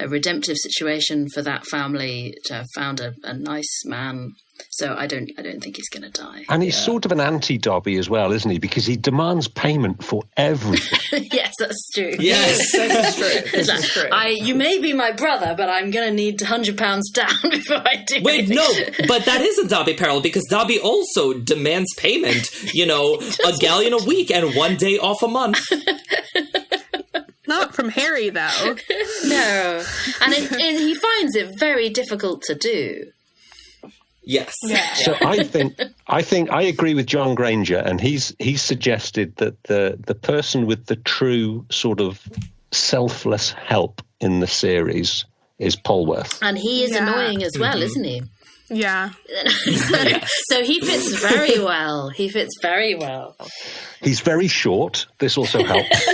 redemptive situation for that family to have found a nice man. So I don't think he's going to die. And he's sort of an anti-Dobby as well, isn't he? Because he demands payment for everything. Yes, that's true. Yes, this is true. You may be my brother, but I'm going to need £100 down before I do. Wait, no, but that is a Dobby parallel, because Dobby also demands payment, a galleon a week and 1 day off a month. Not from Harry, though. No. And he finds it very difficult to do. Yes. Yeah. So I think I agree with John Granger, and he's suggested that the person with the true sort of selfless help in the series is Polwarth. And he is annoying as well, isn't he? Yeah. So he fits very well. He's very short. This also helps.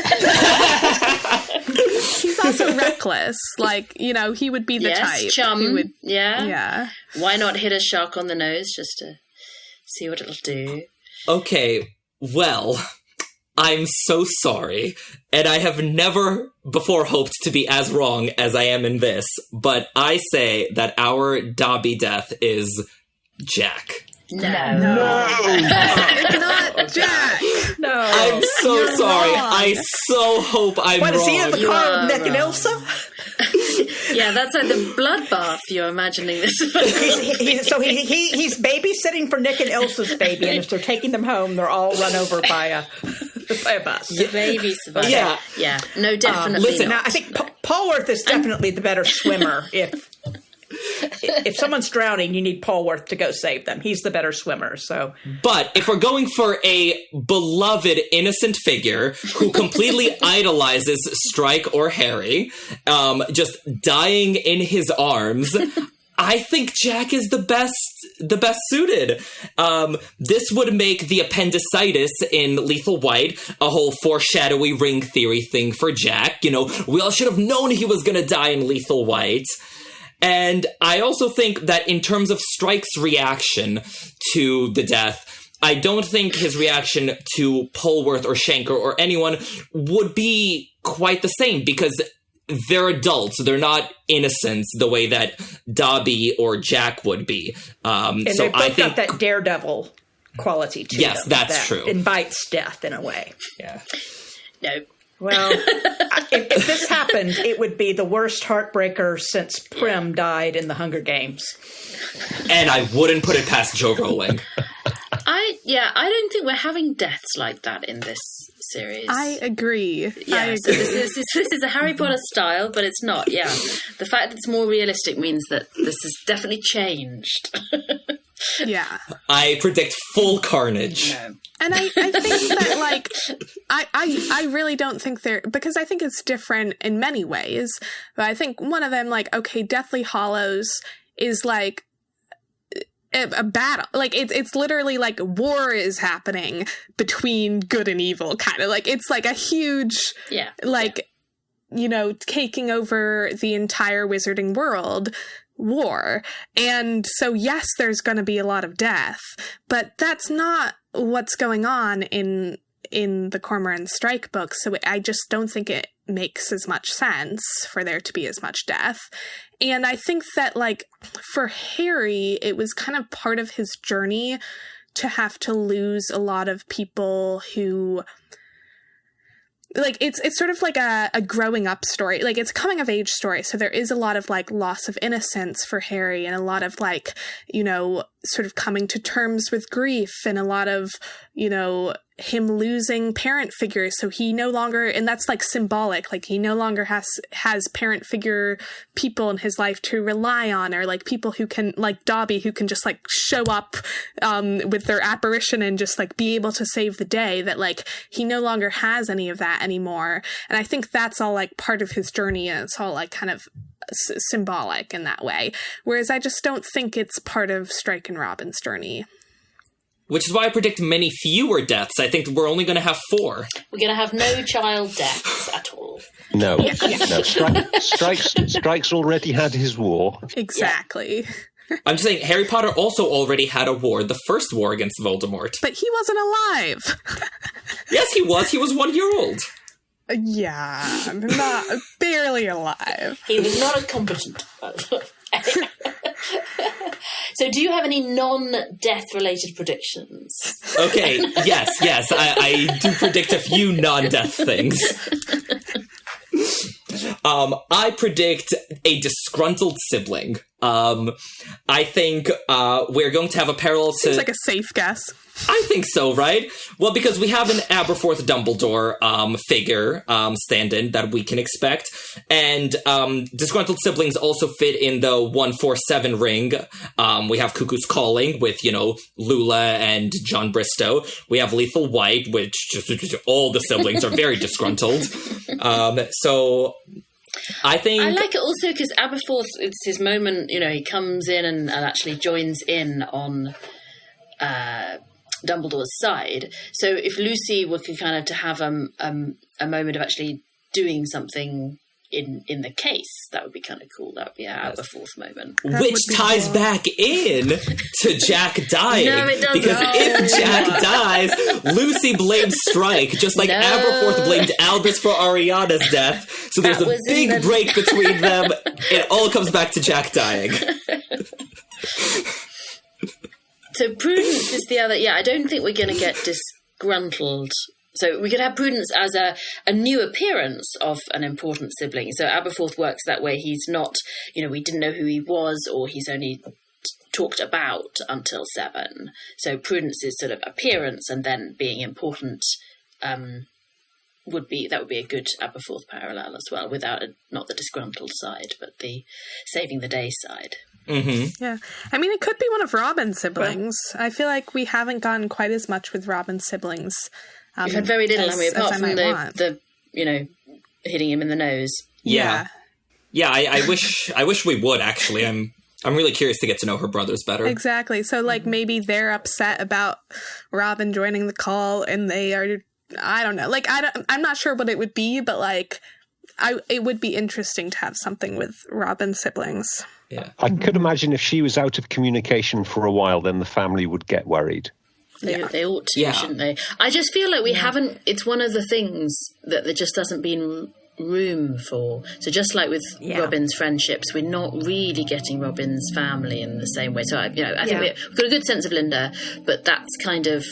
He's also reckless. Like, he would be the type. Chum. He would, yeah. Why not hit a shark on the nose just to see what it'll do? Okay, well, I'm so sorry, and I have never before hoped to be as wrong as I am in this, but I say that our Dobby death is Jack. No. It's not Jack. No. I'm so sorry. wrong. I so hope I'm wrong. Is he in the car with Nick and Elsa? Yeah, that's like the bloodbath you're imagining this. He's babysitting for Nick and Elsa's baby, and if they're taking them home, they're all run over by a by a bus. The baby survivor. Yeah. No, definitely listen, not. Now, I think Polworth is definitely the better swimmer. If someone's drowning, you need Polworth to go save them. He's the better swimmer. So, but if we're going for a beloved innocent figure who completely idolizes Strike or Harry, just dying in his arms, I think Jack is the best suited. This would make the appendicitis in Lethal White a whole foreshadowy ring theory thing for Jack. You know, we all should have known he was going to die in Lethal White. And I also think that in terms of Strike's reaction to the death, I don't think his reaction to Polworth or Shanker or anyone would be quite the same, because they're adults. They're not innocents the way that Dobby or Jack would be. and so they've both I think got that daredevil quality to Yes, them. that's that true. Invites death in a way. yeah. No. Well, if this happened, it would be the worst heartbreaker since Prim died in the Hunger Games. And I wouldn't put it past Joe Rowling. I don't think we're having deaths like that in this series. I agree. Yeah, I so agree. this is a Harry Potter style, but it's not. Yeah, the fact that it's more realistic means that this has definitely changed. Yeah. I predict full carnage. And I think that, like, I really don't think because I think it's different in many ways. But I think one of them, like, okay, Deathly Hallows is, like, a battle. Like, it's literally, like, war is happening between good and evil, kind of. Like, it's, like, a huge, you know, taking over the entire wizarding world war. And so, yes, there's going to be a lot of death, but that's not what's going on in the Cormoran Strike books. So I just don't think it makes as much sense for there to be as much death. And I think that, like, for Harry, it was kind of part of his journey to have to lose a lot of people who, like, it's sort of like a growing up story. Like, it's a coming of age story. So there is a lot of, like, loss of innocence for Harry, and a lot of, like, you know, sort of coming to terms with grief, and a lot of, you know, him losing parent figures. So he no longer, and that's, like, symbolic, like, he no longer has parent figure people in his life to rely on, or, like, people who can, like Dobby, who can just, like, show up with their apparition and just, like, be able to save the day. That, like, he no longer has any of that anymore. And I think that's all, like, part of his journey, and it's all, like, kind of symbolic in that way. Whereas I just don't think it's part of Strike and Robin's journey. Which is why I predict many fewer deaths. I think we're only going to have 4. We're going to have no child deaths at all. No. Strike's already had his war. Exactly. I'm just saying, Harry Potter also already had a war, the first war against Voldemort. But he wasn't alive. Yes, he was. He was 1 year old. Yeah, not barely alive. He was not a competent. So do you have any non-death related predictions? Okay, yes. I do predict a few non-death things. I predict a disgruntled sibling. I think we're going to have a parallel to... Seems like a safe guess. I think so, right? Well, because we have an Aberforth Dumbledore figure stand-in that we can expect, and disgruntled siblings also fit in the 147 ring. We have Cuckoo's Calling with, you know, Lula and John Bristow. We have Lethal White, which just all the siblings are very disgruntled. So I think... I like it also because Aberforth, it's his moment, you know, he comes in and actually joins in on Dumbledore's side. So if Lucy were kind of to have a moment of actually doing something in the case, that would be kind of cool. That would be our Aberforth moment. Which ties back in to Jack dying. No, it doesn't. Because if Jack dies, Lucy blames Strike, just like Aberforth blamed Albus for Ariana's death. So there's a big break between them. It all comes back to Jack dying. So Prudence is the other... Yeah, I don't think we're going to get disgruntled. So we could have Prudence as a new appearance of an important sibling. So Aberforth works that way. He's not, you know, we didn't know who he was, or he's only talked about until 7. So Prudence is sort of appearance and then being important would be a good Aberforth parallel as well, without not the disgruntled side, but the saving the day side. Mm-hmm. Yeah. I mean, it could be one of Robin's siblings. I feel like we haven't gotten quite as much with Robin's siblings. We've had very little, apart from the hitting him in the nose. Yeah. I wish we would, actually. I'm really curious to get to know her brothers better. Exactly. So, like, maybe they're upset about Robin joining the call, and they are, I don't know. Like, I'm not sure what it would be, but, like, it would be interesting to have something with Robin's siblings. Yeah. I could imagine if she was out of communication for a while, then the family would get worried. They ought to, shouldn't they? I just feel like we haven't. It's one of the things that there just hasn't been room for. So just like with Robin's friendships, we're not really getting Robin's family in the same way. So I think we've got a good sense of Linda, but that's kind of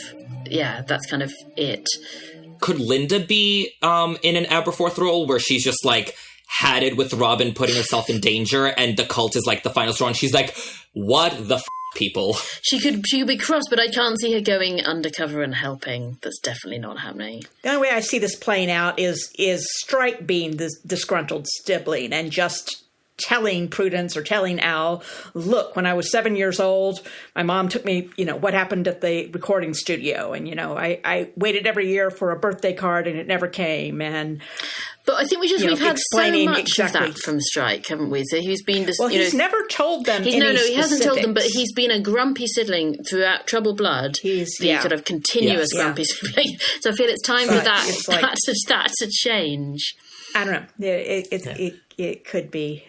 it. Could Linda be in an Aberforth role where she's just like had it with Robin putting herself in danger, and the cult is like the final straw, and she's like, "What the people?" She could be cross, but I can't see her going undercover and helping. That's definitely not happening. The only way I see this playing out is Strike being the disgruntled sibling and just telling Prudence or telling Al, look, when I was 7 years old, my mom took me, what happened at the recording studio. And, I waited every year for a birthday card and it never came. But I think we've had so much of that from Strike, haven't we? So he's been this. Well, he's never told them. He hasn't told them, but he's been a grumpy sibling throughout Troubled Blood. He's the sort of continuous grumpy sibling. So I feel it's time for that to change. I don't know. It could be.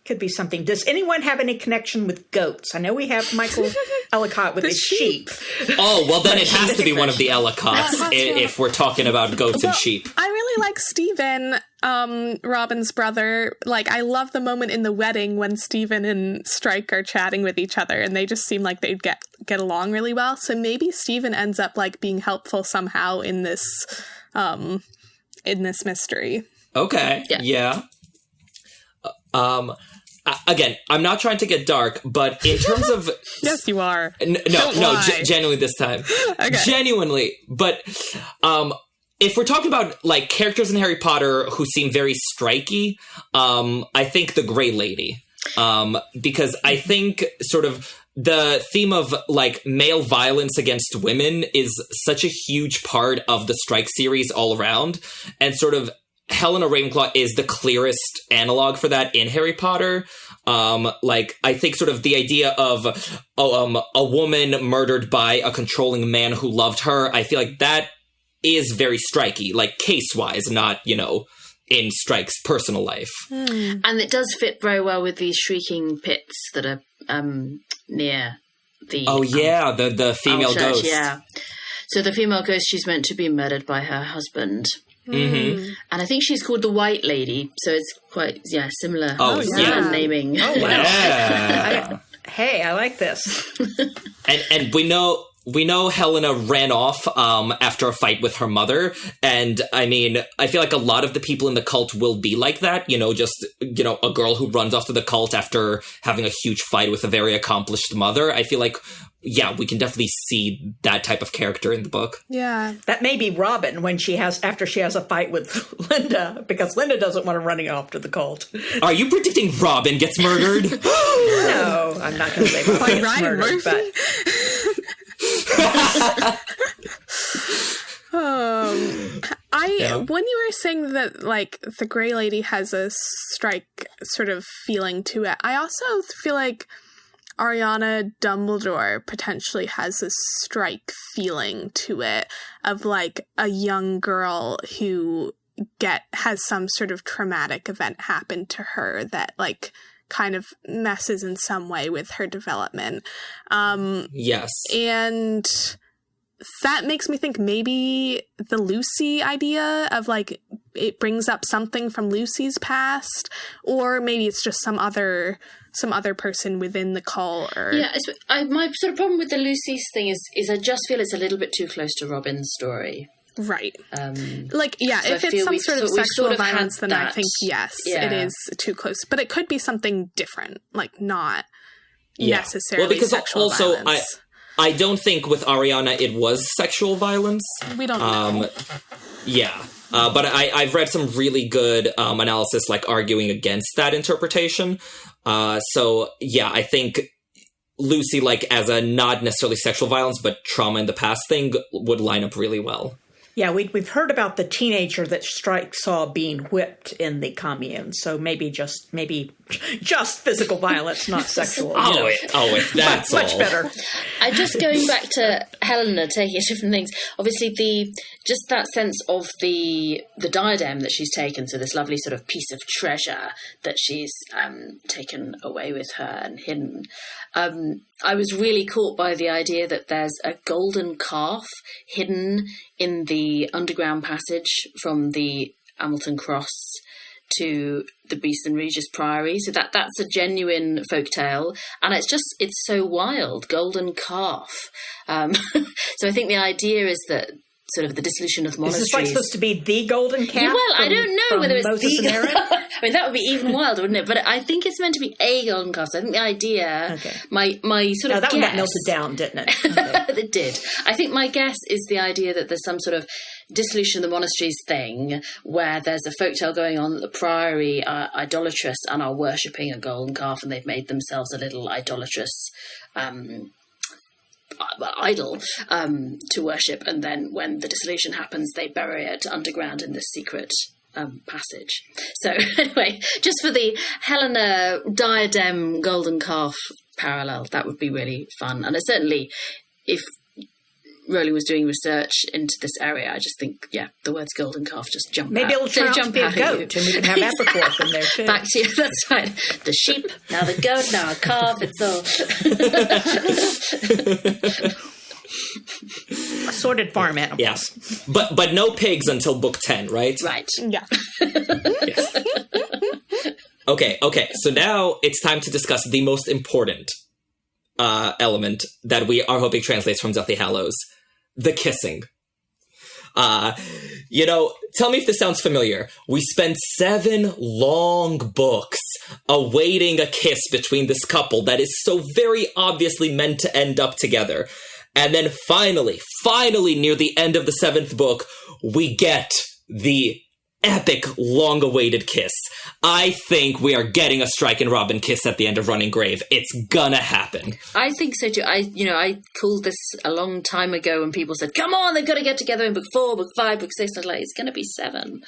Could be something. Does anyone have any connection with goats? I know we have Michael Ellicott with his sheep. Oh, well, then it has to be one of the Ellicotts if we're talking about goats and sheep. I really like Stephen, Robin's brother. Like, I love the moment in the wedding when Stephen and Strike are chatting with each other, and they just seem like they'd get along really well. So maybe Stephen ends up like being helpful somehow in this mystery. Okay. Yeah. Again, I'm not trying to get dark, but in terms of... Yes, you are. Genuinely this time. Okay. Genuinely. But if we're talking about, like, characters in Harry Potter who seem very striky, I think the Grey Lady. Because I think sort of the theme of, like, male violence against women is such a huge part of the Strike series all around. And sort of Helena Ravenclaw is the clearest analog for that in Harry Potter. I think sort of the idea of a woman murdered by a controlling man who loved her, I feel like that is very striky, like case-wise, not, in Strike's personal life. And it does fit very well with these shrieking pits that are near the... Oh, yeah, the female ghost. Yeah. So the female ghost, she's meant to be murdered by her husband. Mm-hmm. And I think she's called the White Lady, so it's quite similar. Similar naming. Oh wow! Yeah. I like this. and we know Helena ran off after a fight with her mother, and I mean, I feel like a lot of the people in the cult will be like that. Just a girl who runs off to the cult after having a huge fight with a very accomplished mother. I feel like. Yeah, we can definitely see that type of character in the book. Yeah. That may be Robin after she has a fight with Linda, because Linda doesn't want her running off to the cult. Are you predicting Robin gets murdered? No, I'm not going to say Robin gets murdered, but... When you were saying that, like, the Grey Lady has a Strike sort of feeling to it, I also feel like Ariana Dumbledore potentially has a Strike feeling to it, of like a young girl who has some sort of traumatic event happen to her that like kind of messes in some way with her development. Yes. And that makes me think maybe the Lucy idea of like it brings up something from Lucy's past, or maybe it's just some other person within the cult. Or my sort of problem with the Lucy's thing is I just feel it's a little bit too close to Robin's story. Right. So if it's some sort of sexual violence, then I think it is too close. But it could be something different, like not necessarily because sexual also violence. I don't think with Ariana it was sexual violence. We don't know. Yeah. But I've read some really good analysis, like, arguing against that interpretation. So, yeah, I think Lucy, like, as a not necessarily sexual violence, but trauma in the past thing would line up really well. Yeah, we've heard about the teenager that Strike saw being whipped in the commune, so maybe just physical violence, not sexual. That's much all. better. I just going back to Helena taking different things. Obviously, just that sense of the diadem that she's taken, so this lovely sort of piece of treasure that she's taken away with her and hidden. I was really caught by the idea that there's a golden calf hidden in the underground passage from the Hamilton Cross to the Beast and Regis Priory. So that's a genuine folktale, and it's so wild. Golden calf. So I think the idea is that sort of the dissolution of the monasteries. Is this like supposed to be the golden calf? Well, I don't know whether it's Moses and Aaron? I mean, that would be even wilder, wouldn't it? But I think it's meant to be a golden calf. So I think the idea, my sort of that guess, one got melted down, didn't it? Okay. It did. I think my guess is the idea that there's some sort of dissolution of the monasteries thing where there's a folktale going on that the priory are idolatrous and are worshipping a golden calf, and they've made themselves a little idolatrous idol to worship, and then when the dissolution happens they bury it underground in this secret passage. So anyway, just for the Helena diadem golden calf parallel, that would be really fun. And certainly if Rowling was doing research into this area, I just think, the words golden calf just jump Maybe out. it'll turn out to be a goat, and we can have Aberforth in there too. Back to you, that's right. The sheep, now the goat, now a calf, it's all... Assorted farm animals. Yes. But no pigs until book 10, right? Right. Yeah. Yes. Okay. So now it's time to discuss the most important element that we are hoping translates from Deathly Hallows. The kissing. Tell me if this sounds familiar. We spent 7 long books awaiting a kiss between this couple that is so very obviously meant to end up together. And then finally, near the end of the 7th book, we get the epic, long-awaited kiss. I think we are getting a Strike and Robin kiss at the end of Running Grave. It's gonna happen. I think so too. I called this a long time ago when people said, come on, they've got to get together in book 4, book 5, book 6. I was like, it's going to be 7.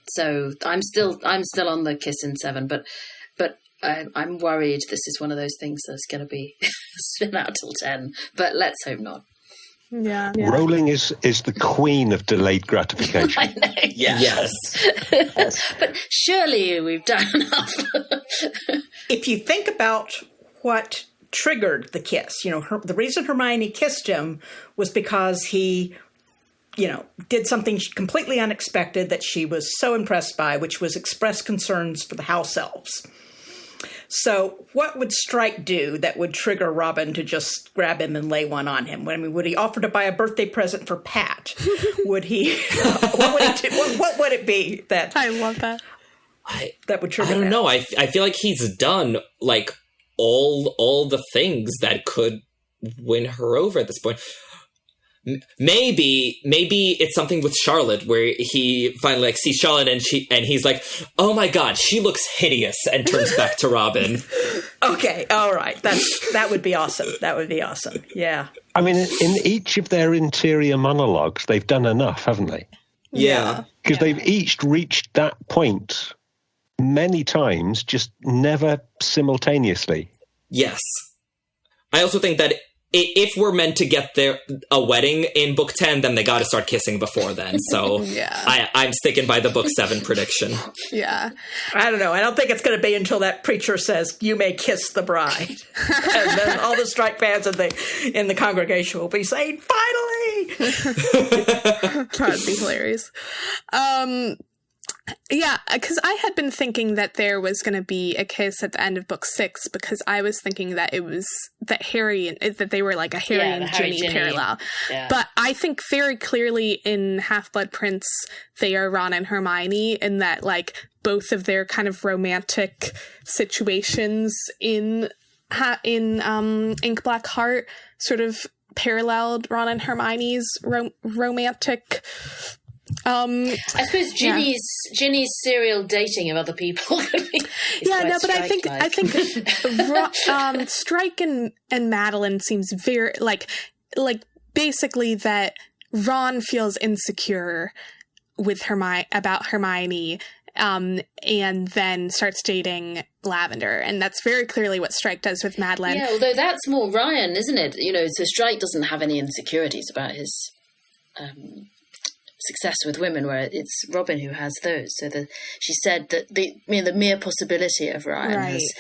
So I'm still on the kiss in 7, but I'm worried this is one of those things that's going to be spin out till 10, but let's hope not. Yeah. Rowling is the queen of delayed gratification. I know. Yes. But surely we've done enough. If you think about what triggered the kiss, the reason Hermione kissed him was because he, did something completely unexpected that she was so impressed by, which was express concerns for the house elves. So what would Strike do that would trigger Robin to just grab him and lay one on him? I mean, would he offer to buy a birthday present for Pat? Would he? What would he do? What would it be that? I love that. That would trigger. I don't that? know. I feel like he's done like all the things that could win her over at this point. Maybe it's something with Charlotte where he finally sees Charlotte and he's like, oh my god, she looks hideous, and turns back to Robin. Okay, all right, that would be awesome. That would be awesome. Yeah. I mean, in each of their interior monologues, they've done enough, haven't they? Yeah, because they've each reached that point many times, just never simultaneously. Yes. I also think that if we're meant to get a wedding in book 10, then they got to start kissing before then. So I'm sticking by the book 7 prediction. Yeah. I don't know. I don't think it's going to be until that preacher says, you may kiss the bride. And then all the Strike fans in the congregation will be saying, finally! That'd be hilarious. Yeah, because I had been thinking that there was going to be a kiss at the end of book 6, because I was thinking that it was that they were like a Harry and Ginny parallel. Yeah. But I think very clearly in Half-Blood Prince, they are Ron and Hermione, and that like both of their kind of romantic situations in Ink Black Heart sort of paralleled Ron and Hermione's romantic. I suppose Ginny's serial dating of other people. But I think Strike and Madeline seems very like basically that Ron feels insecure with about Hermione, and then starts dating Lavender, and that's very clearly what Strike does with Madeline. Yeah, although that's more Ryan, isn't it? So Strike doesn't have any insecurities about his success with women, where it's Robin who has those. So she said that the mere possibility of Ryan has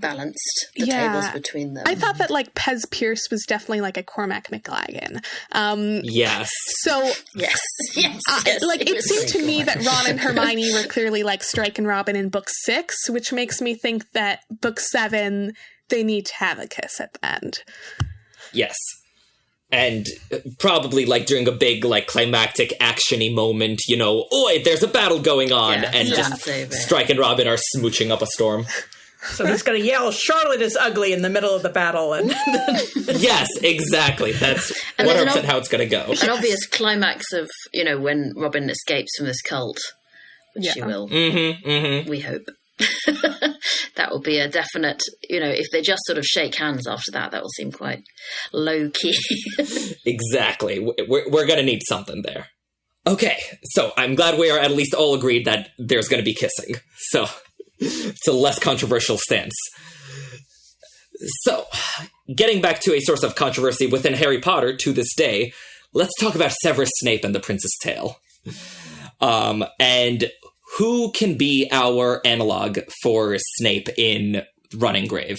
balanced the tables between them. I thought that Pez Pierce was definitely like a Cormac McLagan. Yes. So yes. It seemed to me that Ron and Hermione were clearly like Strike and Robin in book 6, which makes me think that book 7 they need to have a kiss at the end. Yes. And probably during a big climactic actiony moment, oi, there's a battle going on, and just Strike and Robin are smooching up a storm. So he's going to yell, "Charlotte is ugly" in the middle of the battle, and yes, exactly. That's 100% how it's going to go. An obvious climax of when Robin escapes from this cult, which she will. We hope. That will be a definite, if they just sort of shake hands after that will seem quite low key. Exactly. We're going to need something there. Okay, so I'm glad we are at least all agreed that there's going to be kissing. So it's a less controversial stance. So, getting back to a source of controversy within Harry Potter to this day, let's talk about Severus Snape and the Prince's Tale. And who can be our analog for Snape in Running Grave?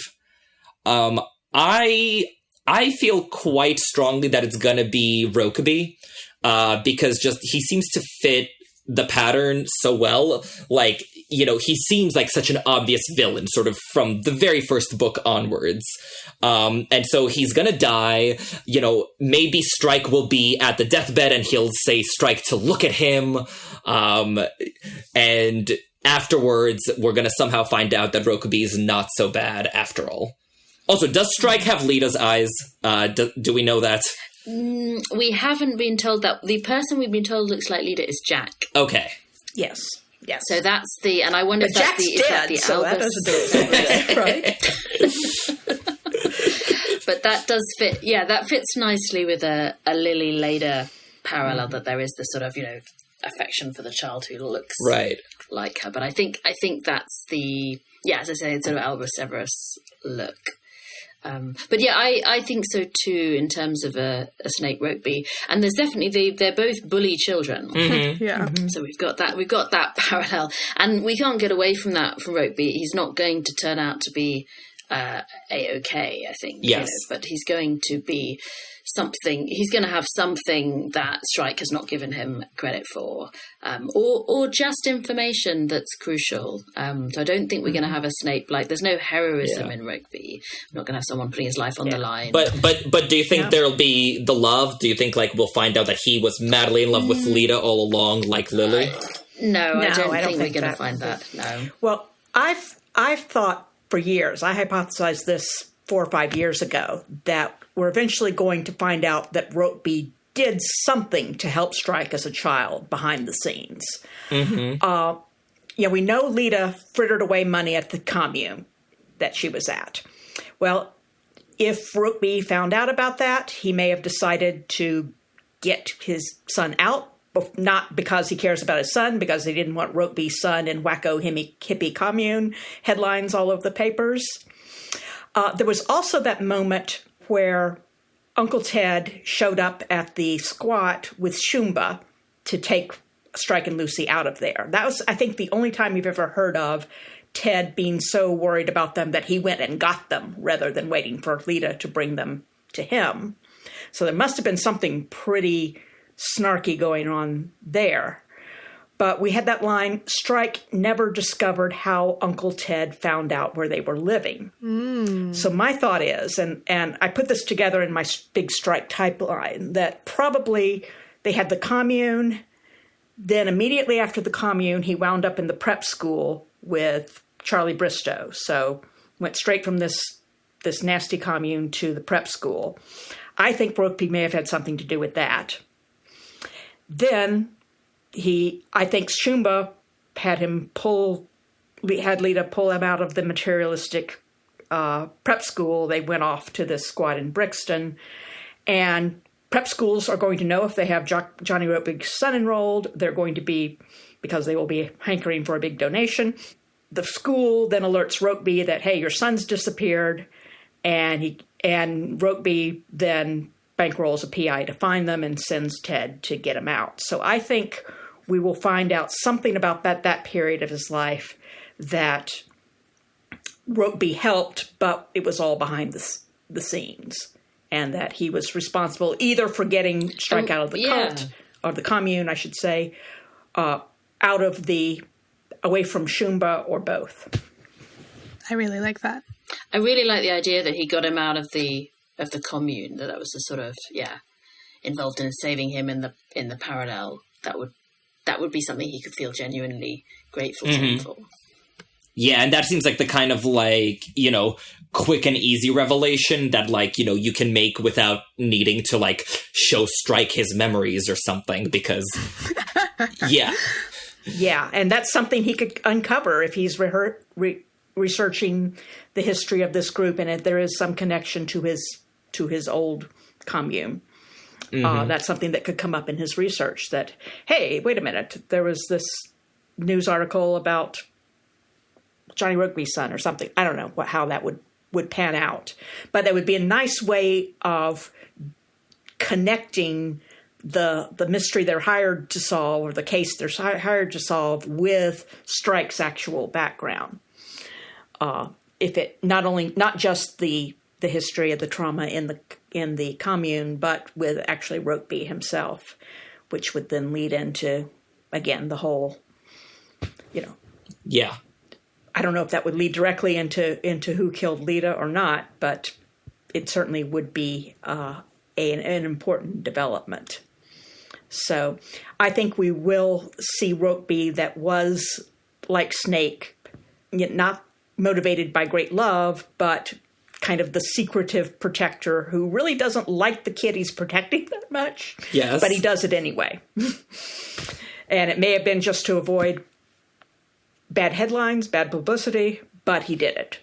I feel quite strongly that it's gonna be Rokeby, because he seems to fit the pattern so well. He seems like such an obvious villain, sort of from the very first book onwards. And so he's gonna die. Maybe Strike will be at the deathbed and he'll say Strike to look at him. And afterwards, we're gonna somehow find out that Rokeby is not so bad after all. Also, does Strike have Lita's eyes? Do we know that? We haven't been told that. The person we've been told looks like Lita is Jack. Okay. Yes. So that's and I wonder if that's Jack's dead, Albus. That doesn't do it, right? But that does fit. Yeah, that fits nicely with a Lily Leda parallel, that there is this sort of affection for the child who looks like her. But I think that's as I say, it's sort of Albus Severus look. But yeah, I think so too, in terms of a Snape Rokeby. And there's definitely they're both bully children. Mm-hmm. Yeah. Mm-hmm. So we've got that parallel, and we can't get away from that from Rokeby. He's not going to turn out to be A-OK, I think. Yes. But he's going to be something. He's going to have something that Strike has not given him credit for, or just information that's crucial. So I don't think we're going to have a Snape there's no heroism in Rokeby. We're not going to have someone putting his life on the line. But do you think there'll be the love? Do you think we'll find out that he was madly in love with Lita all along, like Lily? No, I don't think we're going to find that. No. Well, I've thought for years. I hypothesized this 4 or 5 years ago that we're eventually going to find out that Rokeby did something to help Strike as a child behind the scenes. Mm-hmm. We know Lita frittered away money at the commune that she was at. Well, if Rokeby found out about that, he may have decided to get his son out, not because he cares about his son, because he didn't want Rokeby's son in wacko hippie commune headlines all over the papers. There was also that moment where Uncle Ted showed up at the squat with Shumba to take Strike and Lucy out of there. That was, I think, the only time you've ever heard of Ted being so worried about them that he went and got them rather than waiting for Lita to bring them to him. So there must have been something pretty snarky going on there. But we had that line, Strike never discovered how Uncle Ted found out where they were living. So my thought is, and I put this together in my big Strike type line, that probably they had the commune, then immediately after the commune, he wound up in the prep school with Charlie Bristow. So went straight from this this nasty commune to the prep school. I think Rokeby may have had something to do with that. Then I think Shumba had Lita pull him out of the materialistic prep school. They went off to this squad in Brixton, and prep schools are going to know if they have Johnny Rokeby's son enrolled. They're going to be, because they will be hankering for a big donation. The school then alerts Rokeby that, hey, your son's disappeared, and Rokeby then bankrolls a PI to find them and sends Ted to get him out. So I think we will find out something about that period of his life that Rokeby helped, but it was all behind the scenes, and that he was responsible either for getting Strike out of the cult, or the commune, I should say, away from Shumba, or both. I really like that. I really like the idea that he got him out of the commune. That was a sort of involved in saving him in the parallel. That would be something he could feel genuinely grateful to him for. Yeah, and that seems like the kind of quick and easy revelation that you can make without needing to show Strike his memories or something, because yeah. Yeah, and that's something he could uncover if he's researching the history of this group, and if there is some connection to his old commune. That's something that could come up in his research, that, hey, wait a minute, there was this news article about Johnny Rokeby's son or something. I don't know how that would pan out. But that would be a nice way of connecting the mystery they're hired to solve, or the case they're hired to solve, with Strike's actual background. If it not just the history of the trauma in the commune, but with actually Rokeby himself, which would then lead into, again, the whole, Yeah. I don't know if that would lead directly into who killed Lita or not, but it certainly would be an important development. So I think we will see Rokeby that was like Snake, not motivated by great love, but kind of the secretive protector who really doesn't like the kid he's protecting that much. Yes. But he does it anyway. And it may have been just to avoid bad headlines, bad publicity, but he did it.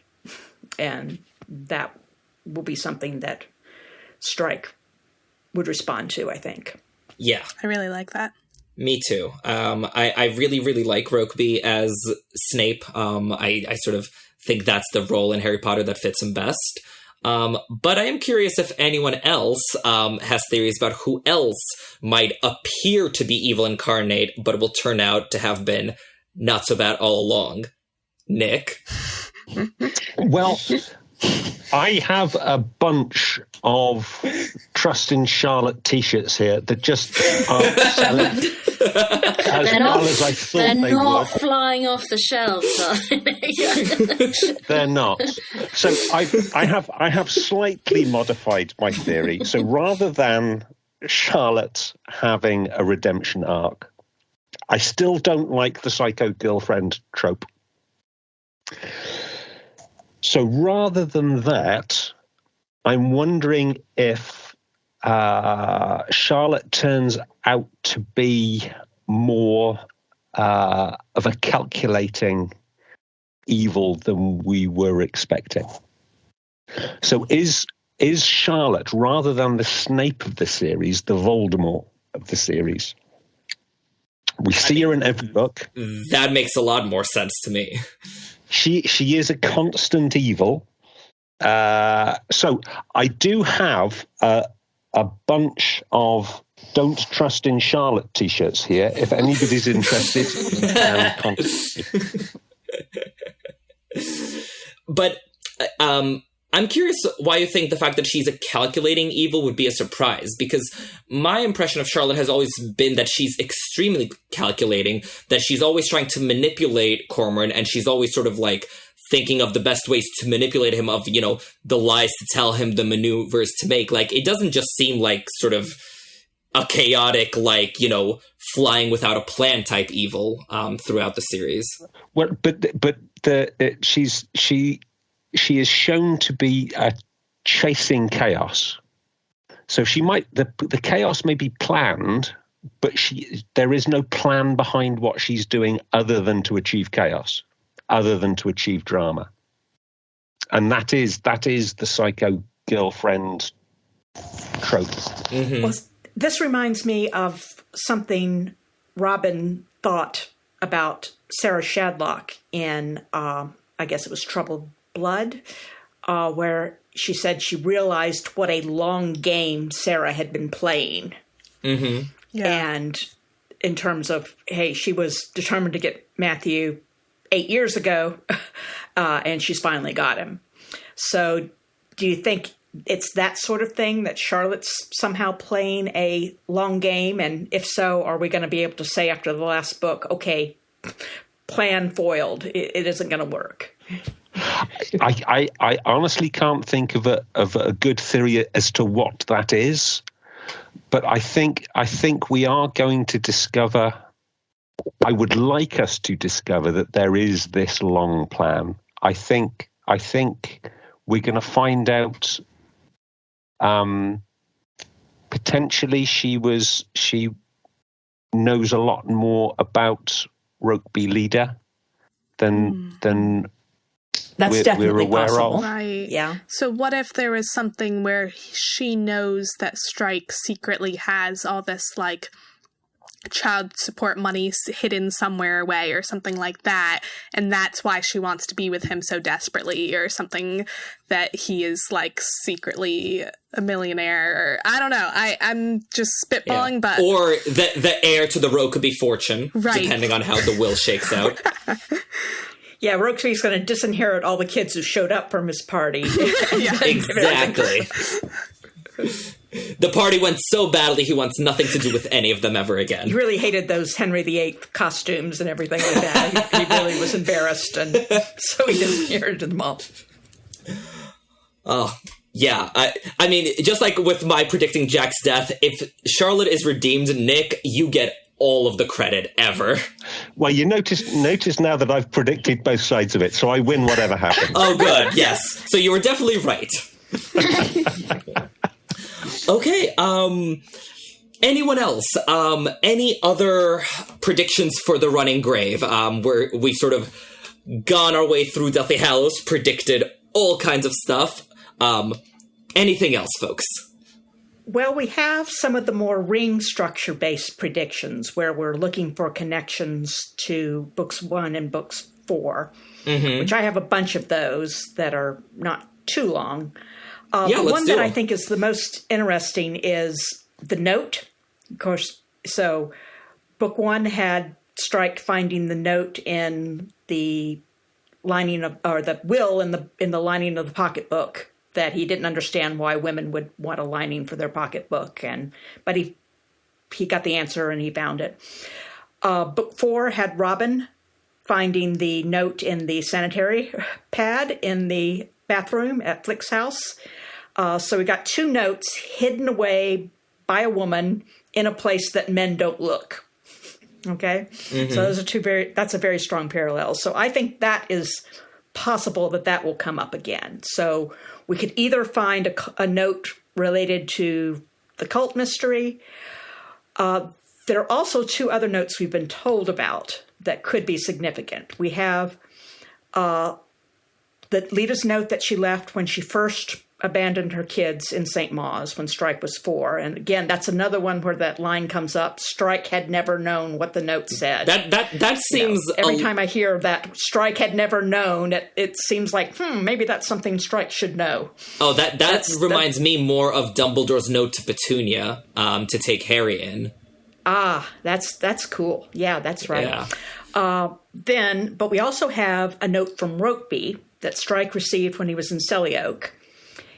And that will be something that Strike would respond to, I think. Yeah. I really like that. Me too. I really, really like Rokeby as Snape. I sort of think that's the role in Harry Potter that fits him best. But I am curious if anyone else has theories about who else might appear to be evil incarnate, but will turn out to have been not so bad all along. Nick? Well, I have a bunch of Trust in Charlotte t-shirts here that just aren't selling as well as I thought they would. They're not flying off the shelves, are they? They're not. So I have slightly modified my theory. So rather than Charlotte having a redemption arc, I still don't like the psycho girlfriend trope. So rather than that, I'm wondering if Charlotte turns out to be more of a calculating evil than we were expecting. So is Charlotte, rather than the Snape of the series, the Voldemort of the series? We see her in every book. That makes a lot more sense to me. She is a constant evil. So I do have a bunch of Don't Trust in Charlotte t-shirts here. If anybody's interested, contact me. But I'm curious why you think the fact that she's a calculating evil would be a surprise, because my impression of Charlotte has always been that she's extremely calculating, that she's always trying to manipulate Cormoran, and she's always sort of thinking of the best ways to manipulate him, of, the lies to tell him, the maneuvers to make. It doesn't just seem like sort of a chaotic, flying without a plan type evil throughout the series. Well, but she she is shown to be chasing chaos. So she might the chaos may be planned, but there is no plan behind what she's doing other than to achieve chaos, other than to achieve drama. And that is the psycho girlfriend trope. Mm-hmm. Well, this reminds me of something Robin thought about Sarah Shadlock in, I guess it was Troubled Blood, where she said she realized what a long game Sarah had been playing. Mm-hmm. Yeah. And in terms of, hey, she was determined to get Matthew 8 years ago, and she's finally got him. So do you think it's that sort of thing, that Charlotte's somehow playing a long game? And if so, are we going to be able to say after the last book, okay, plan foiled, it isn't going to work? I honestly can't think of a good theory as to what that is, but I think we are going to discover. I would like us to discover that there is this long plan. I think we're going to find out. Potentially, she knows a lot more about Rokeby Leader than That's we're definitely aware possible. of. Right. Yeah. So what if there was something where she knows that Strike secretly has all this, like, child support money hidden somewhere away or something like that, and that's why she wants to be with him so desperately, or something, that he is, like, secretly a millionaire, or I don't know. I'm just spitballing, but... Or the heir to the Rokeby fortune, Right. depending on how the will shakes out. Yeah, Rokeby's going to disinherit all the kids who showed up from his party. Exactly. The party went so badly, he wants nothing to do with any of them ever again. He really hated those Henry VIII costumes and everything like that. He really was embarrassed, and so he disinherited them all. Oh, yeah. I mean, just like with my predicting Jack's death, if Charlotte is redeemed, Nick, you get all of the credit ever. Well, you notice now that I've predicted both sides of it, so I win whatever happens. Oh, good. Yes. So you were definitely right. Okay. Anyone else? Any other predictions for the Running Grave? Where we've sort of gone our way through Deathly Hallows, predicted all kinds of stuff. Anything else, folks? Well, we have some of the more ring structure-based predictions where we're looking for connections to books 1 and books 4, which I have a bunch of those that are not too long. The one that I think is the most interesting is the note. Of course, so book 1 had Strike finding the note in the lining of, or the will in the lining of the pocketbook, that he didn't understand why women would want a lining for their pocketbook, but he got the answer and he found it. Book 4 had Robin finding the note in the sanitary pad in the bathroom at Flick's house. So we got 2 notes hidden away by a woman in a place that men don't look. Okay? Mm-hmm. So those are that's a very strong parallel. So I think that is possible that will come up again. So we could either find a note related to the cult mystery. There are also 2 other notes we've been told about that could be significant. We have the Lita's note that she left when she first abandoned her kids in St. Mawes when Strike was 4. And again, that's another one where that line comes up. Strike had never known what the note said. That seems... every time I hear that Strike had never known, it seems like, maybe that's something Strike should know. Oh, that reminds me more of Dumbledore's note to Petunia to take Harry in. Ah, that's cool. Yeah, that's right. Yeah. But we also have a note from Rokeby that Strike received when he was in Selly-Oak.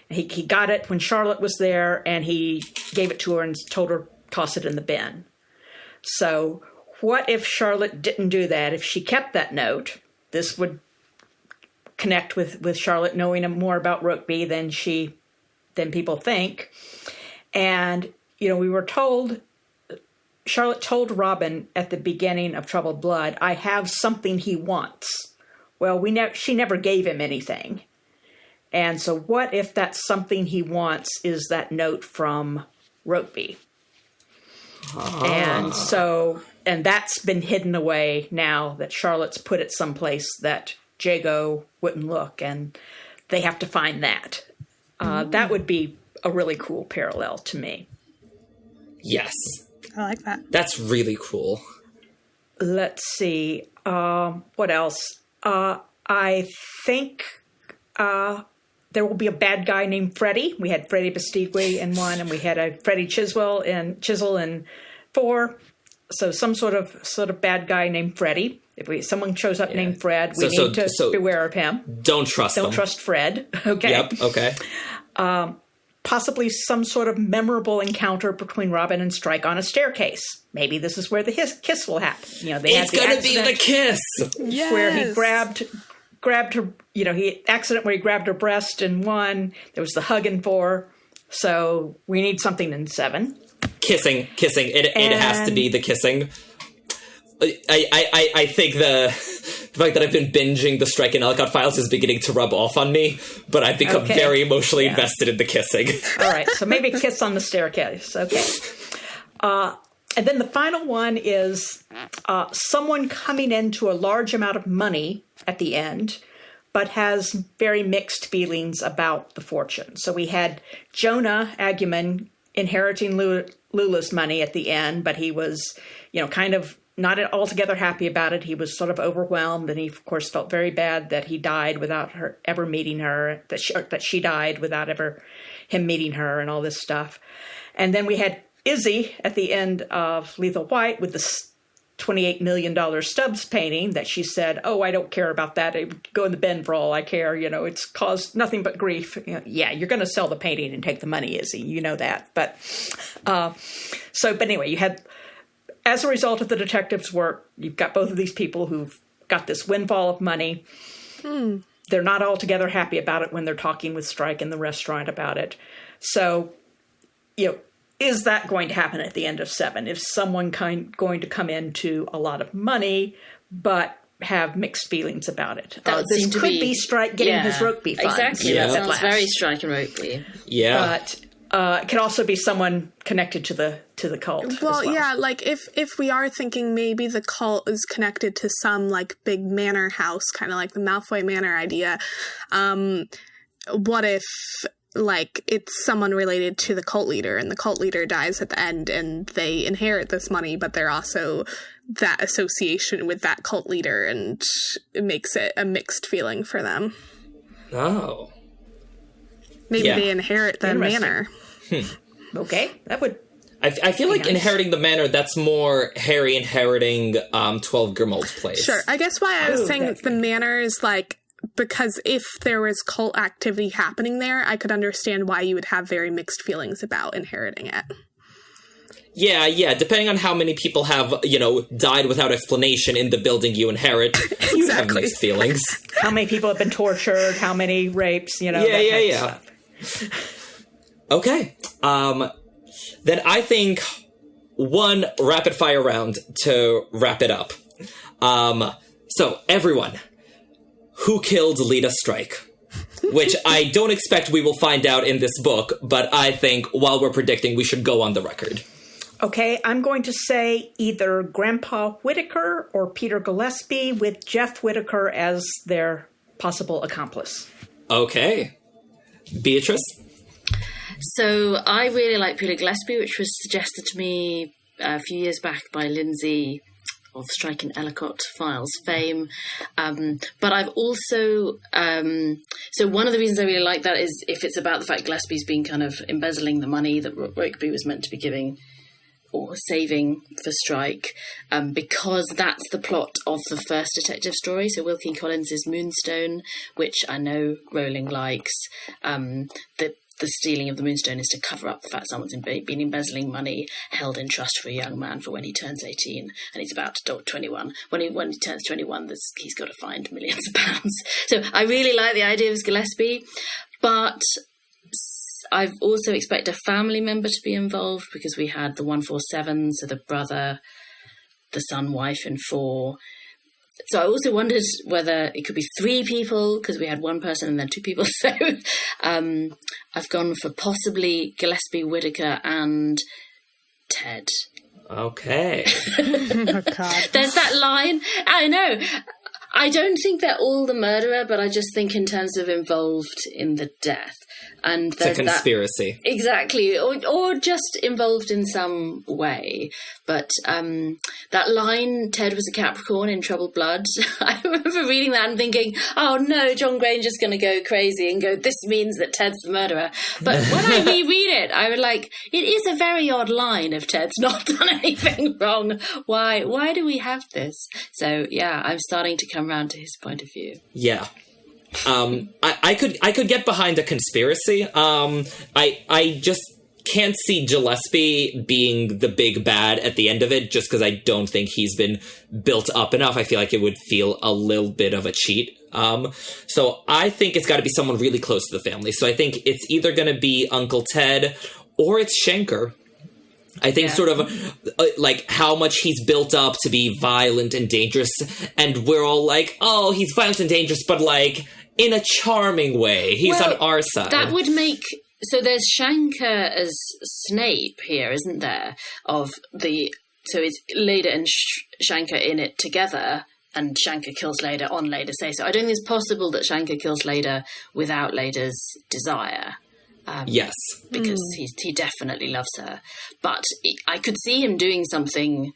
He got it when Charlotte was there, and he gave it to her and told her, toss it in the bin. So what if Charlotte didn't do that? If she kept that note, this would connect with Charlotte knowing more about Rokeby than people think. And, we were told, Charlotte told Robin at the beginning of Troubled Blood, I have something he wants. Well, she never gave him anything. And so what if that's something he wants is that note from Rokeby? And that's been hidden away now that Charlotte's put it someplace that Jago wouldn't look, and they have to find that. That would be a really cool parallel to me. Yes. I like that. That's really cool. Let's see. What else? I think there will be a bad guy named Freddy. We had Freddy Bastigui in 1, and we had a Freddy Chiswell in 4. So some sort of bad guy named Freddy. If someone shows up named Fred, we need to beware of him. Don't trust them. Don't trust Fred. Okay. Yep. Okay. Possibly some sort of memorable encounter between Robin and Strike on a staircase. Maybe this is where the kiss will happen. It's going to be the kiss. Yes. Where he grabbed her. He accident where he grabbed her breast in 1. There was the hug in 4. So we need something in 7. Kissing. It has to be the kissing. I think the fact that I've been binging the Strike and Ellicott Files is beginning to rub off on me, but I've become very emotionally invested in the kissing. All right, so maybe a kiss on the staircase. Okay. And then the final one is someone coming into a large amount of money at the end, but has very mixed feelings about the fortune. So we had Jonah Agyeman inheriting Lula's money at the end, but he was, kind of not altogether happy about it. He was sort of overwhelmed, and he, of course, felt very bad that he died without her ever meeting her, that she died without him meeting her, and all this stuff. And then we had Izzy at the end of Lethal White with the $28 million Stubbs painting that she said, "Oh, I don't care about that. It would go in the bin for all I care. It's caused nothing but grief." Yeah, you're going to sell the painting and take the money, Izzy. You know that. But but anyway, you had, as a result of the detective's work, you've got both of these people who've got this windfall of money. They're not altogether happy about it when they're talking with Strike in the restaurant about it. So, is that going to happen at the end of 7? Is someone going to come into a lot of money, but have mixed feelings about it? This could be Strike getting his Rokeby funds. Exactly. That sounds very Strike and Rokeby. Yeah. But it could also be someone connected to the cult. Well, yeah, like if we are thinking maybe the cult is connected to some like big manor house, kind of like the Malfoy Manor idea. What if like it's someone related to the cult leader, and the cult leader dies at the end, and they inherit this money, but they're also that association with that cult leader, and it makes it a mixed feeling for them. Oh. Maybe they inherit the manor. Okay, that would... I feel like inheriting the manor, that's more Harry inheriting 12 Grimmauld Place. Sure. I guess why I was saying the manor is like, because if there was cult activity happening there, I could understand why you would have very mixed feelings about inheriting it. Yeah. Depending on how many people have, died without explanation in the building you inherit, you have mixed feelings. How many people have been tortured, how many rapes, Yeah. Stuff. Okay. Then I think one rapid fire round to wrap it up. So everyone, who killed Lita Strike? Which I don't expect we will find out in this book, but I think while we're predicting, we should go on the record. Okay, I'm going to say either Grandpa Whittaker or Peter Gillespie, with Jeff Whittaker as their possible accomplice. Okay. Beatrice? So I really like Peter Gillespie, which was suggested to me a few years back by Lindsay of Strike and Ellicott Files fame. But I've also... so one of the reasons I really like that is if it's about the fact Gillespie's been kind of embezzling the money that Rokeby was meant to be giving or saving for Strike, because that's the plot of the first detective story. So Wilkie Collins' Moonstone, which I know Rowling likes. The stealing of the Moonstone is to cover up the fact someone's been embezzling money held in trust for a young man for when he turns 18 and he's about to 21. When he turns 21, he's got to find millions of pounds. So I really like the idea of Gillespie, but I've also expect a family member to be involved, because we had the 147, so the brother, the son, wife, and 4. So I also wondered whether it could be 3 people, because we had 1 person and then 2 people. So I've gone for possibly Gillespie, Whittaker, and Ted. Okay. Oh, God. There's that line. I know. I don't think they're all the murderer, but I just think in terms of involved in the death. And there's it's a conspiracy. Exactly. Or just involved in some way. But that line, Ted was a Capricorn in troubled blood, I remember reading that and thinking, oh no, John Granger's going to go crazy and go, this means that Ted's the murderer. But when I reread it, I was like, it is a very odd line if Ted's not done anything wrong. Why do we have this? So yeah, I'm starting to come around to his point of view. Yeah. I could get behind a conspiracy. I just can't see Gillespie being the big bad at the end of it, just because I don't think he's been built up enough. I feel like it would feel a little bit of a cheat. So I think it's got to be someone really close to the family. So I think it's either going to be Uncle Ted or it's Schenker. I think sort of like how much he's built up to be violent and dangerous. And we're all like, oh, he's violent and dangerous, but like in a charming way. He's on our side. That would make... So there's Schenker as Snape here, isn't there? So it's Leda and Schenker in it together, and Schenker kills Leda on Leda's say so. I don't think it's possible that Schenker kills Leda without Leda's desire. Yes. Because he definitely loves her. But I could see him doing something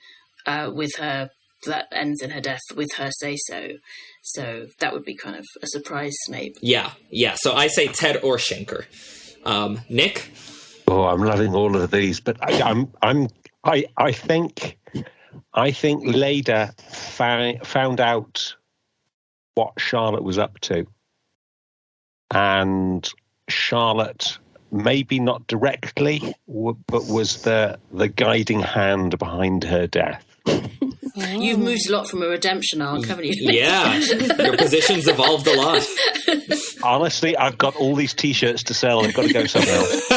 with her that ends in her death with her say-so. So that would be kind of a surprise Snape. Yeah. So I say Ted or Schenker. Nick? Oh, I'm loving all of these, but I think Leda found out what Charlotte was up to, and Charlotte, maybe not directly, but was the guiding hand behind her death. You've moved a lot from a redemption arc, haven't you? Yeah, your position's evolved a lot. Honestly, I've got all these T-shirts to sell. I've got to go somewhere else.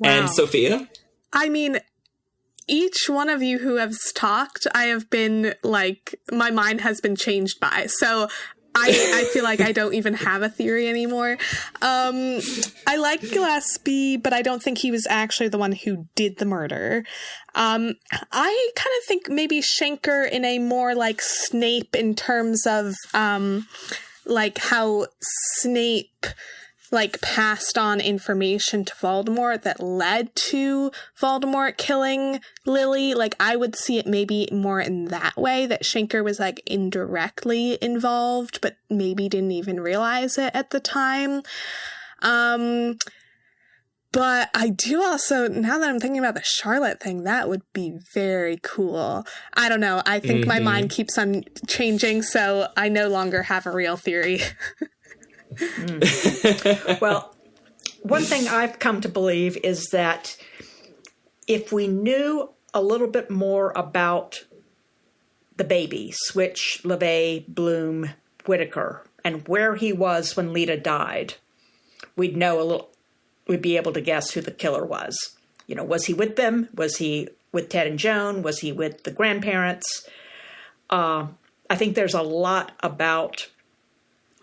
And Sophia? I mean, each one of you who has talked, I have been like, my mind has been changed by. So I feel like I don't even have a theory anymore. I like Gillespie, but I don't think he was actually the one who did the murder. I kind of think maybe Schenker in a more like Snape in terms of like how Snape like passed on information to Voldemort that led to Voldemort killing Lily. Like I would see it maybe more in that way, that Schenker was like indirectly involved, but maybe didn't even realize it at the time. But I do also, now that I'm thinking about the Charlotte thing, that would be very cool. I don't know. I think my mind keeps on changing, so I no longer have a real theory. Well, one thing I've come to believe is that if we knew a little bit more about the baby, Switch, LeVay, Bloom, Whittaker, and where he was when Leda died, we'd know a little. We'd be able to guess who the killer was. You know, was he with them? Was he with Ted and Joan? Was he with the grandparents? I think there's a lot about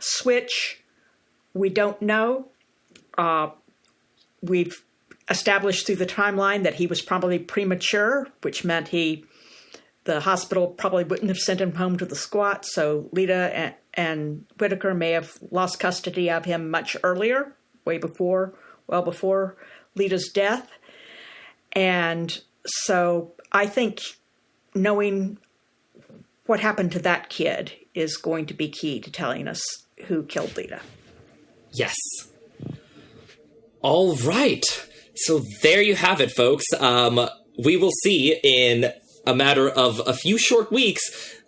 Switch we don't know. We've established through the timeline that he was probably premature, which meant the hospital probably wouldn't have sent him home to the squat. So Leda and Whittaker may have lost custody of him much earlier, well before Leda's death. And so I think knowing what happened to that kid is going to be key to telling us who killed Leda. Yes. All right. So there you have it, folks. We will see in a matter of a few short weeks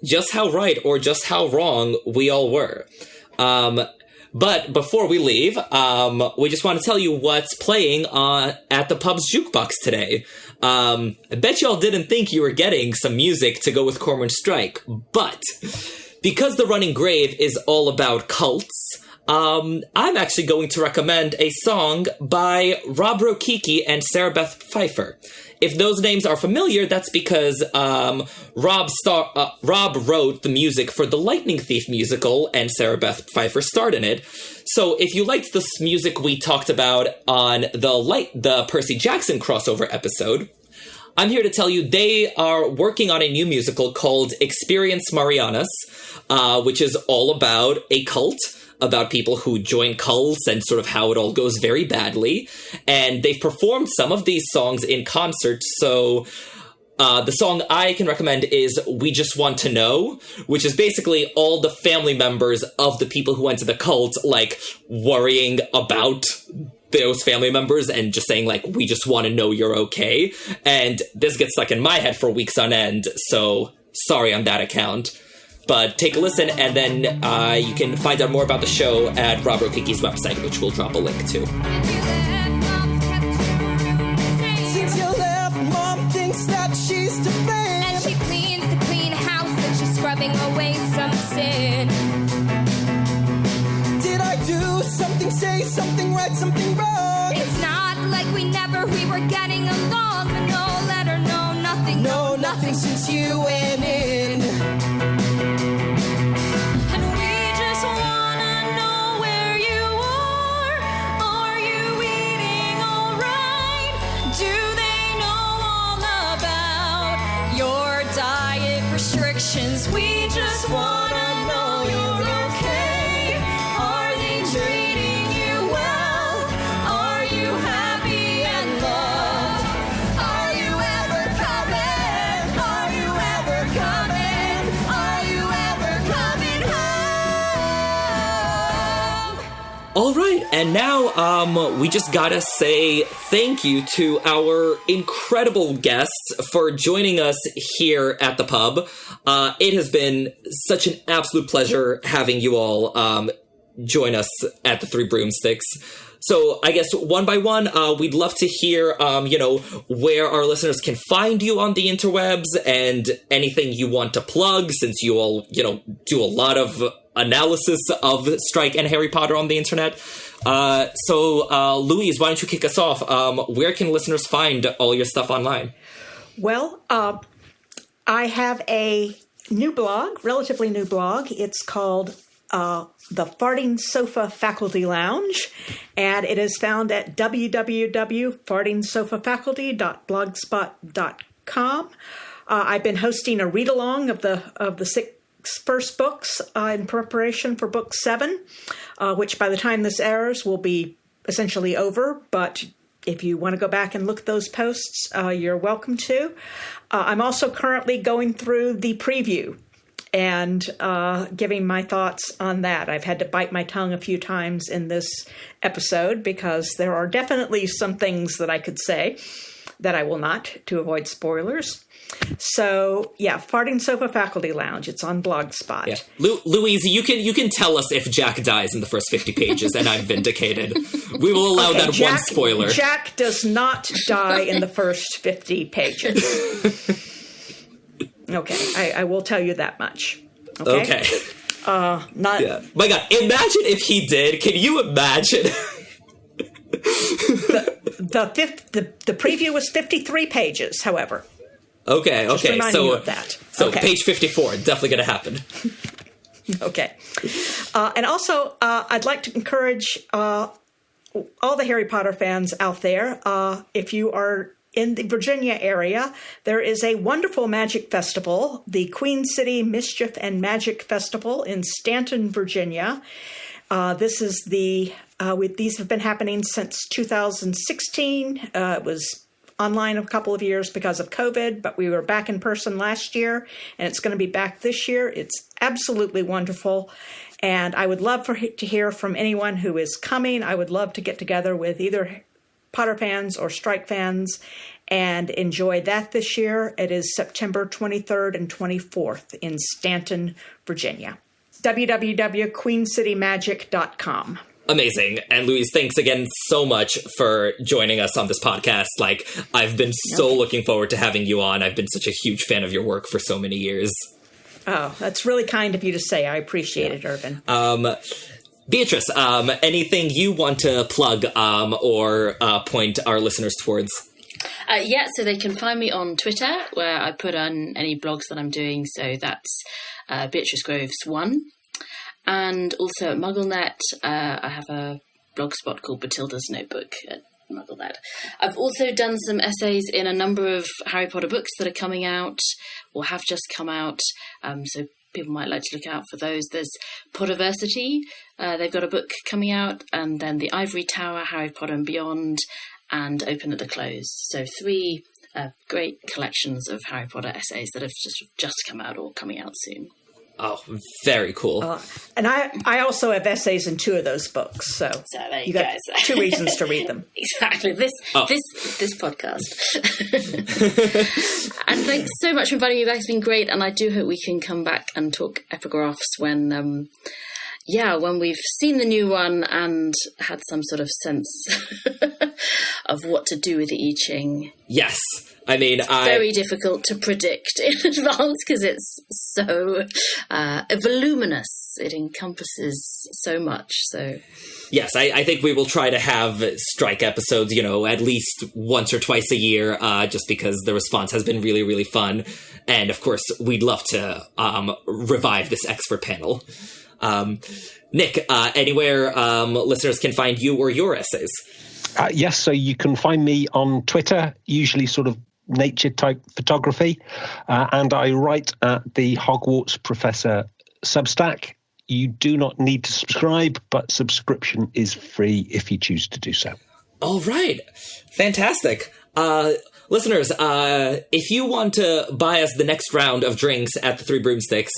just how right or just how wrong we all were. But before we leave, we just want to tell you what's playing at the pub's jukebox today. I bet y'all didn't think you were getting some music to go with Cormoran Strike, but because The Running Grave is all about cults, I'm actually going to recommend a song by Rob Rokicki and Sarah Beth Pfeiffer. If those names are familiar, that's because Rob wrote the music for the Lightning Thief musical, and Sarah Beth Pfeiffer starred in it. So if you liked this music we talked about on the Percy Jackson crossover episode, I'm here to tell you they are working on a new musical called Experience Marianas, which is all about a cult, about people who join cults and sort of how it all goes very badly. And they've performed some of these songs in concert, so the song I can recommend is We Just Want to Know, which is basically all the family members of the people who went to the cult, like, worrying about those family members and just saying, like, we just want to know you're okay. And this gets stuck in my head for weeks on end, so sorry on that account. But take a listen, and then you can find out more about the show at Rob Rokicki's website, which we'll drop a link to. Since you left, Mom thinks that she's to blame. And she cleans the clean house and she's scrubbing away some sin. Did I do something, say something, write something wrong? It's not like we were getting along. No letter, no nothing. No, nothing since you went in. And we just wanna know where you are you eating all right? Do they know all about your diet restrictions? We just wanna know you're okay. Are they treating you well? Are you happy and loved? Are you ever coming? Are you ever coming? Are you ever coming home? All right, and now we just gotta say thank you to our incredible guests for joining us here at the pub. It has been such an absolute pleasure having you all join us at the Three Broomsticks. So I guess one by one, we'd love to hear, where our listeners can find you on the interwebs and anything you want to plug, since you all, do a lot of analysis of Strike and Harry Potter on the internet. So Louise, why don't you kick us off? Where can listeners find all your stuff online? Well, I have a new blog, relatively new blog. It's called The Farting Sofa Faculty Lounge, and it is found at www.fartingsofafaculty.blogspot.com. I've been hosting a read-along of the 6 first books in preparation for book 7, which by the time this airs will be essentially over, but if you want to go back and look at those posts, you're welcome to. I'm also currently going through the preview and giving my thoughts on that. I've had to bite my tongue a few times in this episode because there are definitely some things that I could say that I will not, to avoid spoilers. So, yeah, Farting Sofa Faculty Lounge. It's on Blogspot. Yeah. Louise, you can tell us if Jack dies in the first 50 pages, and I'm vindicated. We will allow that one spoiler. Jack does not die in the first 50 pages. Okay, I will tell you that much. Okay. Not. Yeah. My God, imagine if he did. Can you imagine? The preview was 53 pages, however. Okay. Just reminding you of that. So okay. Page 54, definitely going to happen. Okay. And also, I'd like to encourage all the Harry Potter fans out there, if you are in the Virginia area, there is a wonderful magic festival, the Queen City Mischief and Magic Festival in Stanton, Virginia. These have been happening since 2016. It was online a couple of years because of COVID, but we were back in person last year, and it's going to be back this year. It's absolutely wonderful, and I would love to hear from anyone who is coming. I would love to get together with either Potter fans or Strike fans and enjoy that this year. It is September 23rd and 24th in Stanton, Virginia. www.queencitymagic.com. Amazing. And Louise, thanks again so much for joining us on this podcast. Like, I've been so looking forward to having you on. I've been such a huge fan of your work for so many years. Oh, that's really kind of you to say. I appreciate it, Irvin. Beatrice, anything you want to plug or point our listeners towards? So they can find me on Twitter, where I put on any blogs that I'm doing. So that's Beatrice Groves 1. And also at MuggleNet, I have a blog spot called Batilda's Notebook at MuggleNet. I've also done some essays in a number of Harry Potter books that are coming out or have just come out. So people might like to look out for those. There's Potterversity. They've got a book coming out. And then The Ivory Tower, Harry Potter and Beyond, and Open at the Close. So 3 great collections of Harry Potter essays that have just come out or coming out soon. Oh, very cool. And I also have essays in 2 of those books, so there you got 2 reasons to read them. Exactly. This podcast. And thanks so much for inviting me back. It's been great, and I do hope we can come back and talk epigraphs when we've seen the new one and had some sort of sense of what to do with the I Ching. Yes. I mean, very difficult to predict in advance because it's so voluminous. It encompasses so much. So, yes, I think we will try to have strike episodes, at least once or twice a year, just because the response has been really, really fun. And of course, we'd love to revive this expert panel. Nick, anywhere listeners can find you or your essays? Yes, so you can find me on Twitter, usually sort of nature type photography, and I write at the Hogwarts Professor Substack. You do not need to subscribe, but subscription is free if you choose to do so. All right. Fantastic. Listeners, if you want to buy us the next round of drinks at the Three Broomsticks,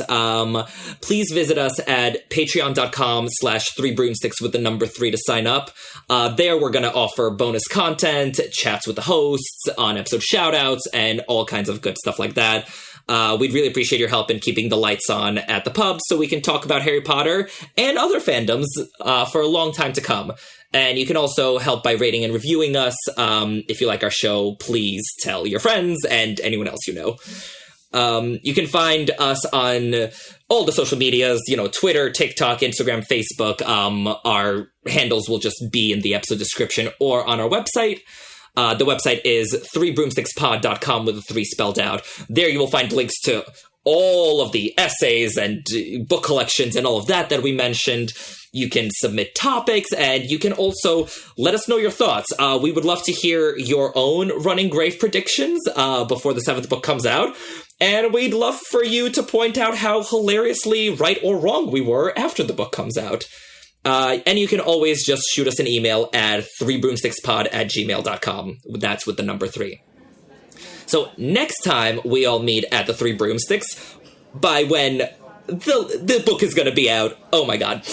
please visit us at patreon.com/3broomsticks with the number 3 to sign up. There we're going to offer bonus content, chats with the hosts, on-episode shout-outs, and all kinds of good stuff like that. We'd really appreciate your help in keeping the lights on at the pub so we can talk about Harry Potter and other fandoms for a long time to come. And you can also help by rating and reviewing us. If you like our show, please tell your friends and anyone else you know. You can find us on all the social medias, Twitter, TikTok, Instagram, Facebook. Our handles will just be in the episode description or on our website. The website is 3broomstickspod.com with the 3 spelled out. There you will find links to all of the essays and book collections and all of that we mentioned. You can submit topics, and you can also let us know your thoughts. We would love to hear your own Running Grave predictions before the 7th book comes out. And we'd love for you to point out how hilariously right or wrong we were after the book comes out. And you can always just shoot us an email at 3broomstickspod@gmail.com. That's with the number 3. So next time we all meet at the Three Broomsticks, by when the book is going to be out, oh my god,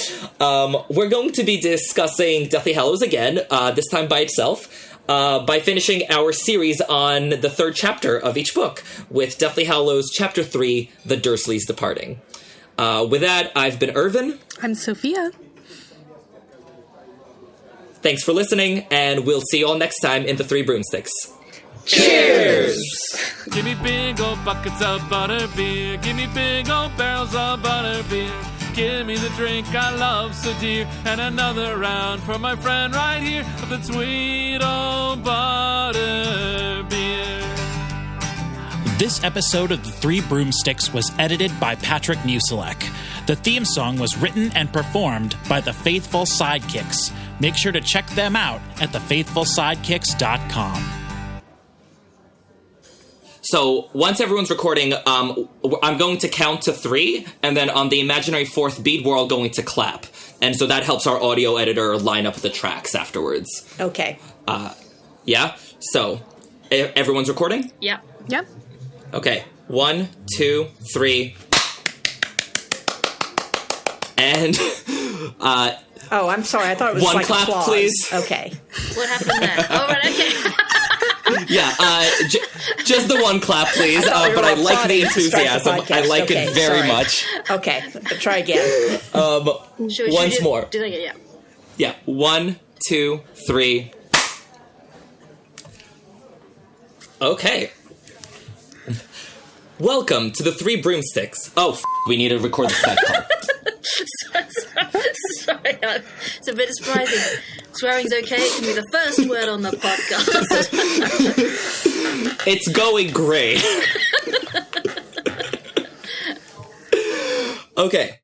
we're going to be discussing Deathly Hallows again, this time by itself, by finishing our series on the 3rd chapter of each book, with Deathly Hallows Chapter 3, The Dursleys Departing. With that, I've been Irvin. I'm Sophia. Thanks for listening, and we'll see you all next time in the Three Broomsticks. Cheers! Give me big old buckets of butterbeer. Give me big old barrels of butterbeer. Give me the drink I love so dear. And another round for my friend right here of the sweet old butterbeer. This episode of The Three Broomsticks was edited by Patrick Musilek. The theme song was written and performed by the Faithful Sidekicks. Make sure to check them out at thefaithfulsidekicks.com. So once everyone's recording, I'm going to count to 3, and then on the imaginary 4th beat, we're all going to clap. And so that helps our audio editor line up the tracks afterwards. Okay. Yeah? So, everyone's recording? Yep. Yep. Okay. 1, 2, 3. And, Oh, I'm sorry. I thought it was one like clap, applause. please. Okay. What happened there? Oh, right, okay. yeah, just the one clap, please. But I like the enthusiasm. I like it very much. Okay, try again. Once more. Do that again, yeah. Yeah, 1, 2, 3. Okay. Welcome to the Three Broomsticks. Oh, we need to record the set call. Sorry. It's a bit surprising. Swearing's okay. It can be the first word on the podcast. It's going great. Okay.